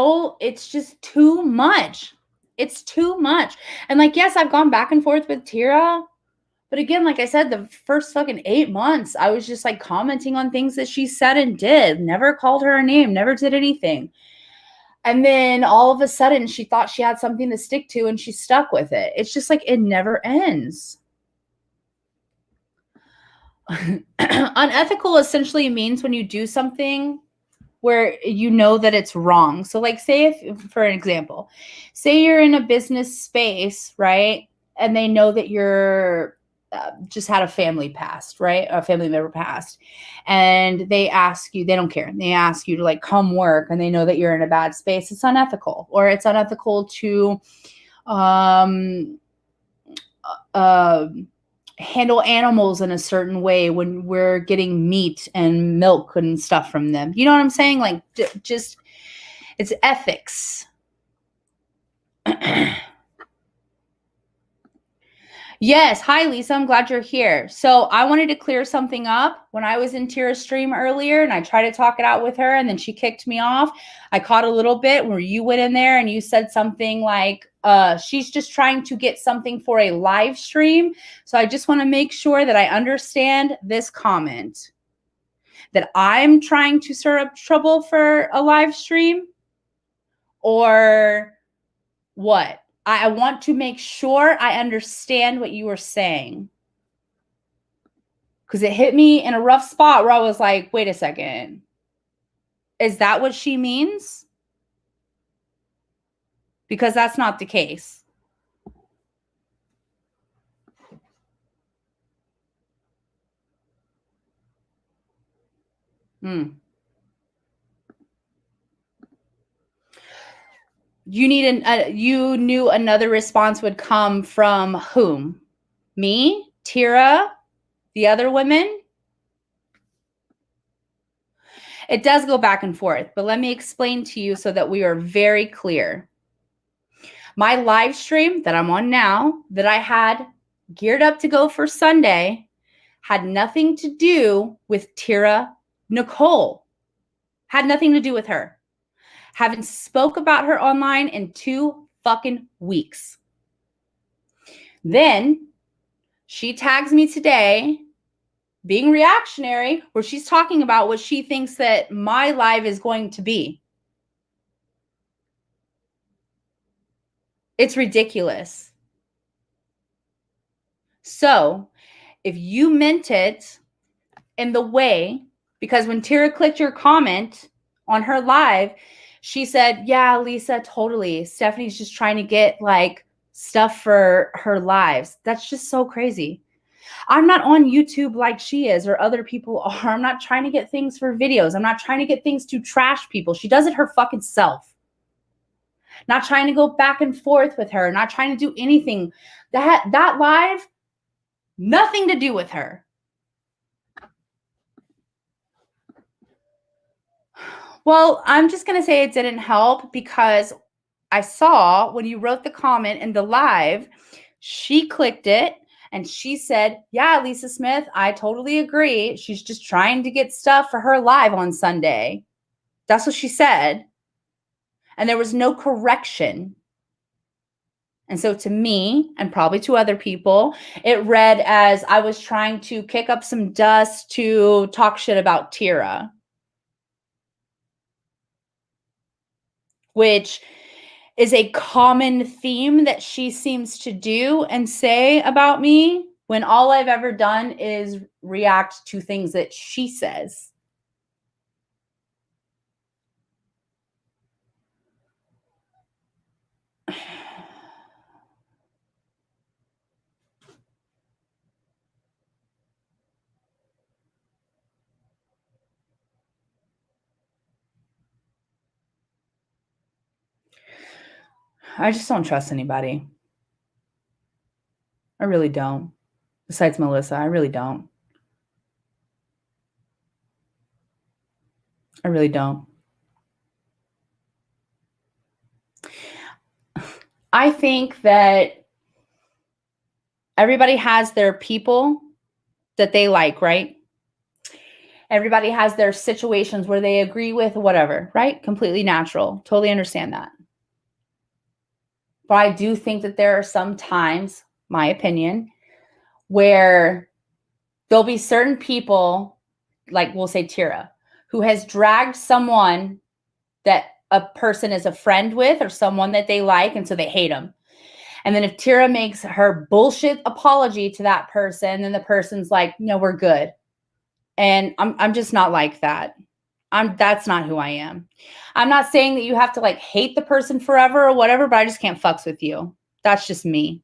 S1: just too much. It's too much. And like, yes, I've gone back and forth with Tira, but again, like I said, the first fucking 8 months, I was just like commenting on things that she said and did, never called her a name, never did anything. And then all of a sudden, she thought she had something to stick to and she stuck with it. It's just like it never ends. Unethical essentially means when you do something where you know that it's wrong. So like say if for an example, say you're in a business space, right? And they know that you're just had a family passed, right? A family member passed. And they ask you, they don't care. They ask you to like come work and they know that you're in a bad space. It's unethical. Or it's unethical to um uh handle animals in a certain way when we're getting meat and milk and stuff from them. You know what I'm saying? Like just it's ethics. Yes. Hi, Lisa. I'm glad you're here. So I wanted to clear something up. When I was in Tira's stream earlier and I tried to talk it out with her and then she kicked me off, I caught a little bit where you went in there and you said something like, she's just trying to get something for a live stream. So I just want to make sure that I understand this comment. That I'm trying to stir up trouble for a live stream or what? I want to make sure I understand what you were saying. Because it hit me in a rough spot where I was like, wait a second. Is that what she means? Because that's not the case. You knew another response would come from whom? Me, Tira, the other women? It does go back and forth, but let me explain to you so that we are very clear. My live stream that I'm on now, that I had geared up to go for Sunday, had nothing to do with Tira Nicole. Had nothing to do with her. Haven't spoke about her online in 2 fucking weeks. Then she tags me today being reactionary where she's talking about what she thinks that my live is going to be. It's ridiculous. So if you meant it in the way, because when Tira clicked your comment on her live, she said, yeah, Lisa, totally. Stephanie's just trying to get like stuff for her lives. That's just so crazy. I'm not on YouTube like she is or other people are. I'm not trying to get things for videos. I'm not trying to get things to trash people. She does it her fucking self. Not trying to go back and forth with her. Not trying to do anything. That live, nothing to do with her. Well, I'm just going to say it didn't help because I saw when you wrote the comment in the live, she clicked it and she said, yeah, Lisa Smith, I totally agree. She's just trying to get stuff for her live on Sunday. That's what she said. And there was no correction. And so to me, and probably to other people, it read as I was trying to kick up some dust to talk shit about Tira. Which is a common theme that she seems to do and say about me when all I've ever done is react to things that she says. I just don't trust anybody. I really don't. Besides Melissa, I really don't. I really don't. I think that everybody has their people that they like, right? Everybody has their situations where they agree with whatever, right? Completely natural. Totally understand that. But I do think that there are some times, my opinion, where there'll be certain people, like we'll say Tira, who has dragged someone that a person is a friend with or someone that they like, and so they hate them. And then if Tira makes her bullshit apology to that person, then the person's like, no, we're good. And I'm just not like that. That's not who I am. I'm not saying that you have to like hate the person forever or whatever, but I just can't fucks with you. That's just me.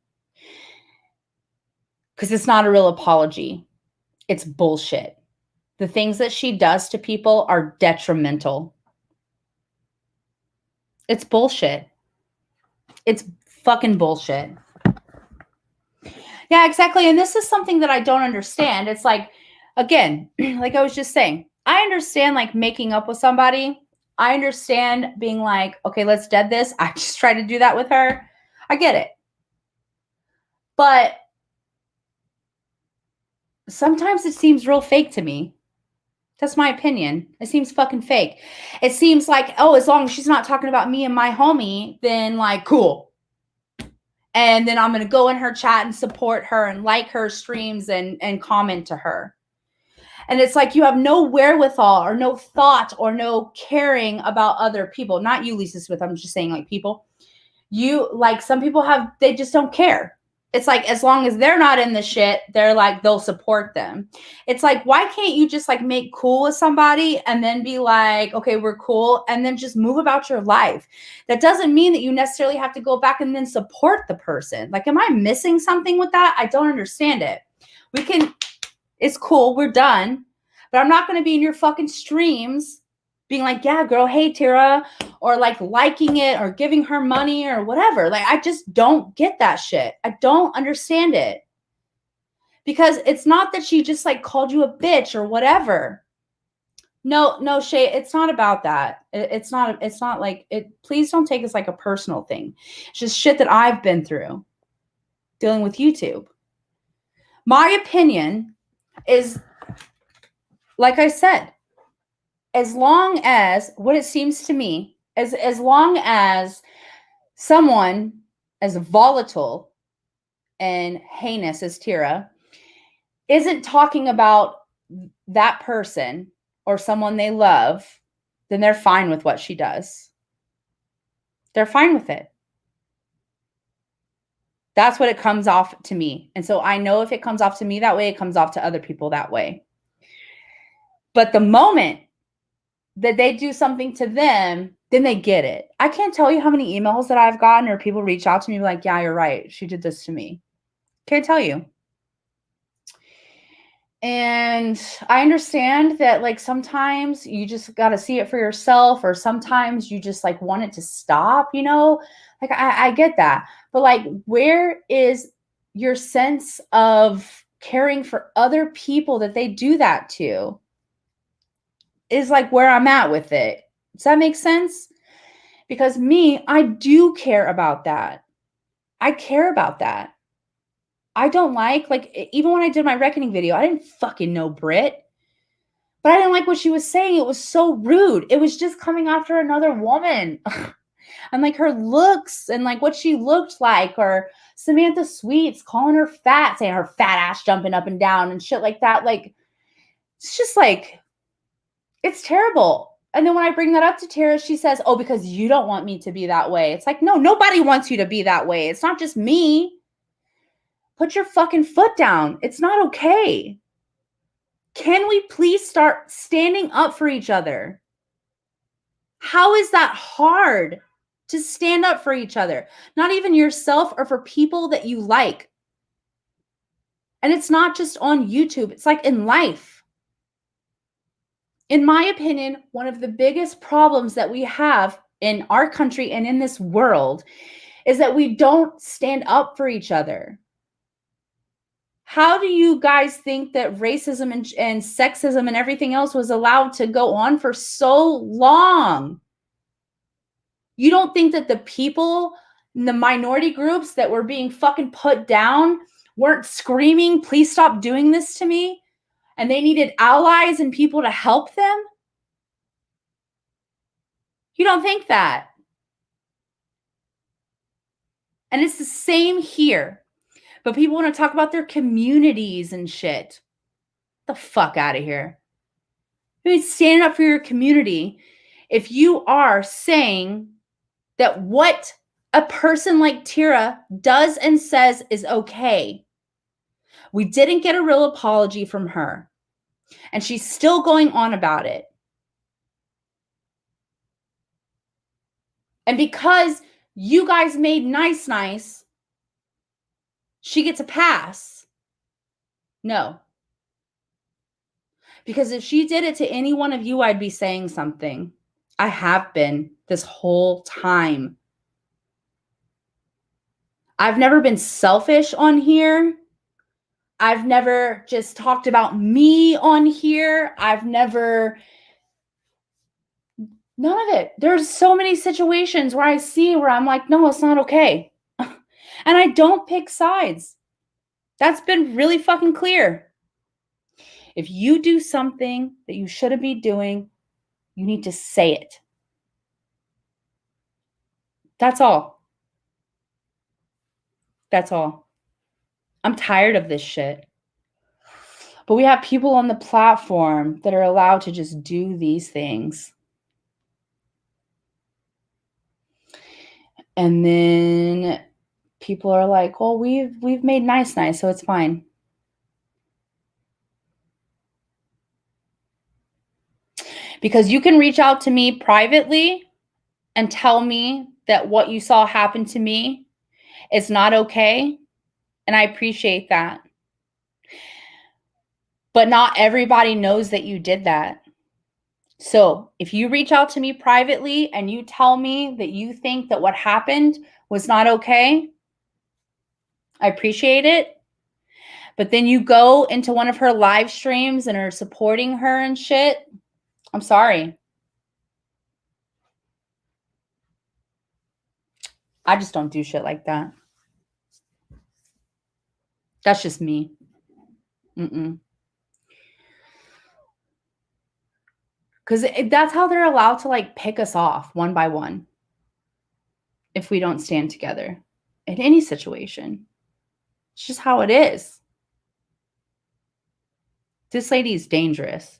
S1: Because it's not a real apology. It's bullshit. The things that she does to people are detrimental. It's bullshit. It's fucking bullshit. Yeah, exactly. And this is something that I don't understand. It's like, again, like I was just saying, I understand like making up with somebody. I understand being like, okay, let's dead this. I just tried to do that with her. I get it. But sometimes it seems real fake to me. That's my opinion. It seems fucking fake. It seems like, oh, as long as she's not talking about me and my homie, then like, cool. And then I'm going to go in her chat and support her and like her streams and comment to her. And it's like you have no wherewithal or no thought or no caring about other people. Not you, Lisa Smith. I'm just saying like people. You like some people have, they just don't care. It's like as long as they're not in the shit, they're like, they'll support them. It's like, why can't you just like make cool with somebody and then be like, okay, we're cool, and then just move about your life? That doesn't mean that you necessarily have to go back and then support the person. Like, am I missing something with that? I don't understand it. We can, it's cool, we're done. But I'm not going to be in your fucking streams being like, yeah, girl, hey, Tira, or like liking it or giving her money or whatever. Like, I just don't get that shit. I don't understand it. Because it's not that she just like called you a bitch or whatever. No, Shay, it's not about that. It's not like it. Please don't take this like a personal thing. It's just shit that I've been through dealing with YouTube. My opinion is, like I said, as long as what it seems to me, as long as someone as volatile and heinous as Tira isn't talking about that person or someone they love, then they're fine with what she does. They're fine with it. That's what it comes off to me. And so I know if it comes off to me that way, it comes off to other people that way. But the moment that they do something to them, then they get it. I can't tell you how many emails that I've gotten or people reach out to me like, yeah, you're right. She did this to me. Can't tell you. And I understand that like sometimes you just got to see it for yourself, or sometimes you just like want it to stop, you know? Like I get that. But like, where is your sense of caring for other people that they do that to? Is like where I'm at with it. Does that make sense? Because me, I do care about that. I care about that. I don't like even when I did my reckoning video, I didn't fucking know Brit, but I didn't like what she was saying. It was so rude. It was just coming after another woman. And like her looks and like what she looked like, or Samantha Sweets calling her fat, saying her fat ass jumping up and down and shit like that. Like, it's just like, it's terrible. And then when I bring that up to Tara, she says, oh, because you don't want me to be that way. It's like, no, nobody wants you to be that way. It's not just me. Put your fucking foot down. It's not okay. Can we please start standing up for each other? How is that hard to stand up for each other? Not even yourself or for people that you like. And it's not just on YouTube. It's like in life. In my opinion, one of the biggest problems that we have in our country and in this world is that we don't stand up for each other. How do you guys think that racism and sexism and everything else was allowed to go on for so long? You don't think that the people the minority groups that were being fucking put down weren't screaming, please stop doing this to me, and they needed allies and people to help them? You don't think that. And it's the same here. But people want to talk about their communities and shit. Get the fuck out of here. You mean stand up for your community if you are saying that what a person like Tira does and says is okay. We didn't get a real apology from her, and she's still going on about it. And because you guys made nice, she gets a pass. No. Because if she did it to any one of you, I'd be saying something. I have been this whole time. I've never been selfish on here. I've never just talked about me on here. None of it. There's so many situations where I see where I'm like, no, it's not okay. And I don't pick sides. That's been really fucking clear. If you do something that you shouldn't be doing, you need to say it. That's all. That's all. I'm tired of this shit. But we have people on the platform that are allowed to just do these things. And then people are like, well, we've made nice, so it's fine. Because you can reach out to me privately and tell me that what you saw happen to me is not okay. And I appreciate that. But not everybody knows that you did that. So if you reach out to me privately and you tell me that you think that what happened was not okay, I appreciate it. But then you go into one of her live streams and are supporting her and shit, I'm sorry. I just don't do shit like that. That's just me. Because that's how they're allowed to like pick us off one by one if we don't stand together in any situation. It's just how it is. This lady is dangerous.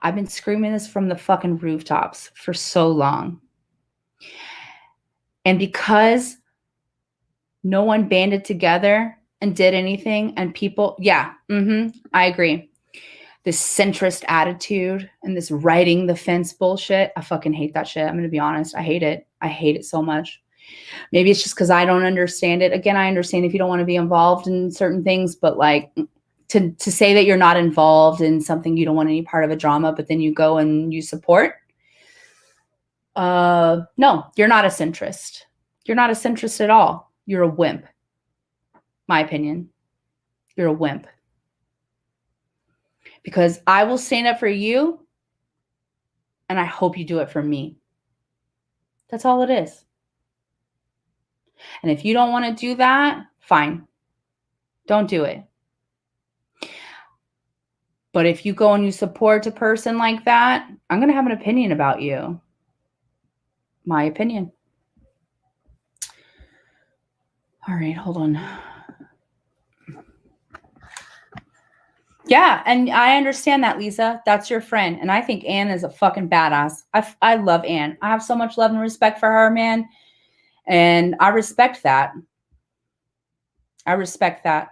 S1: I've been screaming this from the fucking rooftops for so long. And because no one banded together and did anything, and people, I agree. This centrist attitude and this riding the fence bullshit, I fucking hate that shit. I'm going to be honest. I hate it. I hate it so much. Maybe it's just because I don't understand it. Again, I understand if you don't want to be involved in certain things, but like to say that you're not involved in something, you don't want any part of a drama, but then you go and you support. No, you're not a centrist. You're not a centrist at all. You're a wimp. My opinion. You're a wimp. Because I will stand up for you, and I hope you do it for me. That's all it is. And if you don't want to do that, fine. Don't do it. But if you go and you support a person like that, I'm going to have an opinion about you. My opinion. All right, hold on. Yeah, and I understand that, Lisa. That's your friend. And I think Anne is a fucking badass. I love Anne. I have so much love and respect for her, man. And I respect that. I respect that.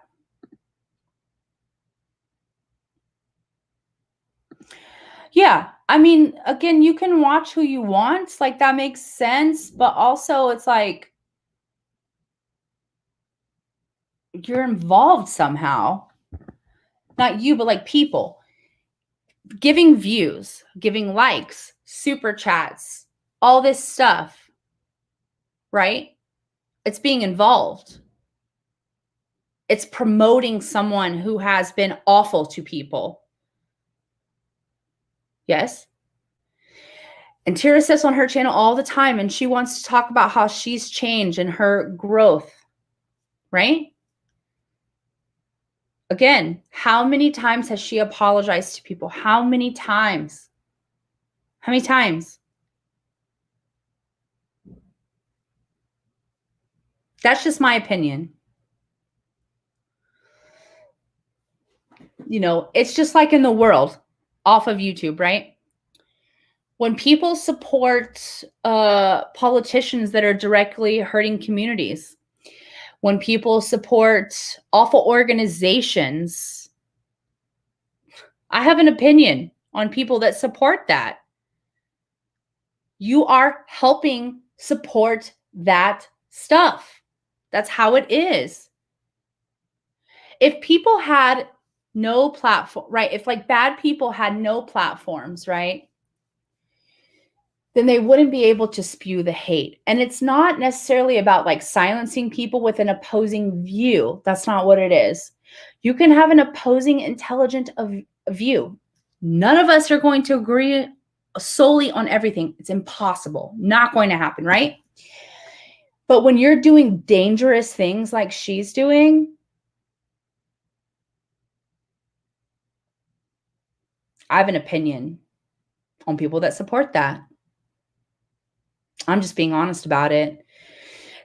S1: Yeah. I mean, again, you can watch who you want. Like, that makes sense. But also, it's like, you're involved somehow. Not you, but like people. Giving views, giving likes, super chats, all this stuff. Right? It's being involved. It's promoting someone who has been awful to people. Yes? And Tira says on her channel all the time, and she wants to talk about how she's changed and her growth, right? Again, how many times has she apologized to people? How many times? How many times? That's just my opinion. You know, it's just like in the world off of YouTube, right? When people support politicians that are directly hurting communities, when people support awful organizations, I have an opinion on people that support that. You are helping support that stuff. That's how it is. If people had no platform, right? If like bad people had no platforms, right? Then they wouldn't be able to spew the hate. And it's not necessarily about like silencing people with an opposing view. That's not what it is. You can have an opposing, intelligent view. None of us are going to agree solely on everything. It's impossible. Not going to happen, right? But when you're doing dangerous things like she's doing, I have an opinion on people that support that. I'm just being honest about it.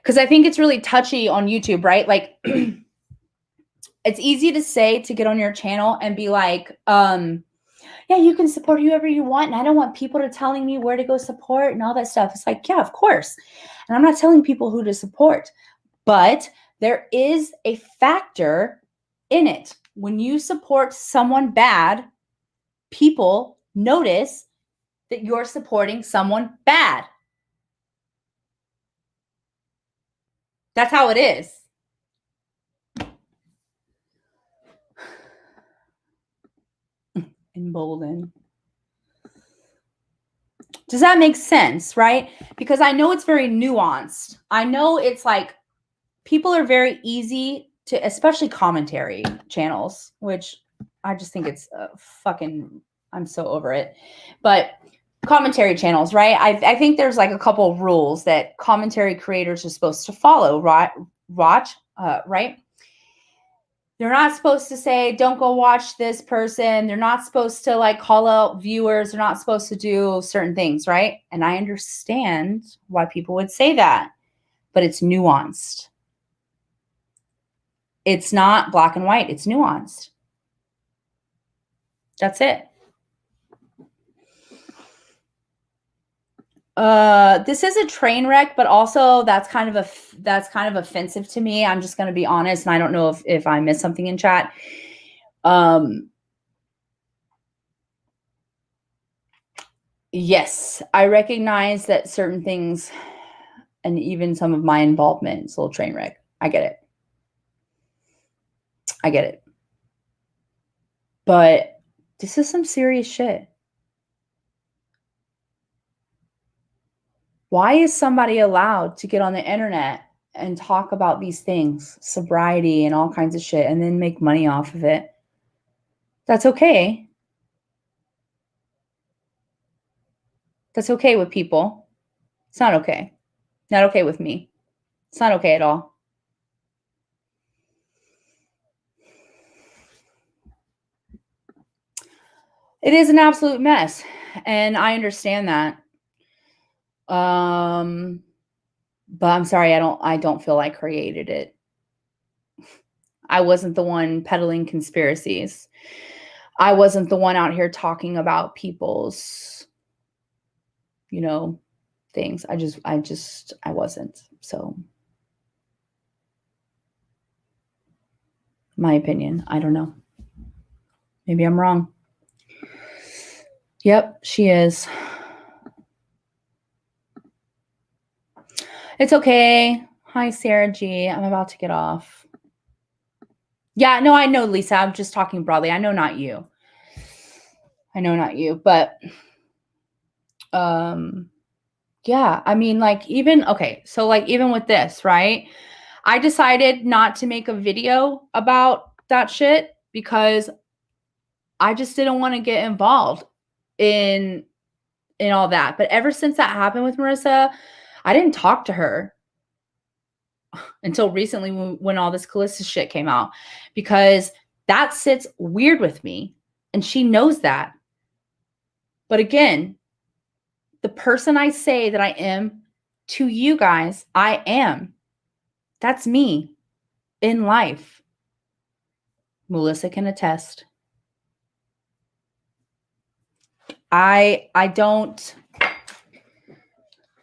S1: Because I think it's really touchy on YouTube, right? Like, it's easy to say to get on your channel and be like, yeah, you can support whoever you want. And I don't want people to telling me where to go support and all that stuff. It's like, yeah, of course. And I'm not telling people who to support. But there is a factor in it. When you support someone bad, people notice that you're supporting someone bad. That's how it is. Emboldened. Does that make sense, right? Because I know it's very nuanced. I know it's like people are very easy to, especially commentary channels, which I just think it's fucking, I'm so over it. But commentary channels, right? I think there's like a couple of rules that commentary creators are supposed to follow, right? Right? They're not supposed to say, don't go watch this person. They're not supposed to like call out viewers. They're not supposed to do certain things, right? And I understand why people would say that, but it's nuanced. It's not black and white. It's nuanced. That's it. This is a train wreck, but also that's kind of offensive to me. I'm just going to be honest, and I don't know if I missed something in chat. Yes, I recognize that certain things, and even some of my involvement, is a little train wreck. I get it. I get it. But this is some serious shit. Why is somebody allowed to get on the internet and talk about these things, sobriety and all kinds of shit, and then make money off of it? That's okay. That's okay with people. It's not okay. Not okay with me. It's not okay at all. It is an absolute mess, and I understand that. But I'm sorry, I don't feel I created it. I wasn't the one peddling conspiracies. I wasn't the one out here talking about people's, you know, things. I wasn't. So my opinion, I don't know. Maybe I'm wrong. Yep, she is. It's okay. Hi, Sarah G. I'm about to get off. Yeah, no, I know, Lisa. I'm just talking broadly. I know not you. But yeah, I mean, like, even, okay, so like even with this, right? I decided not to make a video about that shit because I just didn't want to get involved in and all that. But ever since that happened with Marissa, I didn't talk to her until recently when all this Calista shit came out, because that sits weird with me and she knows that. But again, the person I say that I am to you guys, I am. That's me in life. Melissa can attest. I don't,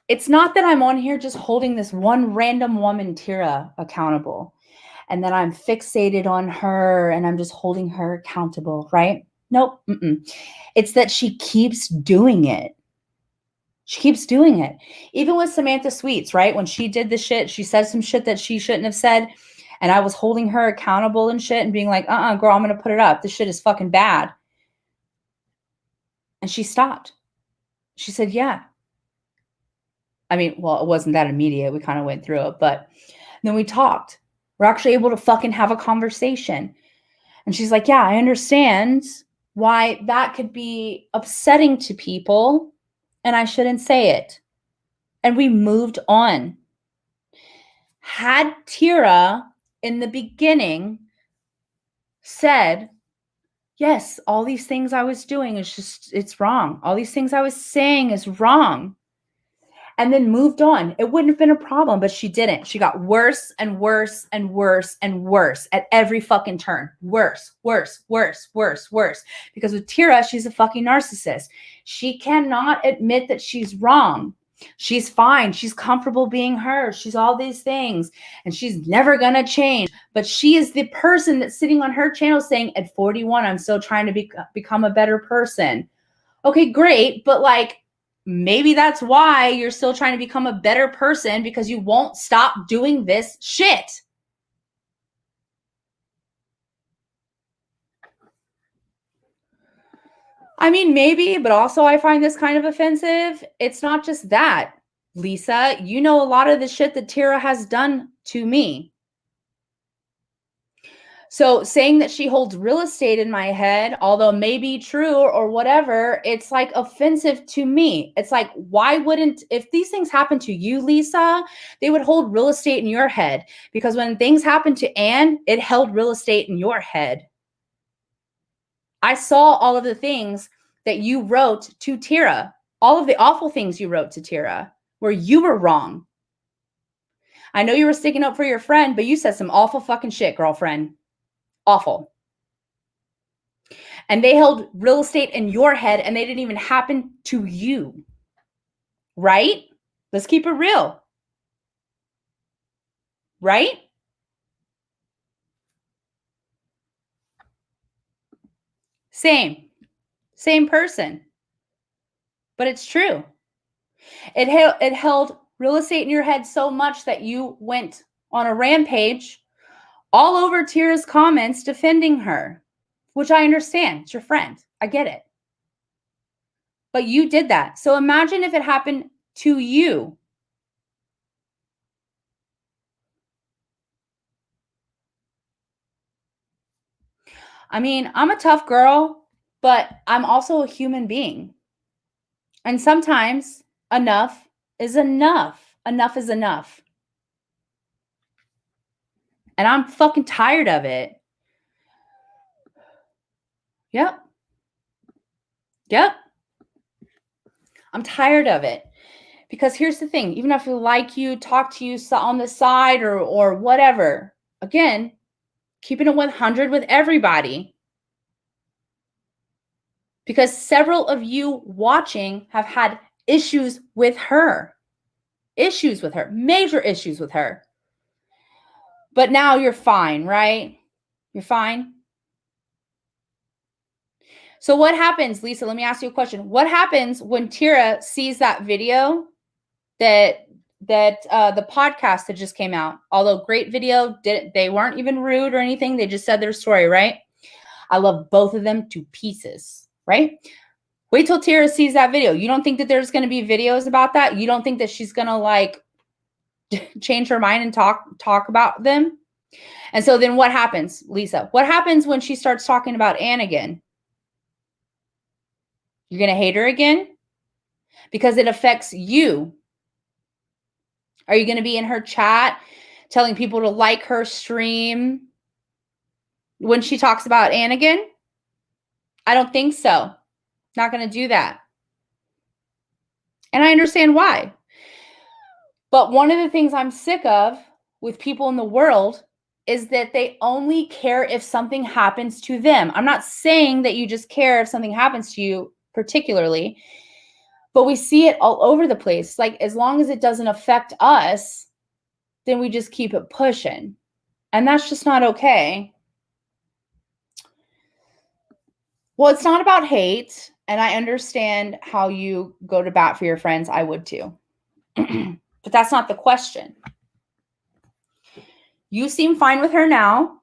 S1: it's not that I'm on here just holding this one random woman, Tira, accountable, and that I'm fixated on her and I'm just holding her accountable, right? Nope. It's that she keeps doing it. She keeps doing it. Even with Samantha Sweets, right? When she did the shit, she said some shit that she shouldn't have said. And I was holding her accountable and shit and being like, girl, I'm going to put it up. This shit is fucking bad. And she stopped. She said, yeah. I mean, well, it wasn't that immediate. We kind of went through it, but then we talked. We're actually able to fucking have a conversation. And she's like, yeah, I understand why that could be upsetting to people and I shouldn't say it. And we moved on. Had Tira in the beginning said, yes, all these things I was doing is just, it's wrong. All these things I was saying is wrong. And then moved on, it wouldn't have been a problem, but she didn't. She got worse and worse and worse and worse at every fucking turn. Worse, worse, worse, worse, worse. Because with Tira, she's a fucking narcissist. She cannot admit that she's wrong. She's fine. She's comfortable being her. She's all these things. And she's never going to change. But she is the person that's sitting on her channel saying, at 41, I'm still trying to become a better person. Okay, great. But like, maybe that's why you're still trying to become a better person, because you won't stop doing this shit. I mean, maybe, but also I find this kind of offensive. It's not just that. Lisa, you know a lot of the shit that Tira has done to me. So saying that she holds real estate in my head, although maybe true or whatever, it's like offensive to me. It's like, why wouldn't, if these things happen to you, Lisa, they would hold real estate in your head, because when things happened to Anne, it held real estate in your head. I saw all of the things that you wrote to Tira, all of the awful things you wrote to Tira, where you were wrong. I know you were sticking up for your friend, but you said some awful fucking shit, girlfriend. Awful. And they held real estate in your head and they didn't even happen to you. Right? Let's keep it real. Right? Same person. But it's true. It held real estate in your head so much that you went on a rampage all over Tira's comments defending her, which I understand. It's your friend. I get it. But you did that. So imagine if it happened to you. I mean, I'm a tough girl, but I'm also a human being. And sometimes enough is enough. Enough is enough. And I'm fucking tired of it. Yep. I'm tired of it. Because here's the thing, even if I like you, talk to you on the side or whatever, again, keeping it 100 with everybody. Because several of you watching have had issues with her. Major issues with her. But now you're fine, right? You're fine. So what happens, Lisa? Let me ask you a question. What happens when Tira sees that video that the podcast that just came out? Although great video, they weren't even rude or anything. They just said their story, right? I love both of them to pieces, right? Wait till Tira sees that video. You don't think that there's going to be videos about that? You don't think that she's going to like change her mind and talk about them? And so then what happens, Lisa? What happens when she starts talking about Anne again? You're going to hate her again? because it affects you. Are you going to be in her chat telling people to like her stream when she talks about Anakin? I don't think so. Not going to do that. And I understand why. But one of the things I'm sick of with people in the world is that they only care if something happens to them. I'm not saying that you just care if something happens to you particularly, but we see it all over the place. Like, as long as it doesn't affect us, then we just keep it pushing. And that's just not okay. Well, it's not about hate. And I understand how you go to bat for your friends. I would too. But that's not the question. You seem fine with her now.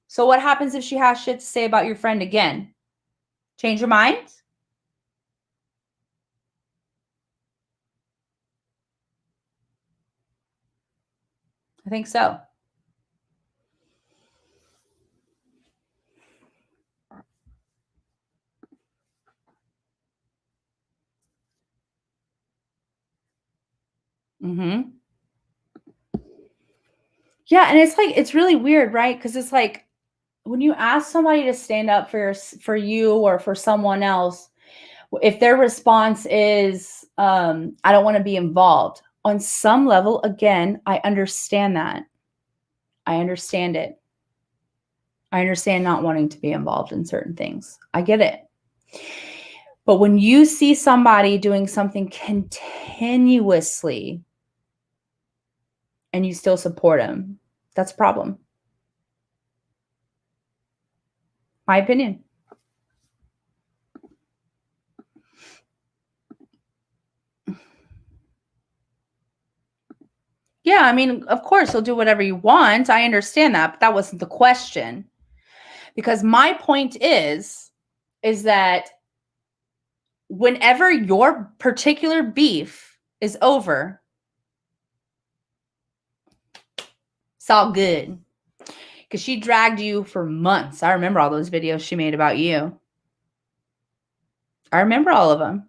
S1: So what happens if she has shit to say about your friend again? Change your mind? I think so. Mm-hmm. Yeah, and it's like, it's really weird, right? Because it's like, when you ask somebody to stand up for you or for someone else, if their response is, I don't want to be involved, on some level, again, I understand that. I understand it. I understand not wanting to be involved in certain things. I get it. But when you see somebody doing something continuously and you still support them, that's a problem. My opinion. Yeah, I mean, of course, you'll do whatever you want. I understand that, but that wasn't the question. Because my point is that whenever your particular beef is over, it's all good. Because she dragged you for months. I remember all those videos she made about you. I remember all of them.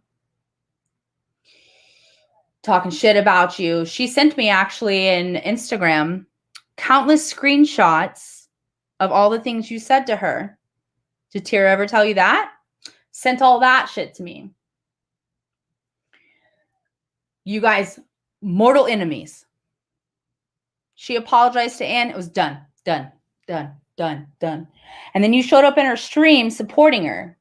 S1: Talking shit about you. She sent me actually in Instagram countless screenshots of all the things you said to her. Did Tara ever tell you that? Sent all that shit to me. You guys, mortal enemies. She apologized to Anne. It was done. Done. Done. Done. Done. And then you showed up in her stream supporting her.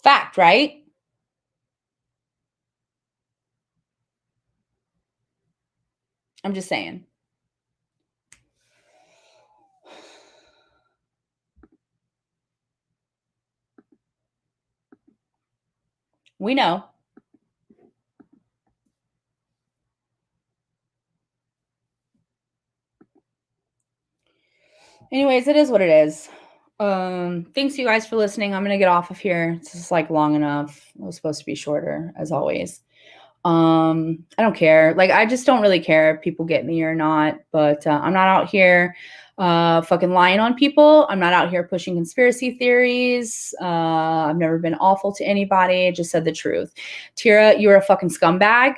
S1: Fact, right? I'm just saying. We know. Anyways, it is what it is. Thanks you guys for listening. I'm gonna get off of here. It's just like long enough. It was supposed to be shorter, as always. I don't care. Like, I just don't really care if people get me or not. But I'm not out here fucking lying on people. I'm not out here pushing conspiracy theories. I've never been awful to anybody. I just said the truth. Tira, you're a fucking scumbag.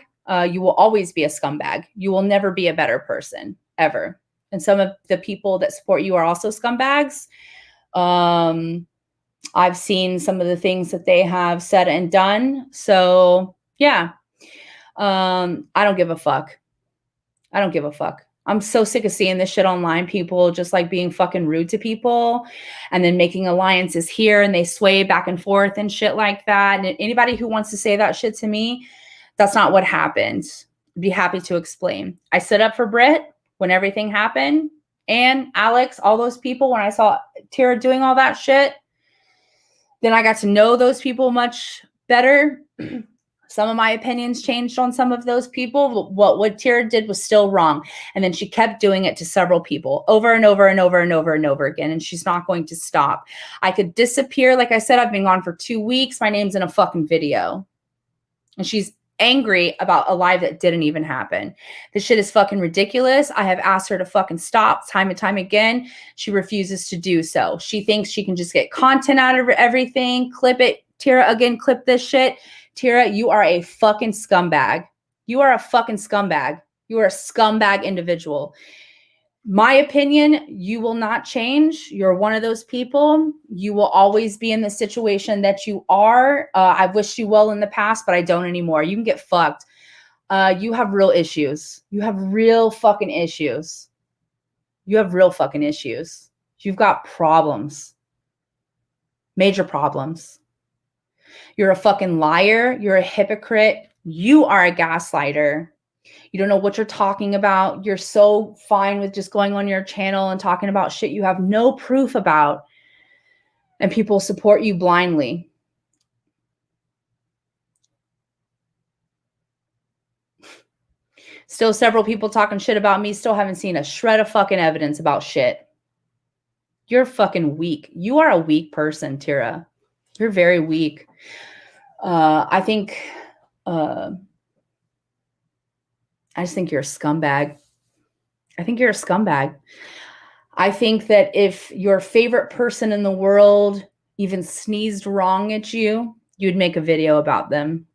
S1: You will always be a scumbag. You will never be a better person, ever. And some of the people that support you are also scumbags. I've seen some of the things that they have said and done. So yeah. I don't give a fuck. I don't give a fuck. I'm so sick of seeing this shit online. People just like being fucking rude to people and then making alliances here and they sway back and forth and shit like that. And anybody who wants to say that shit to me, that's not what happened. I'd be happy to explain. I stood up for Britt when everything happened, and Alex, all those people, when I saw Tara doing all that shit, then I got to know those people much better. Some of my opinions changed on some of those people. What Tara did was still wrong. And then she kept doing it to several people over and over and over and over and over again. And she's not going to stop. I could disappear. Like I said, I've been gone for 2 weeks. My name's in a fucking video. And she's angry about a live that didn't even happen. This shit is fucking ridiculous. I have asked her to fucking stop time and time again. She refuses to do so. She thinks she can just get content out of everything. Clip it. Tira, again, clip this shit. Tira, you are a fucking scumbag. You are a fucking scumbag. You are a scumbag individual. My opinion, you will not change. You're one of those people. You will always be in the situation that you are. I've wished you well in the past, but I don't anymore. You can get fucked. You have real issues. You have real fucking issues. You have real fucking issues. You've got problems. Major problems. You're a fucking liar. You're a hypocrite. You are a gaslighter. You don't know what you're talking about. You're so fine with just going on your channel and talking about shit you have no proof about. And people support you blindly. Still several people talking shit about me. Still haven't seen a shred of fucking evidence about shit. You're fucking weak. You are a weak person, Tira. You're very weak. I just think you're a scumbag. I think you're a scumbag. I think that if your favorite person in the world even sneezed wrong at you, you'd make a video about them.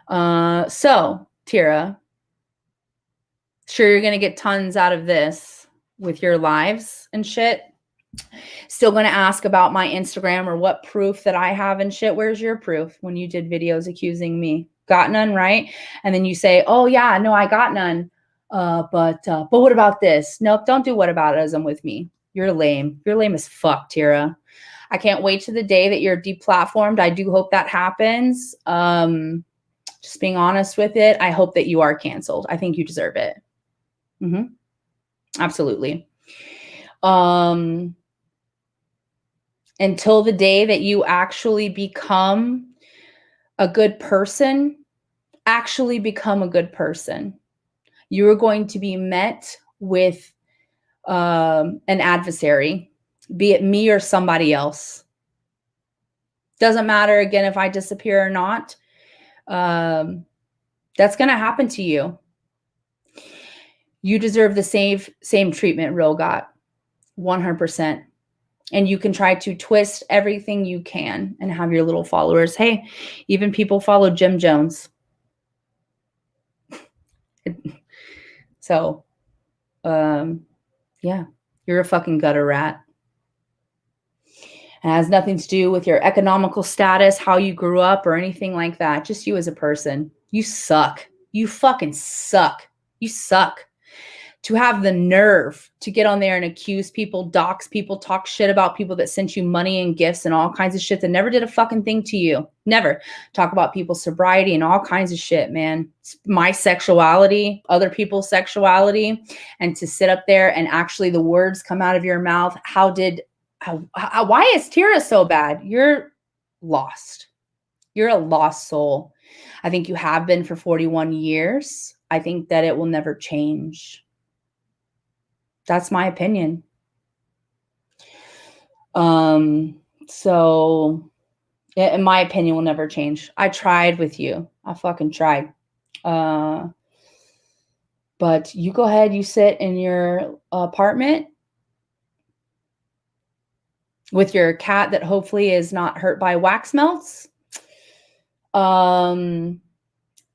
S1: So, Tira, sure, you're going to get tons out of this with your lives and shit. Still going to ask about my Instagram or what proof that I have and shit. Where's your proof when you did videos accusing me? Got none, right? And then you say, oh yeah, no, I got none. But what about this? Nope, don't do whataboutism with me. You're lame. You're lame as fuck, Tira. I can't wait to the day that you're deplatformed. I do hope that happens. Just being honest with it, I hope that you are canceled. I think you deserve it. Absolutely. Until the day that you actually become a good person, you are going to be met with an adversary, be it me or somebody else. Doesn't matter, again, if I disappear or not. That's going to happen to you. You deserve the same treatment Real got, 100%. And you can try to twist everything you can and have your little followers. Hey, even people follow Jim Jones. So, yeah, you're a fucking gutter rat. It has nothing to do with your economical status, how you grew up, or anything like that. Just you as a person. You suck. You fucking suck. You suck. To have the nerve to get on there and accuse people, dox people, talk shit about people that sent you money and gifts and all kinds of shit that never did a fucking thing to you. Never. Talk about people's sobriety and all kinds of shit, man. My sexuality, other people's sexuality, and to sit up there and actually the words come out of your mouth. Why is Tira so bad? You're lost. You're a lost soul. I think you have been for 41 years. I think that it will never change. That's my opinion. So, in my opinion, will never change. I tried with you. I fucking tried. But you go ahead, you sit in your apartment with your cat that hopefully is not hurt by wax melts.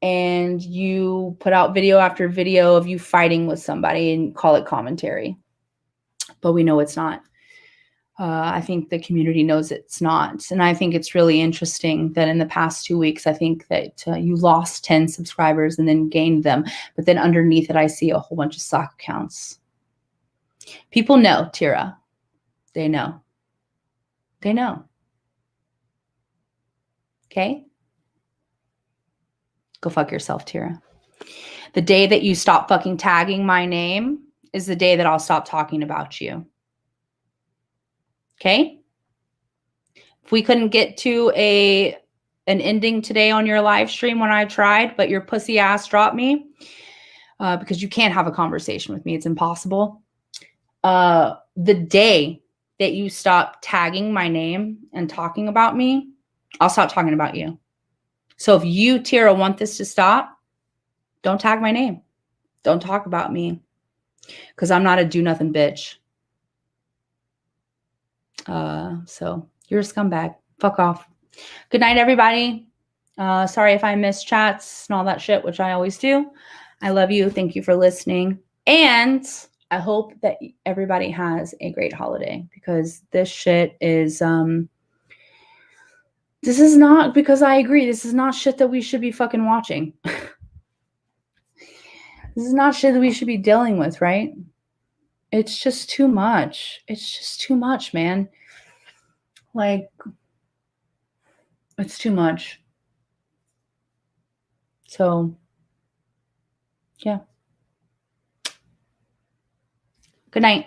S1: And you put out video after video of you fighting with somebody and call it commentary. But we know it's not. I think the community knows it's not. And I think it's really interesting that in the past 2 weeks, I think that you lost 10 subscribers and then gained them. But then underneath it, I see a whole bunch of sock accounts. People know, Tira. They know. They know. Okay? Go fuck yourself, Tira. The day that you stop fucking tagging my name is the day that I'll stop talking about you. Okay? If we couldn't get to an ending today on your live stream when I tried, but your pussy ass dropped me because you can't have a conversation with me. It's impossible. The day that you stop tagging my name and talking about me, I'll stop talking about you. So if you, Tira, want this to stop, don't tag my name. Don't talk about me. Because I'm not a do nothing bitch. So you're a scumbag. Fuck off. Good night, everybody. Sorry if I miss chats and all that shit, which I always do. I love you. Thank you for listening. And I hope that everybody has a great holiday, because this shit is this is not, because I agree, this is not shit that we should be fucking watching. This is not shit that we should be dealing with, right? It's just too much. It's just too much, man. Like, it's too much. So, yeah. Good night.